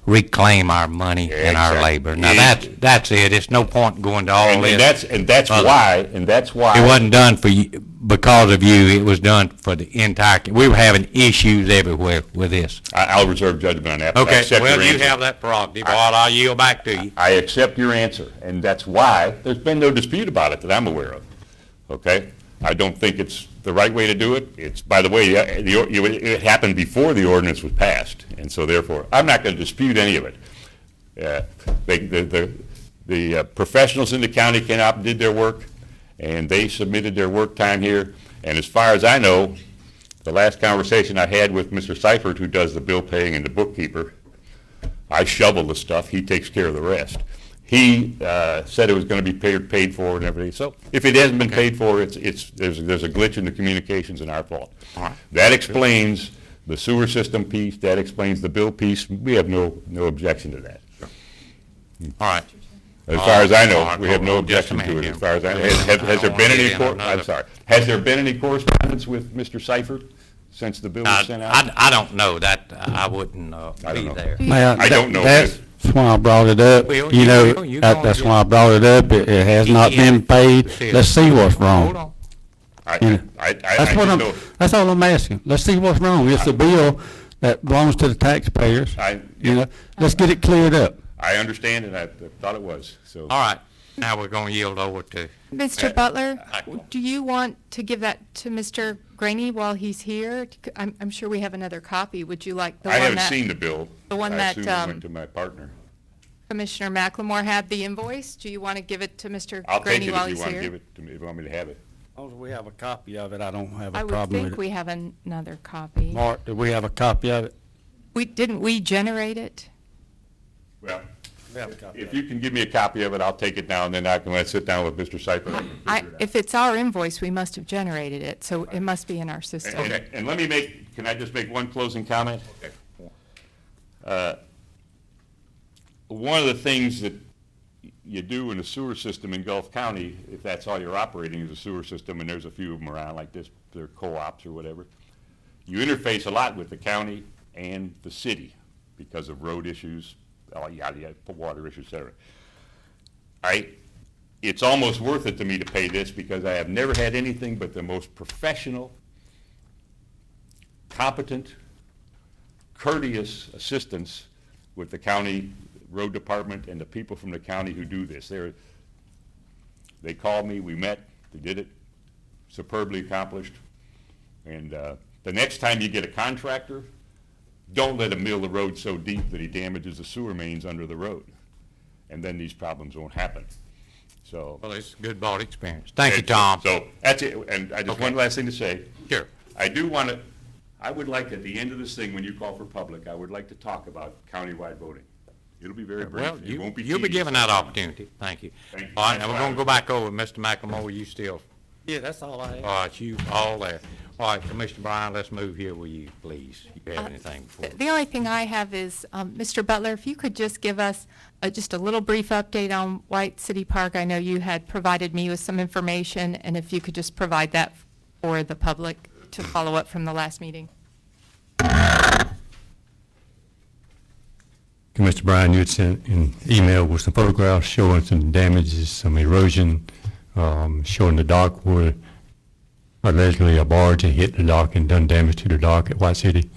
reclaim our money and our labor. Now, that's it. It's no point going to all this. And that's why. It wasn't done for you, because of you. It was done for the entire, we were having issues everywhere with this. I'll reserve judgment on that. Okay, well, you have that prerogative. I'll yield back to you. I accept your answer, and that's why there's been no dispute about it that I'm aware of. Okay? I don't think it's the right way to do it. It's, by the way, it happened before the ordinance was passed, and so therefore, I'm not going to dispute any of it. The professionals in the county came out and did their work, and they submitted their work time here. And as far as I know, the last conversation I had with Mr. Seifert, who does the bill paying and the bookkeeper, I shovel the stuff, he takes care of the rest. He said it was going to be paid for and everything. So if it hasn't been paid for, there's a glitch in the communications and our fault. All right. That explains the sewer system piece. That explains the bill piece. We have no objection to that. Sure. All right. As far as I know, we have no objection to it. As far as I know, has there been any? I'm sorry. Has there been any correspondence with Mr. Seifert since the bill was sent out? I don't know that. I wouldn't be there. I don't know. That's why I brought it up. That's why I brought it up. It has not been paid. Let's see what's wrong. Hold on. That's all I'm asking. Let's see what's wrong. It's a bill that belongs to the taxpayers. Let's get it cleared up. I understand, and I thought it was. So. All right. Now we're going to yield over to Mr. Butler, do you want to give that to Mr. Graney while he's here? I'm sure we have another copy. Would you like the one that? I haven't seen the bill. The one I that assume it went to my partner. Commissioner McLemore had the invoice. Do you want to give it to Mr. I'll take Graney it while if you he's want to here? give it to me, if you want me to have it. As long as we have a copy of it, I don't have I a would problem think with we it. have another copy. Mark, do we have a copy of it? Didn't we generate it? Well, if you can give me a copy of it, I'll take it down, and then I can sit down with Mr. Seifert. If it's our invoice, we must have generated it, so it must be in our system. Okay, and can I just make one closing comment? Okay. One of the things that you do in a sewer system in Gulf County, if that's all you're operating is a sewer system, and there's a few of them around like this, they're co-ops or whatever, you interface a lot with the county and the city because of road issues, water issues, et cetera. It's almost worth it to me to pay this because I have never had anything but the most professional, competent, courteous assistance with the county road department and the people from the county who do this. They called me, we met, they did it, superbly accomplished. And the next time you get a contractor, don't let him mill the road so deep that he damages the sewer mains under the road. And then these problems won't happen. So. Well, it's a good bought experience. Thank you, Tom. So that's it. And I just one last thing to say. Sure. I would like at the end of this thing, when you call for public, I would like to talk about countywide voting. It'll be very brief. Well, It won't be you'll be tedious. given that opportunity. Thank you. Thank you. All right, now we're going to go back over. Mr. McLemore, you still? Yeah, that's all I have. All right, you all there. All right, Commissioner Bryan, let's move here, will you, please? You have anything before? The only thing I have is, Mr. Butler, if you could just give us just a little brief update on White City Park. I know you had provided me with some information, and if you could just provide that for the public to follow up from the last meeting. Mr. Bryan, you had sent an email with some photographs showing some damages, some erosion, showing the dock where allegedly a barge had hit the dock and done damage to the dock at White City.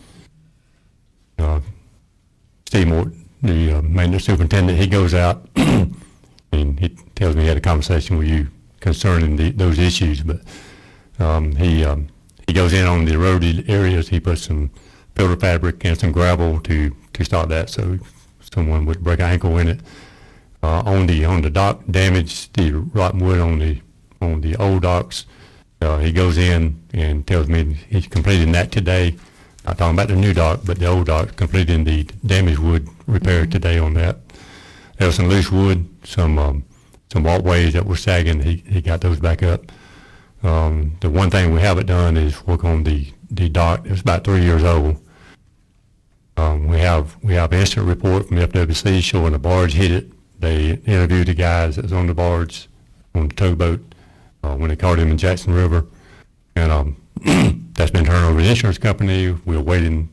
Steve Morton, the maintenance superintendent, he goes out and he tells me he had a conversation with you concerning those issues, but he goes in on the eroded areas. He puts some filter fabric and some gravel to stop that, so someone would break an ankle in it. On the dock damage, the rotten wood on the old docks, he goes in and tells me he's completing that today. Not talking about the new dock, but the old dock, completing the damaged wood repair today on that. There was some loose wood, some walkways that were sagging. He got those back up. The one thing we haven't done is work on the dock. It's about 3 years old. We have an incident report from FWC showing a barge hit it. They interviewed the guys that was on the barge, on the towboat, when they caught him in Jackson River. And that's been turned over to the insurance company. We're awaiting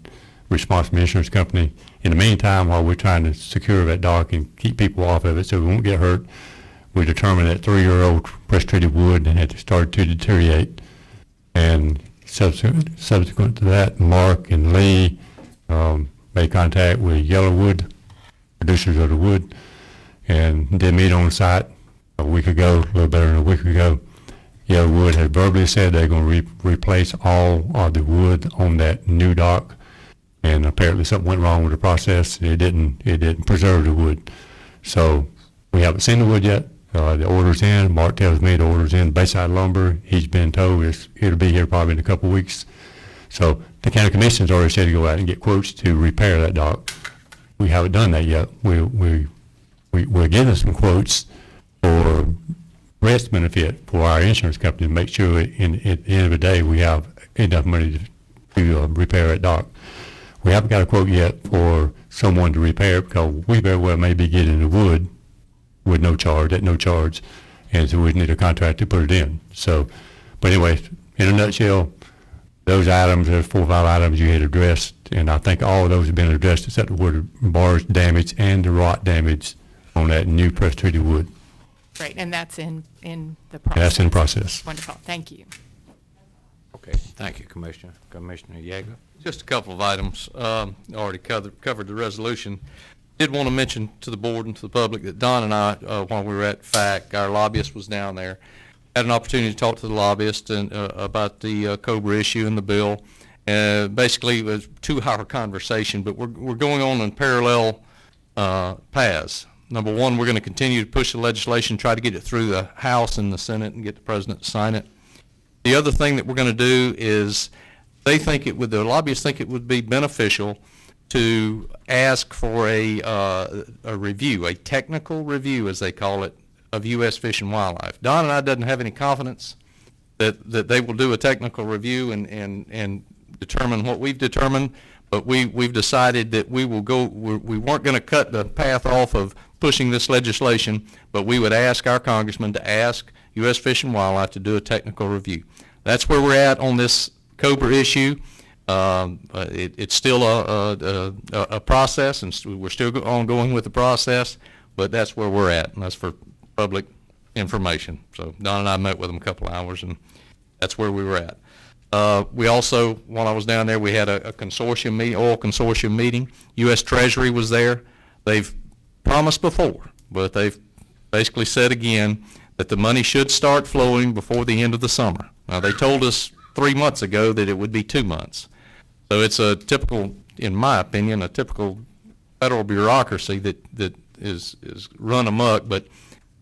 response from the insurance company. In the meantime, while we're trying to secure that dock and keep people off of it so we won't get hurt, we determined that 3-year-old press-treated wood had started to deteriorate. And subsequent to that, Mark and Lee made contact with Yellowwood, producers of the wood, and did meet on site a week ago, a little better than a week ago. Yellowwood had verbally said they're going to replace all of the wood on that new dock, and apparently something went wrong with the process. It didn't preserve the wood. So we haven't seen the wood yet. The order's in. Mark tells me the order's in. Bayside Lumber, he's been told it'll be here probably in a couple of weeks. So the county commission's already said to go out and get quotes to repair that dock. We haven't done that yet. We're getting some quotes for rest benefit for our insurance company to make sure at the end of the day we have enough money to repair that dock. We haven't got a quote yet for someone to repair it because we very well may be getting the wood with no charge, at no charge, and so we need a contract to put it in. So, but anyway, in a nutshell, those items, there's 4 or 5 items you had addressed, and I think all of those have been addressed except the wood barge damage and the rot damage on that new press-treated wood. Great, and that's in the process. That's in process. Wonderful, thank you. Okay, thank you, Commissioner. Commissioner Yeager? Just a couple of items. Already covered the resolution. Did want to mention to the board and to the public that Don and I, while we were at FAC, our lobbyist was down there, had an opportunity to talk to the lobbyist and about the COBRA issue and the bill. Basically, it was a 2-hour conversation, but we're going on in parallel paths. Number one, we're going to continue to push the legislation, try to get it through the House and the Senate and get the president to sign it. The other thing that we're going to do is the lobbyists think it would be beneficial to ask for a review, a technical review, as they call it, of U.S. Fish and Wildlife. Don and I doesn't have any confidence that they will do a technical review and determine what we've determined, but we've decided that we weren't going to cut the path off of pushing this legislation, but we would ask our congressman to ask U.S. Fish and Wildlife to do a technical review. That's where we're at on this COBRA issue. It's still a process, and we're still ongoing with the process, but that's where we're at, and that's for public information. So Don and I met with them a couple of hours, and that's where we were at. We also, while I was down there, we had a consortium meeting, oil consortium meeting. U.S. Treasury was there. They've promised before, but they've basically said again that the money should start flowing before the end of the summer. Now, they told us 3 months ago that it would be 2 months. So it's a typical, in my opinion, a typical federal bureaucracy that is run amok, but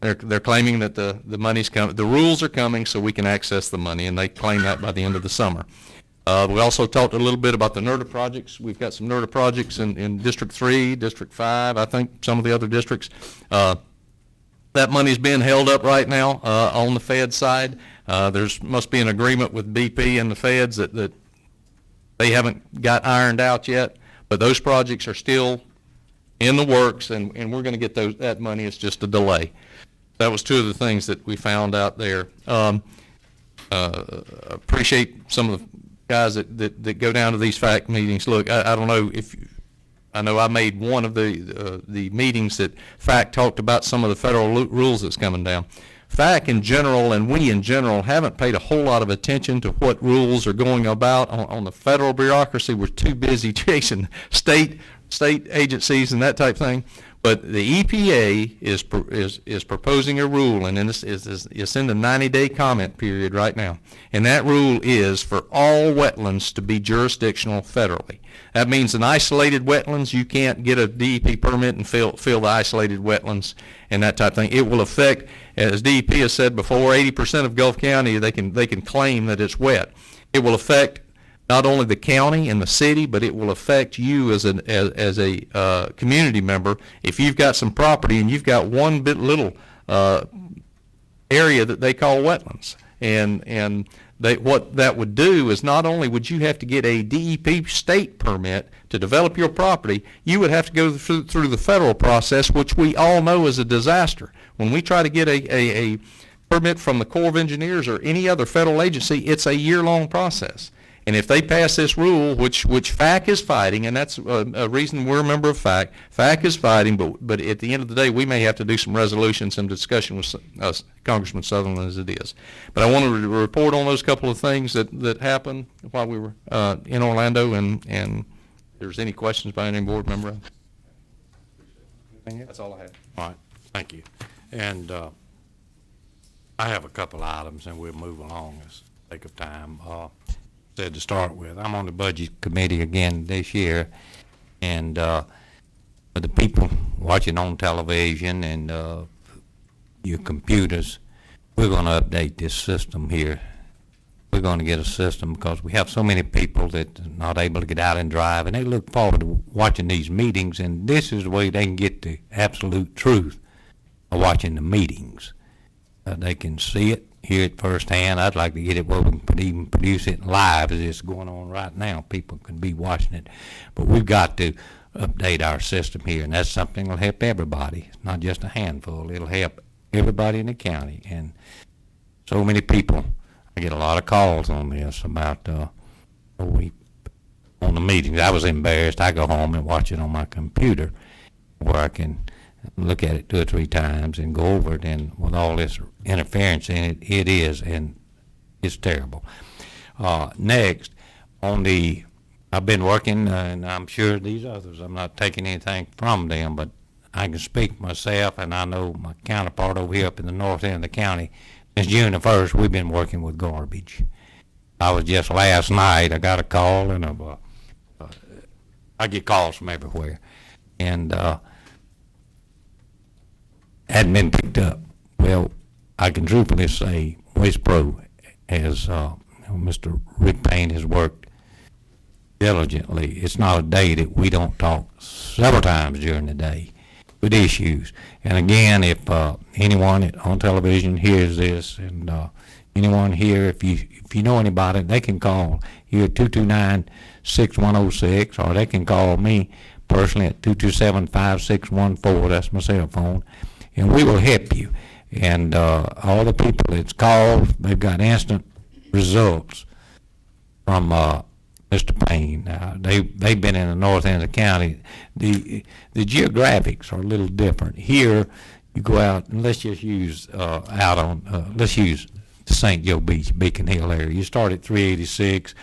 they're claiming that the money's coming, the rules are coming so we can access the money, and they claim that by the end of the summer. We also talked a little bit about the NERDA projects. We've got some NERDA projects in District 3, District 5, I think some of the other districts. That money's being held up right now on the Fed side. There's must be an agreement with BP and the Feds that they haven't got ironed out yet, but those projects are still in the works, and we're going to get that money. It's just a delay. That was 2 of the things that we found out there. Appreciate some of the guys that go down to these FAC meetings, look, I don't know if, I know I made one of the meetings that FAC talked about some of the federal rules that's coming down. FAC in general, and we in general, haven't paid a whole lot of attention to what rules are going about on the federal bureaucracy. We're too busy chasing state agencies and that type thing. But the EPA is proposing a rule, and it's in the 90-day comment period right now. And that rule is for all wetlands to be jurisdictional federally. That means in isolated wetlands, you can't get a DEP permit and fill the isolated wetlands and that type of thing. It will affect, as DEP has said before, 80% of Gulf County, they can claim that it's wet. It will affect not only the county and the city, but it will affect you as a community member. If you've got some property and you've got one little area that they call wetlands, and what that would do is not only would you have to get a DEP state permit to develop your property, you would have to go through the federal process, which we all know is a disaster. When we try to get a permit from the Corps of Engineers or any other federal agency, it's a year-long process. And if they pass this rule, which FAC is fighting, and that's a reason we're a member of FAC, FAC is fighting, but at the end of the day, we may have to do some resolutions and discussion with Congressman Sutherland as it is. But I wanted to report on those couple of things that happened while we were in Orlando, and if there's any questions by any board member. That's all I have. All right, thank you. And I have a couple items, and we'll move along as sake of time. Said to start with, I'm on the budget committee again this year, and for the people watching on television and your computers, we're going to update this system here. We're going to get a system because we have so many people that are not able to get out and drive, and they look forward to watching these meetings, and this is the way they can get the absolute truth of watching the meetings. They can see it, hear it firsthand. I'd like to get it where we can even produce it live as it's going on right now. People can be watching it. But we've got to update our system here, and that's something that'll help everybody. It's not just a handful. It'll help everybody in the county. And so many people, I get a lot of calls on this about on the meetings. I was embarrassed. I go home and watch it on my computer where I can look at it 2 or 3 times and go over it, and with all this interference in it, it is, and it's terrible. Next, I've been working, and I'm sure these others, I'm not taking anything from them, but I can speak for myself, and I know my counterpart over here up in the north end of the county. Since June the 1st, we've been working with garbage. I was just last night, I got a call, and I get calls from everywhere, and hadn't been picked up. Well, I can truthfully say Waste Pro has, Mr. Rick Payne has worked diligently. It's not a day that we don't talk several times during the day with issues. And again, if anyone on television hears this, and anyone here, if you know anybody, they can call here at 229-6106, or they can call me personally at 227-5614. That's my cell phone. And we will help you. And all the people that's called, they've got instant results from Mr. Payne. They've been in the north end of the county. The geographics are a little different. Here, you go out, and let's just use let's use the St. Joe Beach, Beacon Hill area. You start at 386.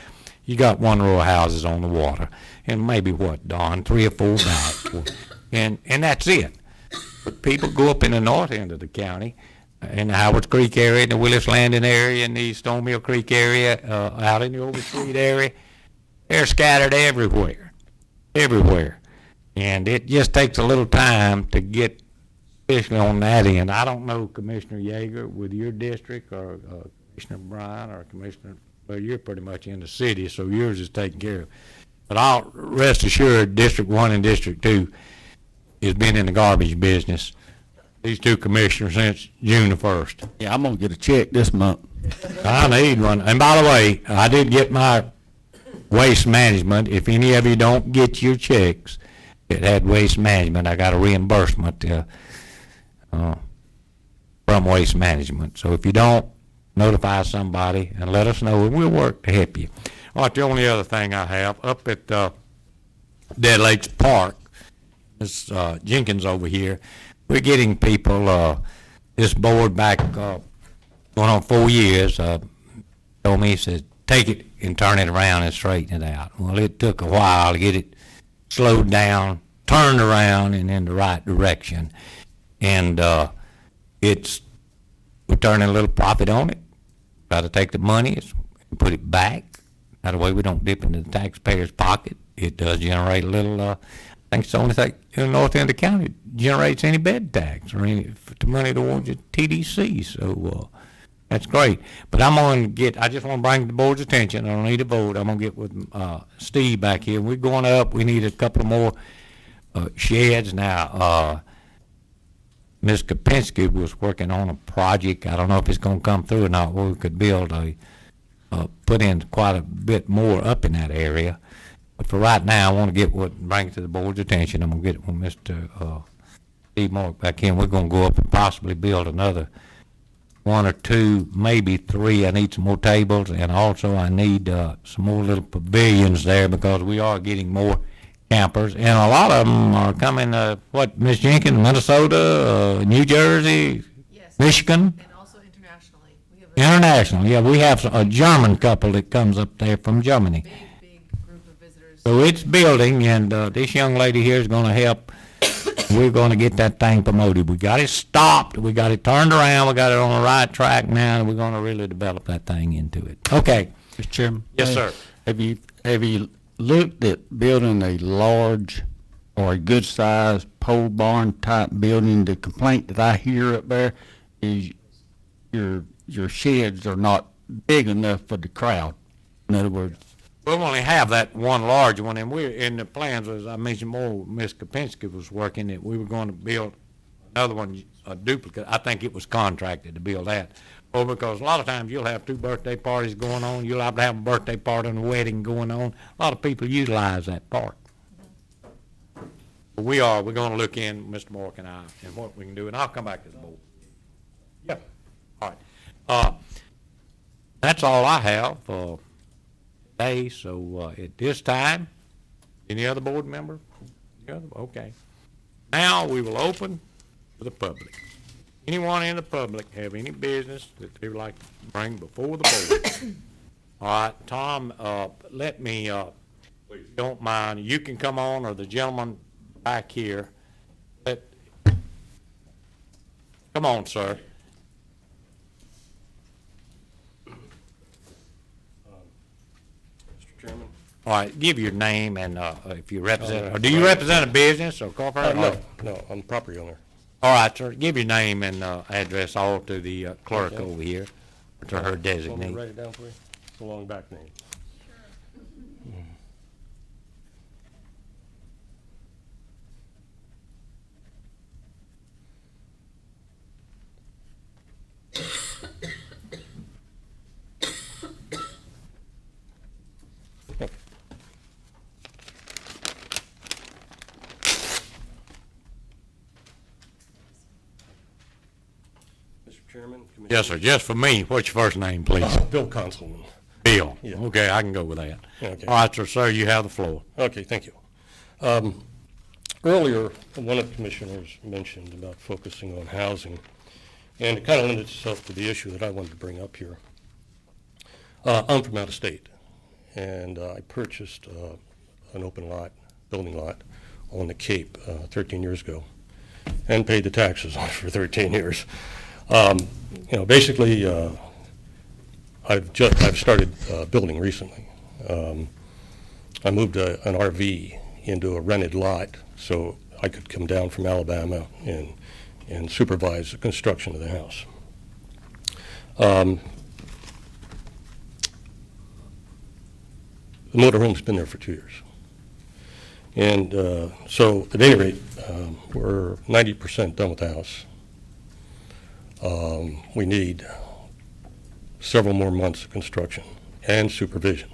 You got one row of houses on the water, and maybe what, Don, 3 or 4 back, and that's it. But people go up in the north end of the county, in the Howard Creek area, in the Willis Landing area, in the Stone Mill Creek area, out in the Overstreet area. They're scattered everywhere. And it just takes a little time to get, especially on that end. I don't know, Commissioner Yeager, with your district, or Commissioner Bryan, or Commissioner, well, you're pretty much in the city, so yours is taken care of. But I'll rest assured, District 1 and District 2 has been in the garbage business, these 2 commissioners, since June the 1st. Yeah, I'm gonna get a check this month. I need one. And by the way, I did get my waste management. If any of you don't get your checks that had waste management, I got a reimbursement from waste management. So if you don't, notify somebody and let us know, and we'll work to help you. All right, the only other thing I have, up at Dead Lakes Park, Ms. Jenkins over here, we're getting people, this board back, going on 4 years, told me, he said, take it and turn it around and straighten it out. Well, it took a while to get it slowed down, turned around, and in the right direction. And we're turning a little profit on it. Try to take the money and put it back. That way we don't dip into the taxpayer's pocket. It does generate a little, I think it's the only thing in the north end of the county generates any bed tax or any money towards your TDC. So that's great. But I just want to bring the board's attention. I don't need a vote. I'm going to get with Steve back here. We're going up. We need a couple more sheds now. Ms. Kopinski was working on a project. I don't know if it's going to come through or not, where we could build put in quite a bit more up in that area. But for right now, I want to bring it to the board's attention. I'm going to get it with Mr. Steve Mark back in. We're going to go up and possibly build another 1 or 2, maybe 3. I need some more tables, and also I need some more little pavilions there because we are getting more campers, and a lot of them are coming, Ms. Jenkins, Minnesota, New Jersey, Michigan? And also internationally. International, yeah, we have a German couple that comes up there from Germany. Big group of visitors. So it's building, and this young lady here is going to help. We're going to get that thing promoted. We got it stopped, we got it turned around, we got it on the right track now, and we're going to really develop that thing into it. Okay. Mr. Chairman? Yes, sir. Have you looked at building a large or a good-sized pole barn type building? The complaint that I hear up there is your sheds are not big enough for the crowd. In other words, We'll only have that one large one, and we're in the plans, as I mentioned more, Ms. Kopinski was working, that we were going to build another one, a duplicate. I think it was contracted to build that. Well, because a lot of times you'll have 2 birthday parties going on, you'll have to have a birthday party and a wedding going on. A lot of people utilize that park. But we're going to look in, Mr. Mark and I, and what we can do, and I'll come back to the board. Yeah, all right. That's all I have today, so at this time, any other board member? Okay. Now we will open to the public. Anyone in the public have any business that they would like to bring before the board? All right, Tom, let me, if you don't mind, you can come on, or the gentleman back here. Come on, sir. Mr. Chairman? All right, give your name and if you represent, or do you represent a business or corporate? No, I'm the property owner. All right, sir, give your name and address all to the clerk over here, or to her Want me to designee. write it down for you? It's a long back name. Chairman. Yes, sir, just for me, what's your first name, please? Bill Consulman. Bill, Yeah. okay, I can go with that. Okay. All right, sir, you have the floor. Okay, thank you. Earlier, one of the commissioners mentioned about focusing on housing, and it kind of lended itself to the issue that I wanted to bring up here. I'm from out of state, and I purchased an open lot, building lot, on the Cape 13 years ago, and paid the taxes on it for 13 years. Basically, I've started building recently. I moved an RV into a rented lot so I could come down from Alabama and supervise the construction of the house. The motorhome's been there for 2 years. And so at any rate, we're 90% done with the house. We need several more months of construction and supervision.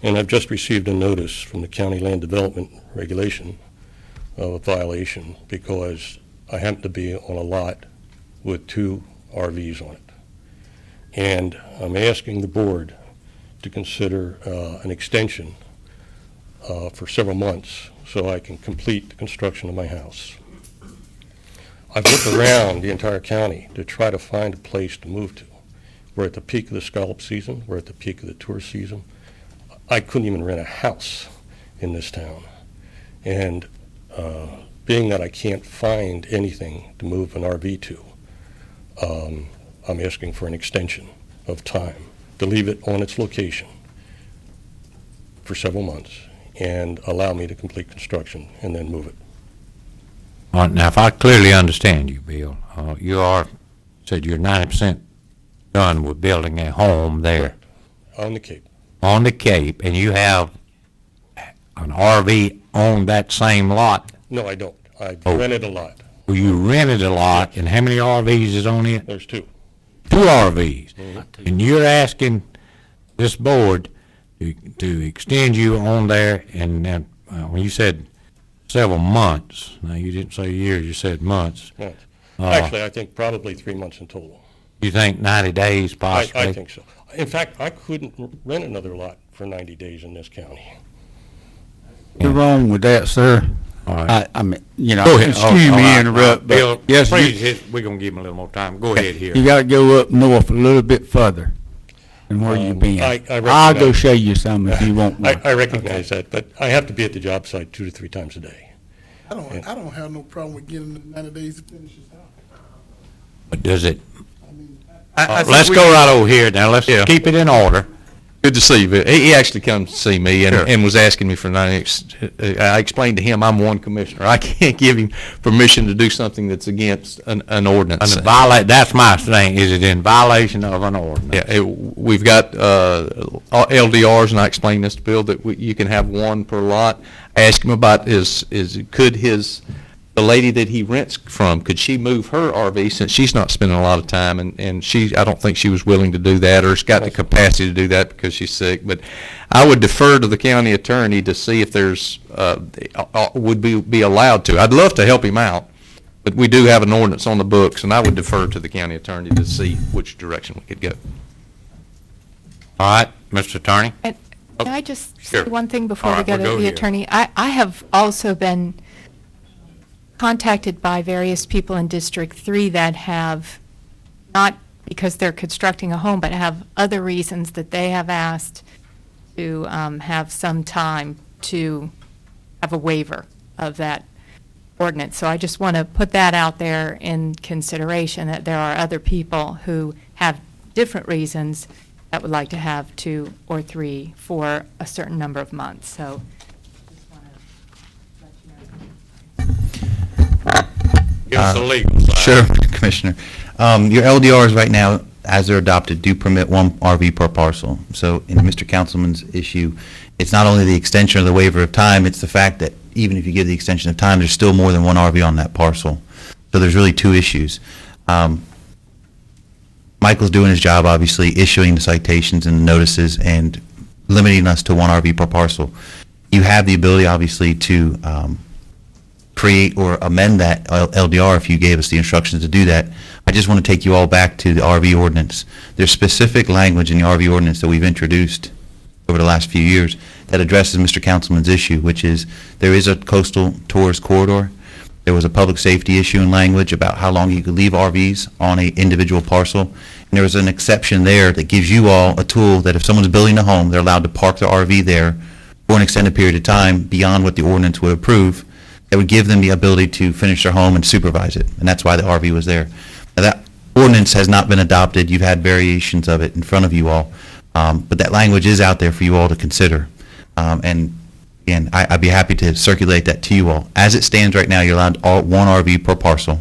And I've just received a notice from the County Land Development Regulation of a violation because I happen to be on a lot with 2 RVs on it. And I'm asking the board to consider an extension for several months so I can complete the construction of my house. I've looked around the entire county to try to find a place to move to. We're at the peak of the scallop season. We're at the peak of the tourist season. I couldn't even rent a house in this town. And being that I can't find anything to move an RV to, I'm asking for an extension of time to leave it on its location for several months and allow me to complete construction and then move it. All right, now, if I clearly understand you, Bill, said you're 90% done with building a home there. On the Cape. On the Cape, and you have an RV on that same lot? No, I don't. I Oh. rented a lot. Well, you rented a lot, and how many RVs is on it? There's two. 2 RVs. And you're asking this board to extend you on there, and then, when you said several months, now you didn't say years, you said months. Right. Actually, I think probably 3 months in total. You think 90 days possibly? I think so. In fact, I couldn't rent another lot for 90 days in this county. You're wrong with that, sir. All right. I mean, you know, Go ahead. excuse All me right. interrupt, but Bill, yes, please, we're going to give him a little more time. Go ahead here. you got to go up north a little bit further than where you've been. I I'll go recognize- show you some if you want one. I recognize that, but I have to be at the job site 2 to 3 times a day. I don't have no problem with getting the 90 days to finish his house. But does it, I think let's we- go right over here now. Let's Yeah. keep it in order. Good to see you, Bill. He actually come to see me and, Sure. and was asking me for I explained to him I'm one commissioner. I can't give him permission to do something that's against an ordinance. That's my thing. Is it in violation of an ordinance? Yeah, we've got LDRs, and I explained this to Bill, that you can have one per lot. I asked him about the lady that he rents from, could she move her RV, since she's not spending a lot of time, and I don't think she was willing to do that, or has got the capacity to do that because she's sick. But I would defer to the county attorney to see if there's, would be allowed to. I'd love to help him out, but we do have an ordinance on the books, and I would defer to the county attorney to see which direction we could go. All right, Mr. Attorney? And can I just Sure. say one thing before All we right, go to we'll go the here. attorney? I have also been contacted by various people in District 3 that have, not because they're constructing a home, but have other reasons that they have asked to have some time to have a waiver of that ordinance. So I just want to put that out there in consideration, that there are other people who have different reasons that would like to have 2 or 3 for a certain number of months. So just want to let you know. Give us the legal side. Sure, Commissioner. Your LDRs right now, as they're adopted, do permit 1 RV per parcel. So in Mr. Councilman's issue, it's not only the extension of the waiver of time, it's the fact that even if you give the extension of time, there's still more than 1 RV on that parcel. So there's really 2 issues. Michael's doing his job, obviously, issuing the citations and notices and limiting us to 1 RV per parcel. You have the ability, obviously, to create or amend that LDR if you gave us the instructions to do that. I just want to take you all back to the RV ordinance. There's specific language in the RV ordinance that we've introduced over the last few years that addresses Mr. Councilman's issue, which is there is a coastal tourist corridor. There was a public safety issue in language about how long you could leave RVs on an individual parcel. And there was an exception there that gives you all a tool that if someone's building a home, they're allowed to park their RV there for an extended period of time beyond what the ordinance would approve. That would give them the ability to finish their home and supervise it. And that's why the RV was there. Now, that ordinance has not been adopted. You've had variations of it in front of you all. But that language is out there for you all to consider. And again, I'd be happy to circulate that to you all. As it stands right now, you're allowed 1 RV per parcel.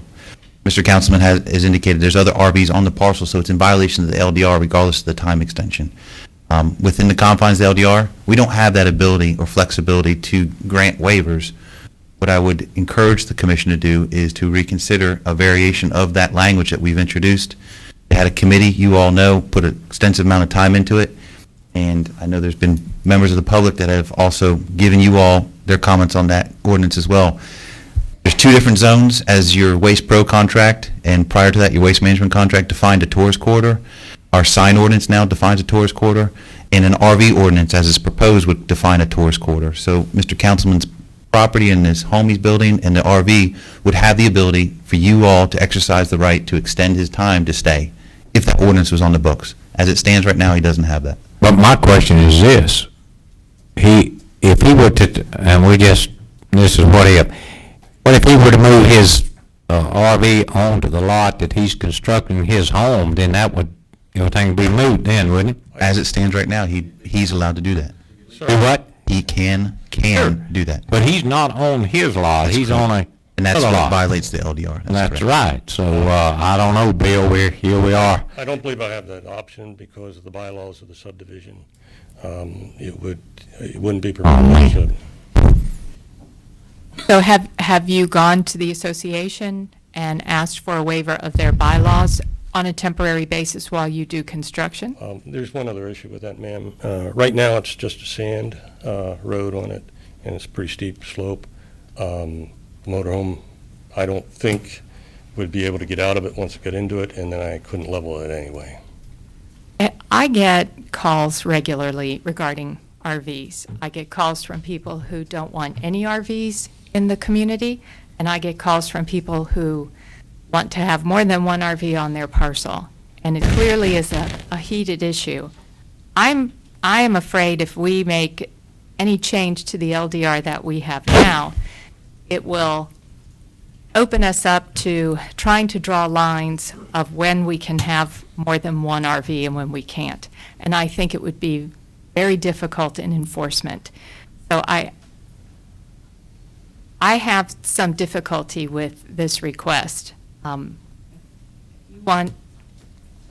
Mr. Councilman has indicated there's other RVs on the parcel, so it's in violation of the LDR regardless of the time extension. Within the confines of the LDR, we don't have that ability or flexibility to grant waivers. What I would encourage the commission to do is to reconsider a variation of that language that we've introduced. They had a committee, you all know, put an extensive amount of time into it, and I know there's been members of the public that have also given you all their comments on that ordinance as well. There's 2 different zones as your Waste Pro contract, and prior to that, your Waste Management contract defined a tourist corridor. Our sign ordinance now defines a tourist corridor, and an RV ordinance, as is proposed, would define a tourist corridor. So Mr. Councilman's property and his home he's building and the RV would have the ability for you all to exercise the right to extend his time to stay, if that ordinance was on the books. As it stands right now, he doesn't have that. But my question is this, if he were to, and this is what if he were to move his RV onto the lot that he's constructing his home, then that would, everything would be moved then, wouldn't it? As it stands right now, he's allowed to do that. Do what? He can do that. But he's not on his lot, he's on a And that's other what lot. violates the LDR. That's right, so, I don't know, Bill, here we are. I don't believe I have that option because of the bylaws of the subdivision. It wouldn't be permitted. So have you gone to the association and asked for a waiver of their bylaws on a temporary basis while you do construction? There's one other issue with that, ma'am. Right now, it's just a sand road on it, and it's a pretty steep slope. Motorhome, I don't think, would be able to get out of it once it got into it, and then I couldn't level it anyway. I get calls regularly regarding RVs. I get calls from people who don't want any RVs in the community, and I get calls from people who want to have more than one RV on their parcel. And it clearly is a heated issue. I am afraid if we make any change to the LDR that we have now, it will open us up to trying to draw lines of when we can have more than one RV and when we can't. And I think it would be very difficult in enforcement. So I have some difficulty with this request. You want to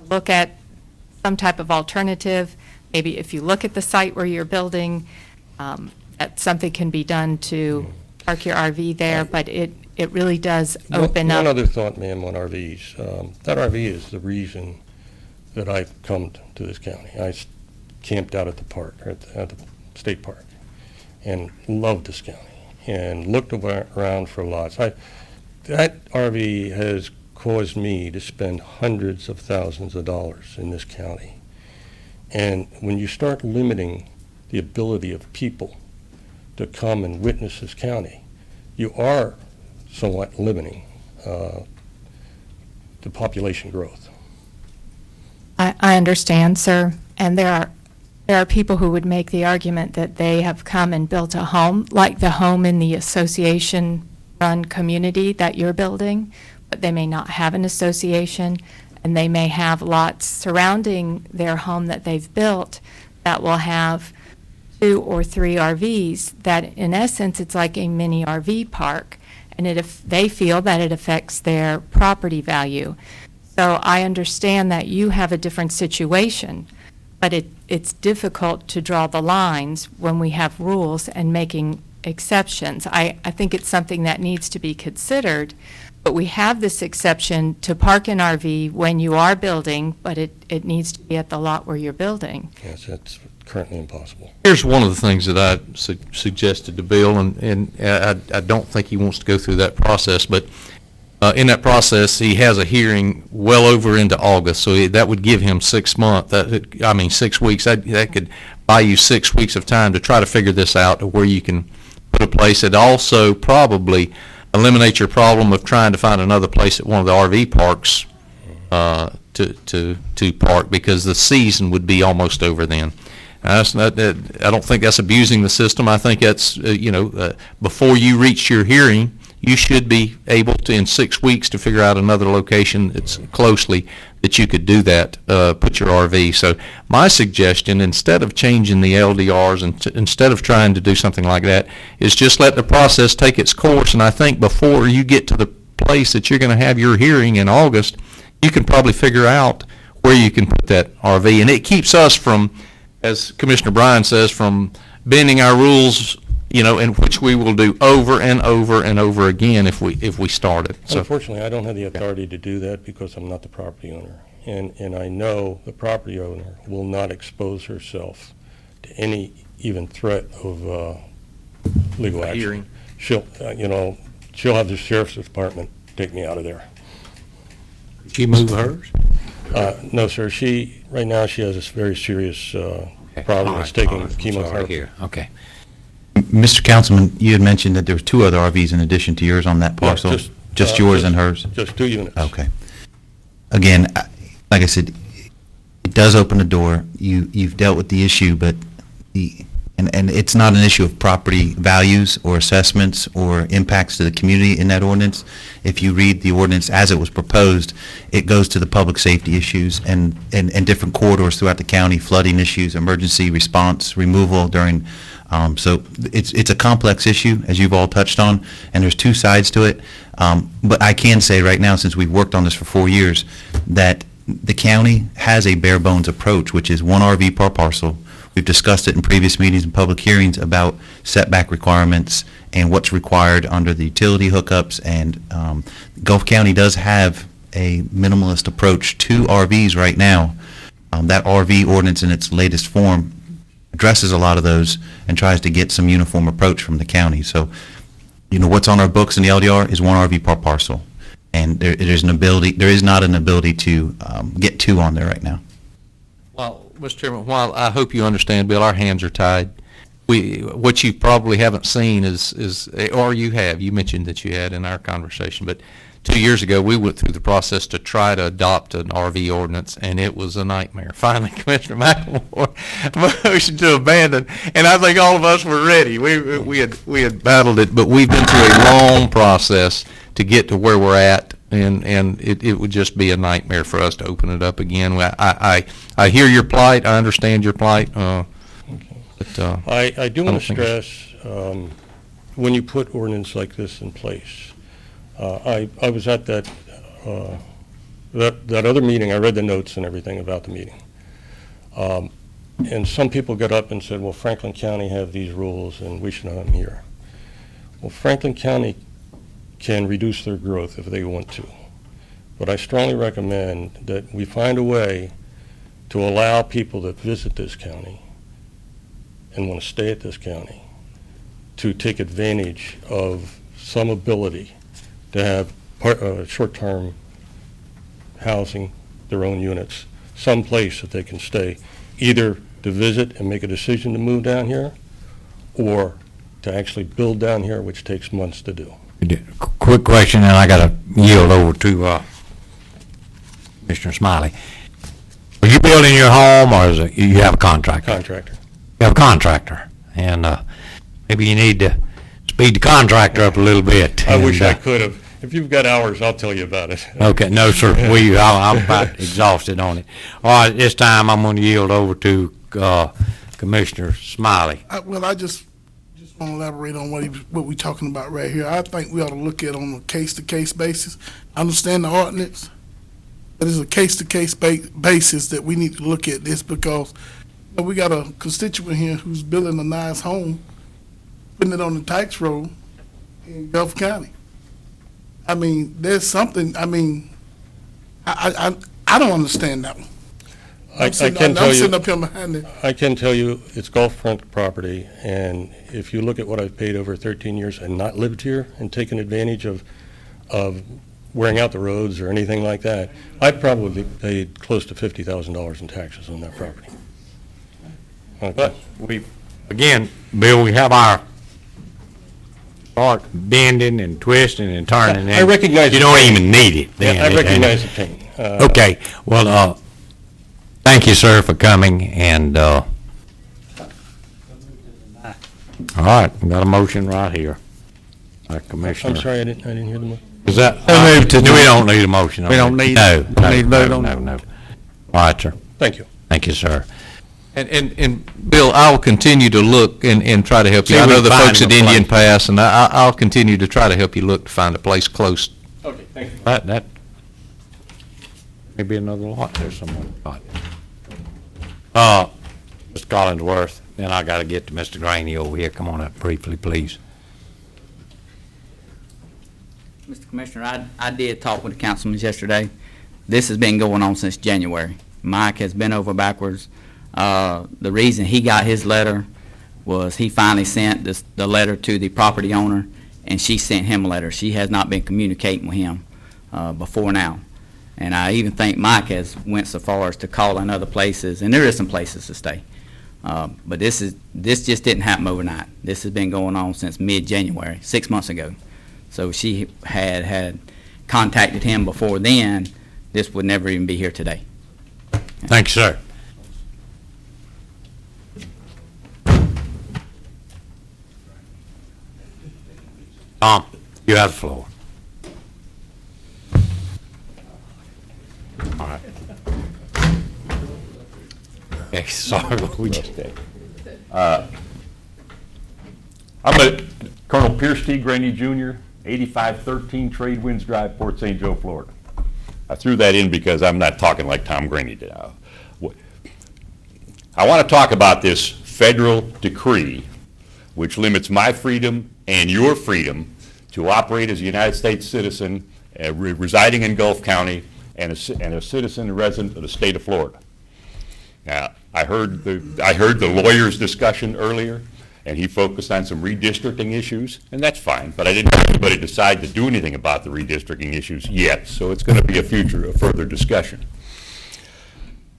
look at some type of alternative, maybe if you look at the site where you're building, that something can be done to park your RV there, but it really does open up. One other thought, ma'am, on RVs. That RV is the reason that I've come to this county. I camped out at the park, or at the state park, and loved this county, and looked around for lots. That RV has caused me to spend hundreds of thousands of dollars in this county. And when you start limiting the ability of people to come and witness this county, you are somewhat limiting the population growth. I understand, sir, and there are people who would make the argument that they have come and built a home, like the home in the association-run community that you're building, but they may not have an association, and they may have lots surrounding their home that they've built that will have 2 or 3 RVs, that in essence, it's like a mini RV park, and if they feel that it affects their property value. So I understand that you have a different situation, but it's difficult to draw the lines when we have rules and making exceptions. I think it's something that needs to be considered, but we have this exception to park an RV when you are building, but it needs to be at the lot where you're building. Yes, that's currently impossible. Here's one of the things that I suggested to Bill, and I don't think he wants to go through that process, but in that process, he has a hearing well over into August, so that would give him 6 months. 6 weeks. That could buy you 6 weeks of time to try to figure this out, to where you can put a place. It also probably eliminates your problem of trying to find another place at one of the RV parks to park, because the season would be almost over then. I don't think that's abusing the system. I think that's before you reach your hearing, you should be able to, in 6 weeks, to figure out another location that's closely that you could do that, put your RV. So my suggestion, instead of changing the LDRs and instead of trying to do something like that, is just let the process take its course. And I think before you get to the place that you're going to have your hearing in August, you can probably figure out where you can put that RV. And it keeps us from, as Commissioner Bryan says, from bending our rules, in which we will do over and over and over again if we start it. So, unfortunately, I don't have the authority to do that because I'm not the property owner. And I know the property owner will not expose herself to any even threat of legal action. Hearing. She'll have the sheriff's department take me out of there. Did you move hers? No, sir. Right now, she has this very serious problem. It's taking chemotherapy. Here, okay. Mr. Councilman, you had mentioned that there were 2 other RVs in addition to yours on that Yeah, parcel? Just yours and hers? Just 2 units. Okay. Again, like I said, it does open the door. You've dealt with the issue, but and it's not an issue of property values or assessments or impacts to the community in that ordinance. If you read the ordinance as it was proposed, it goes to the public safety issues and different corridors throughout the county, flooding issues, emergency response, removal during, so it's a complex issue, as you've all touched on, and there's 2 sides to it. But I can say right now, since we've worked on this for 4 years, that the county has a bare bones approach, which is 1 RV per parcel. We've discussed it in previous meetings and public hearings about setback requirements and what's required under the utility hookups. And Gulf County does have a minimalist approach to RVs right now. That RV ordinance in its latest form addresses a lot of those and tries to get some uniform approach from the county. So, what's on our books in the LDR is 1 RV per parcel. And there is not an ability to get 2 on there right now. Well, Mr. Chairman, while I hope you understand, Bill, our hands are tied. What you probably haven't seen is, or you mentioned that you had in our conversation, but 2 years ago, we went through the process to try to adopt an RV ordinance, and it was a nightmare. Finally, Commissioner McLemore motioned to abandon, and I think all of us were ready. We had battled it, but we've been through a long process to get to where we're at, and it would just be a nightmare for us to open it up again. I hear your plight. I understand your plight. But I do want to think stress, when you put ordinance like this in place, I was at that other meeting. I read the notes and everything about the meeting. And some people got up and said, well, Franklin County have these rules and we should have them here. Well, Franklin County can reduce their growth if they want to. But I strongly recommend that we find a way to allow people that visit this county and want to stay at this county to take advantage of some ability to have short-term housing, their own units, some place that they can stay, either to visit and make a decision to move down here, or to actually build down here, which takes months to do. Quick question, and I got to yield over to Commissioner Smiley. Are you building your home, or is it you have a contractor? Contractor. You have a contractor, and maybe you need to speed the contractor up a little bit. I wish I could have. If you've got hours, I'll tell you about it. Okay, no, sir. I'm about exhausted on it. All right, this time I'm going to yield over to Commissioner Smiley. I just want to elaborate on what we're talking about right here. I think we ought to look at it on a case-to-case basis. I understand the ordinance, but it's a case-to-case basis that we need to look at this, because we got a constituent here who's building a nice home, putting it on the tax roll in Gulf County. I mean, there's something, I don't understand that one. I'm sitting up here behind it. I can tell you it's Gulffront property, and if you look at what I've paid over 13 years and not lived here and taken advantage of wearing out the roads or anything like that, I've probably paid close to $50,000 in taxes on that property. Okay. But again, Bill, we have our start bending and twisting and turning. I recognize you the don't pain. even need it. Then. I recognize the pain. Okay, well, thank you, sir, for coming, and, all right, we got a motion right here. Commissioner. I'm sorry, I didn't hear the motion. Is that, we don't need a motion. We don't need- No, don't need to vote on it. no. All right, sir. Thank you. Thank you, sir. And Bill, I'll continue to look and try to help you. See I if know we the can folks find at him a Indian place. Pass, and I'll continue to try to help you look to find a place close. Okay, thank you. That maybe another lot there somewhere. Mr. Collinsworth, then I got to get to Mr. Graney over here. Come on up briefly, please. Mr. Commissioner, I did talk with the councilman yesterday. This has been going on since January. Mike has been over backwards. The reason he got his letter was he finally sent the letter to the property owner, and she sent him a letter. She has not been communicating with him before now. And I even think Mike has went so far as to call in other places, and there is some places to stay. But this just didn't happen overnight. This has been going on since mid-January, 6 months ago. So she had contacted him before then. This would never even be here today. Thank you, sir. Tom, you have the floor. All right. Okay, sorry, we just did. I'm Colonel Pierce T. Graney Jr., 8513 Trade Winds Drive, Port St. Joe, Florida. I threw that in because I'm not talking like Tom Graney did. I want to talk about this federal decree which limits my freedom and your freedom to operate as a United States citizen residing in Gulf County and a citizen and resident of the state of Florida. Now, I heard the lawyer's discussion earlier, and he focused on some redistricting issues, and that's fine, but I didn't have anybody decide to do anything about the redistricting issues yet, so it's going to be a further discussion.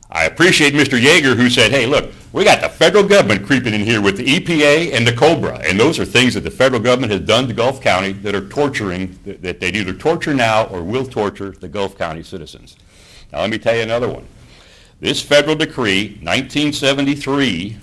I appreciate Mr. Yeager who said, hey, look, we got the federal government creeping in here with the EPA and the COBRA, and those are things that the federal government has done to Gulf County that are torturing, that they either torture now or will torture the Gulf County citizens. Now, let me tell you another one. This federal decree, 1973,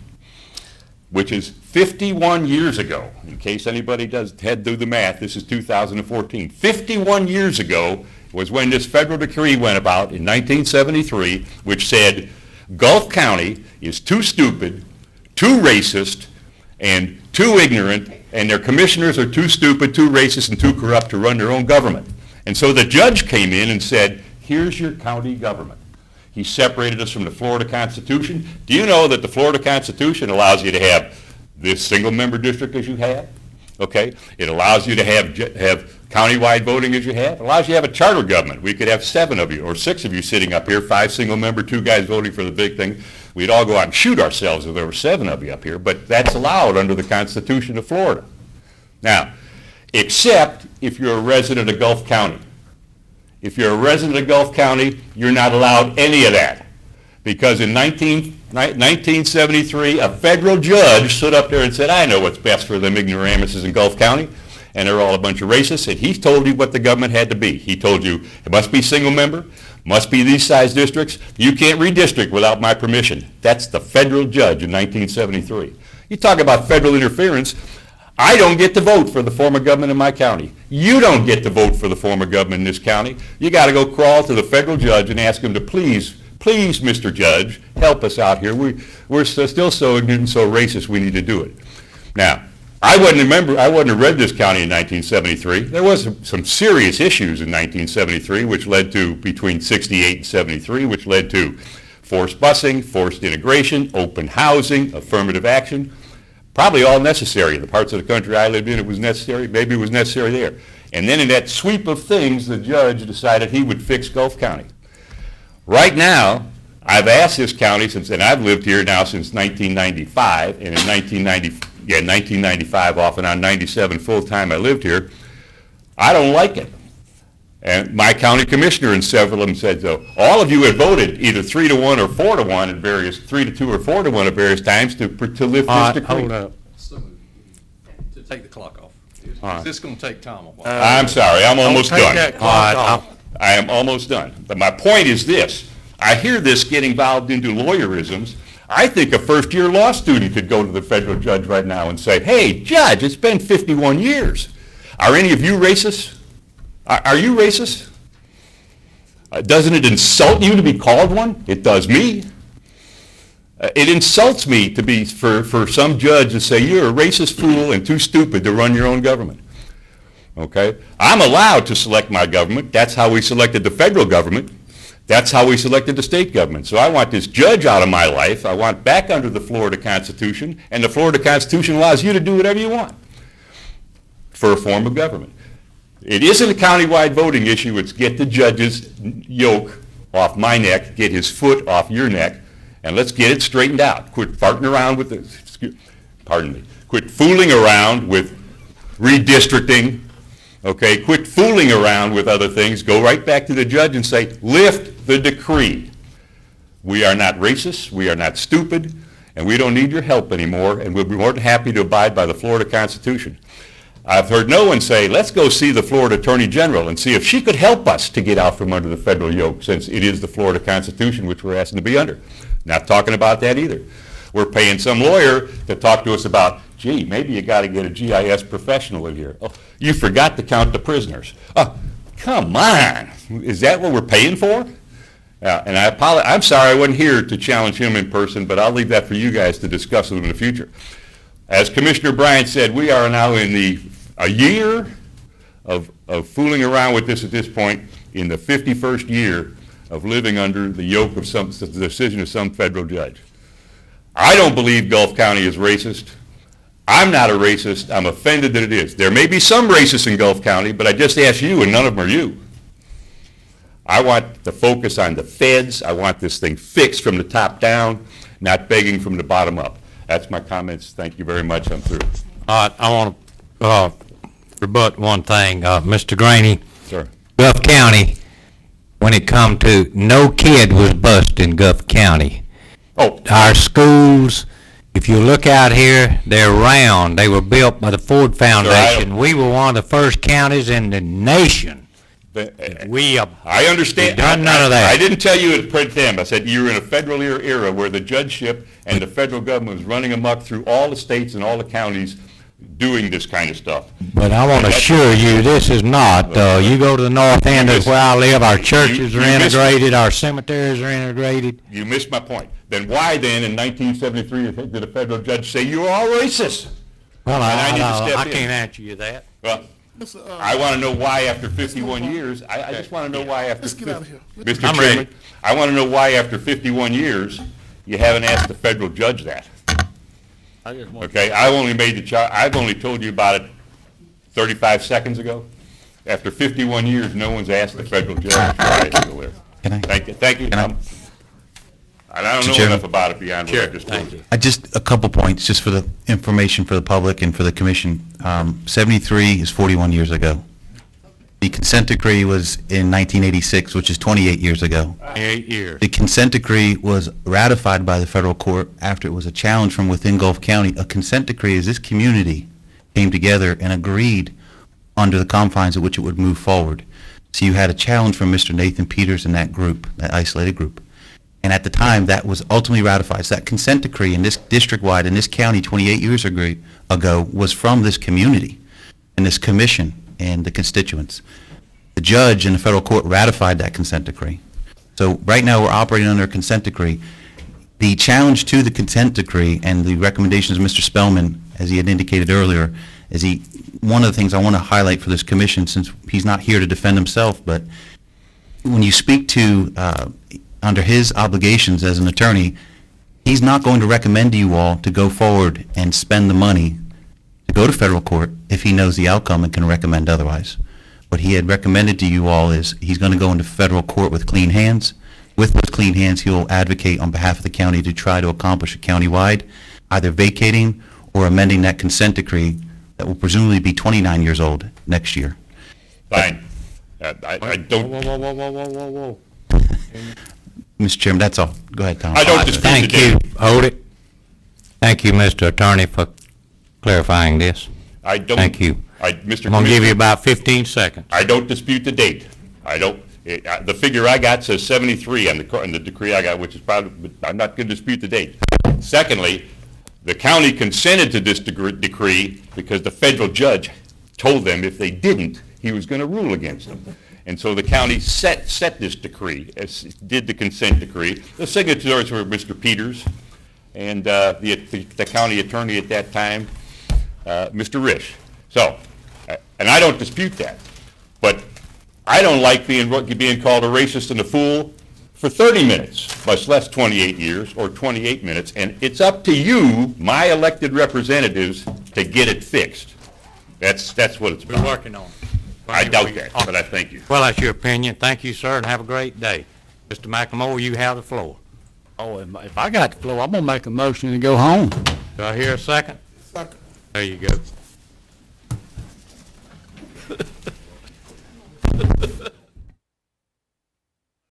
which is 51 years ago, in case anybody had to do the math, this is 2014. 51 years ago was when this federal decree went about in 1973, which said Gulf County is too stupid, too racist, and too ignorant, and their commissioners are too stupid, too racist, and too corrupt to run their own government. And so the judge came in and said, here's your county government. He separated us from the Florida Constitution. Do you know that the Florida Constitution allows you to have this single-member district as you have? Okay? It allows you to have county-wide voting as you have. It allows you to have a charter government. We could have 7 of you or 6 of you sitting up here, 5 single-member, 2 guys voting for the big thing. We'd all go out and shoot ourselves if there were 7 of you up here, but that's allowed under the Constitution of Florida. Now, except if you're a resident of Gulf County. If you're a resident of Gulf County, you're not allowed any of that. Because in 1973, a federal judge stood up there and said, I know what's best for them ignoramuses in Gulf County, and they're all a bunch of racists, and he told you what the government had to be. He told you it must be single member, must be these size districts, you can't redistrict without my permission. That's the federal judge in 1973. You talk about federal interference. I don't get to vote for the form of government in my county. You don't get to vote for the form of government in this county. You got to go crawl to the federal judge and ask him to please, Mr. Judge, help us out here. We're still so ignorant and so racist, we need to do it. Now, I wouldn't have read this county in 1973. There was some serious issues in 1973, which led to, between 68 and 73, which led to forced busing, forced integration, open housing, affirmative action. Probably all necessary. In the parts of the country I lived in, it was necessary. Maybe it was necessary there. And then in that sweep of things, the judge decided he would fix Gulf County. Right now, I've asked this county and I've lived here now since 1995, and in 1995 off and on 97 full-time I lived here. I don't like it. And my county commissioner and several of them said so. All of you have voted either 3-1 or 4-1 at various, 3-2 or 4-1 at various times to lift this decree. Hold up. To take the clock off. Is this going to take time a while? I'm sorry, I'm almost Don't done. take that clock off. I am almost done. But my point is this. I hear this getting involved into lawyerisms. I think a first-year law student could go to the federal judge right now and say, hey, judge, it's been 51 years. Are any of you racist? Are you racist? Doesn't it insult you to be called one? It does me. It insults me to be for some judge to say you're a racist fool and too stupid to run your own government. Okay? I'm allowed to select my government. That's how we selected the federal government. That's how we selected the state government. So I want this judge out of my life. I want back under the Florida Constitution, and the Florida Constitution allows you to do whatever you want for a form of government. It isn't a countywide voting issue. It's get the judge's yoke off my neck, get his foot off your neck, and let's get it straightened out. Quit farting around with quit fooling around with redistricting Okay, quit fooling around with other things, go right back to the judge and say, lift the decree. We are not racist, we are not stupid, and we don't need your help anymore, and we'll be more than happy to abide by the Florida Constitution. I've heard no one say, let's go see the Florida Attorney General and see if she could help us to get out from under the federal yoke, since it is the Florida Constitution which we're asking to be under. Not talking about that either. We're paying some lawyer to talk to us about, gee, maybe you got to get a GIS professional in here. Oh, you forgot to count the prisoners. Oh, come on. Is that what we're paying for? And I apologize. I'm sorry I wasn't here to challenge him in person, but I'll leave that for you guys to discuss with him in the future. As Commissioner Bryant said, we are now in a year of fooling around with this at this point, in the 51st year of living under the yoke of the decision of some federal judge. I don't believe Gulf County is racist. I'm not a racist. I'm offended that it is. There may be some racists in Gulf County, but I just asked you, and none of them are you. I want to focus on the feds. I want this thing fixed from the top down, not begging from the bottom up. That's my comments. Thank you very much. I'm through. All right, I want to rebut one thing. Mr. Graney, Sir. Gulf County, when it come to, no kid was bused in Gulf County. Oh. Our schools, if you look out here, they're round. They were built by the Ford Foundation. We were one of the first counties in the nation. I understand. We've done none of that. I didn't tell you at pre-tem. I said you're in a federal era where the judgeship and the federal government was running amok through all the states and all the counties doing this kind of stuff. But I want to assure you, this is not. You go to the north end of where I live, our churches are integrated, our cemeteries are integrated. You missed my point. Then why then in 1973 did a federal judge say you are all racist? Well, I in. can't answer you that. Well, I want to know why after 51 years, I just want to know why after, Let's get out of here. Mr. Chairman, I want to know why after 51 years, you haven't asked the federal judge that. Okay, I've only told you about it 35 seconds ago. After 51 years, no one's asked the federal judge. Thank you. I don't know enough about it beyond what I just told you. Just a couple points, just for the information for the public and for the commission. 73 is 41 years ago. The consent decree was in 1986, which is 28 years ago. 8 years. The consent decree was ratified by the federal court after it was a challenge from within Gulf County. A consent decree is this community came together and agreed under the confines of which it would move forward. So you had a challenge from Mr. Nathan Peters and that group, that isolated group. And at the time, that was ultimately ratified. So that consent decree in this district-wide, in this county 28 years ago, was from this community and this commission and the constituents. The judge in the federal court ratified that consent decree. So right now, we're operating under a consent decree. The challenge to the consent decree and the recommendations of Mr. Spellman, as he had indicated earlier, one of the things I want to highlight for this commission, since he's not here to defend himself, but when you speak to under his obligations as an attorney, he's not going to recommend to you all to go forward and spend the money to go to federal court if he knows the outcome and can recommend otherwise. What he had recommended to you all is he's going to go into federal court with clean hands. With those clean hands, he will advocate on behalf of the county to try to accomplish a countywide, either vacating or amending that consent decree that will presumably be 29 years old next year. Fine. I don't. Whoa. Mr. Chairman, that's all. Go ahead, Tom. I don't dispute Thank you. Hold it. Thank you, Mr. Attorney, for clarifying this. I don't. Thank you. Mr. I'm going to give you about 15 seconds. I don't dispute the date. The figure I got says 73 on the decree I got, which is probably, I'm not going to dispute the date. Secondly, the county consented to this decree because the federal judge told them if they didn't, he was going to rule against them. And so the county set this decree, did the consent decree. The signatories were Mr. Peters and the county attorney at that time, Mr. Risch. So, and I don't dispute that, but I don't like being called a racist and a fool for 30 minutes, much less 28 years or 28 minutes, and it's up to you, my elected representatives, to get it fixed. That's what it's about. We're working on it. I doubt that, but I thank you. Well, that's your opinion. Thank you, sir, and have a great day. Mr. McLemore, you have the floor. Oh, if I got the floor, I'm gonna make a motion to go home. Do I hear a second? Second. There you go.